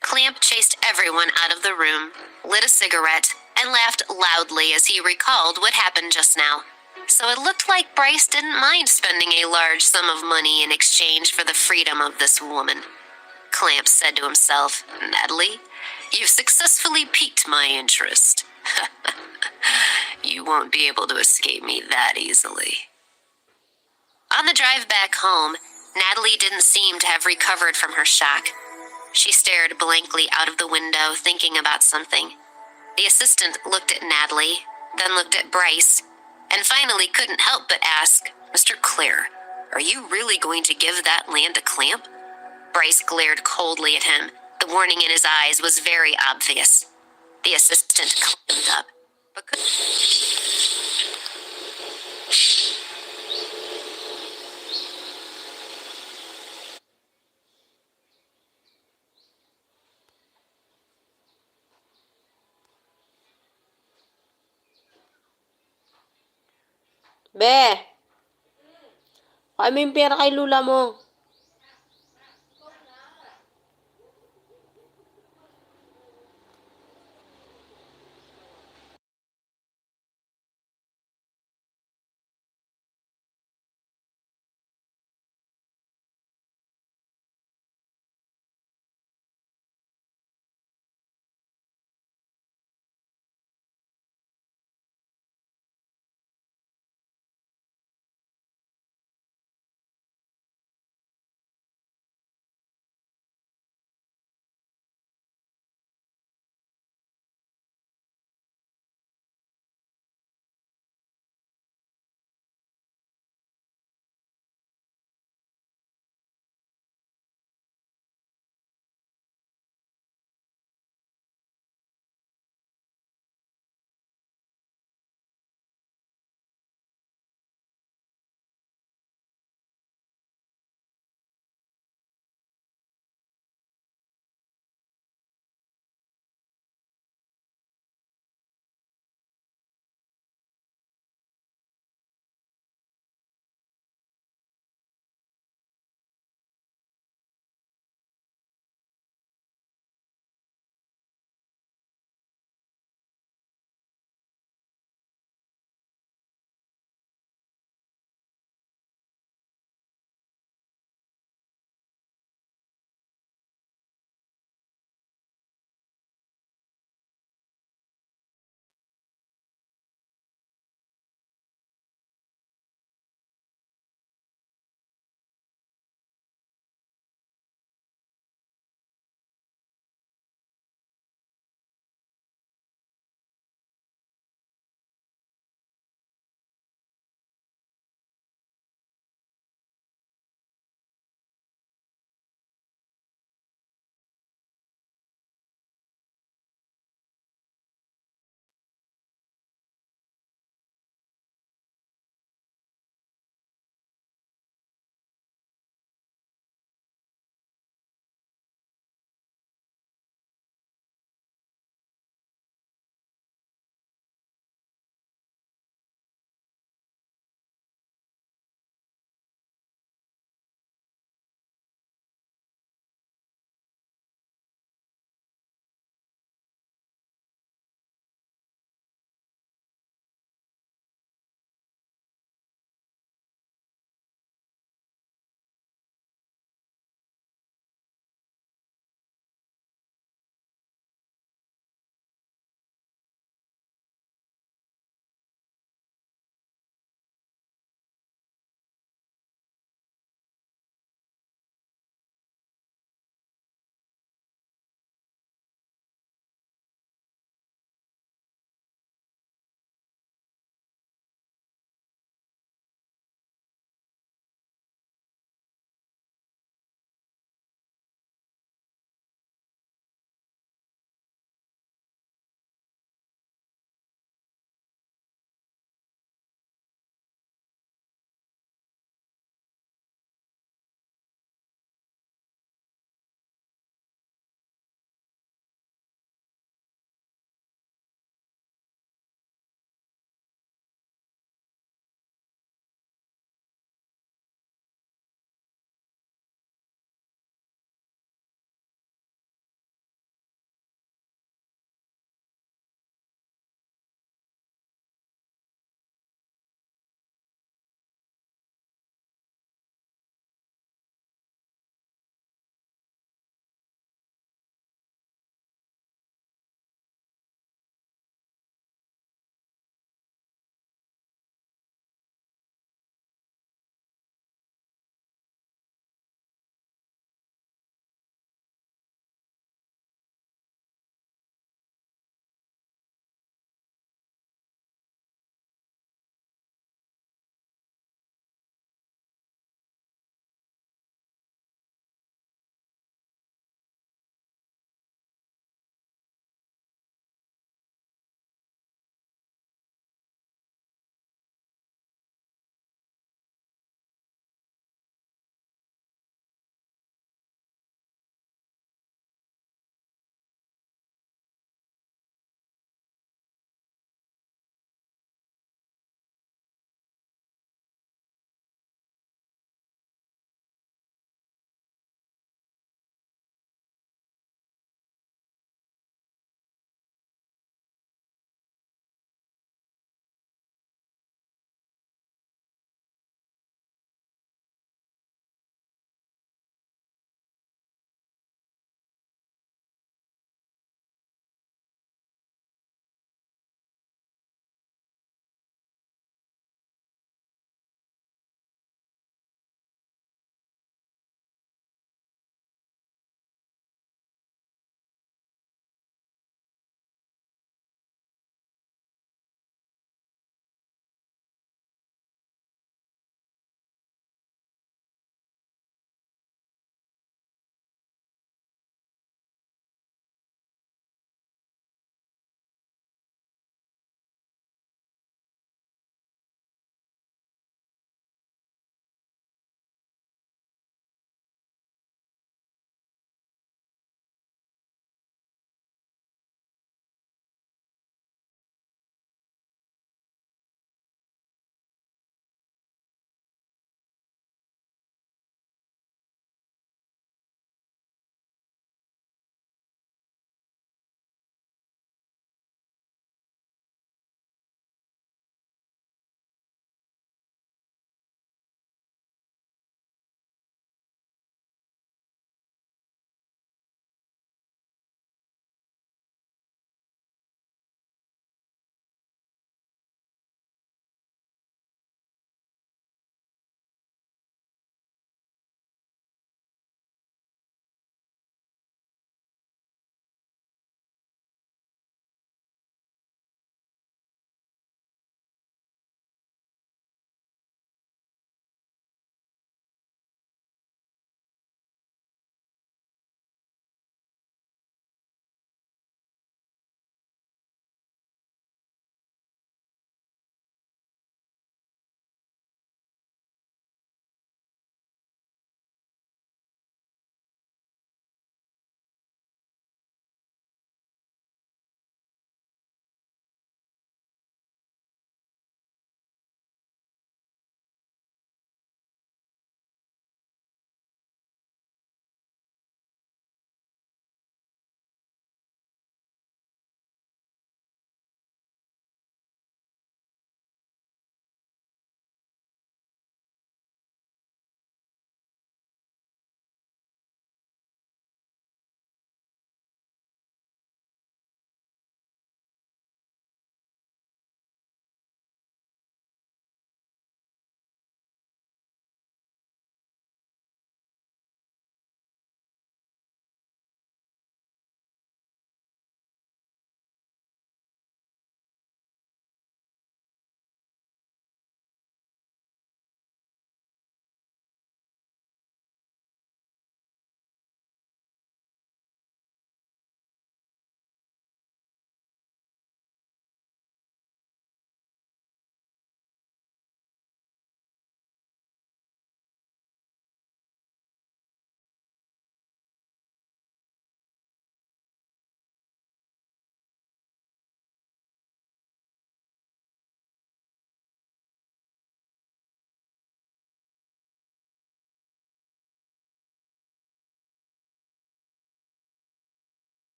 Clamp chased everyone out of the room, lit a cigarette, and laughed loudly as he recalled what happened just now. So it looked like Bryce didn't mind spending a large sum of money in exchange for the freedom of this woman. Clamp said to himself, "Natalie, you've successfully piqued my interest. You won't be able to escape me that easily." On the drive back home, Natalie didn't seem to have recovered from her shock. She stared blankly out of the window, thinking about something. The assistant looked at Natalie, then looked at Bryce, and finally couldn't help but ask, "Mr. Clare, are you really going to give that land to Clamp?" Bryce glared coldly at him. The warning in his eyes was very obvious. The assistant climbed up, but could... Be! Kami yung pera kay lula mo.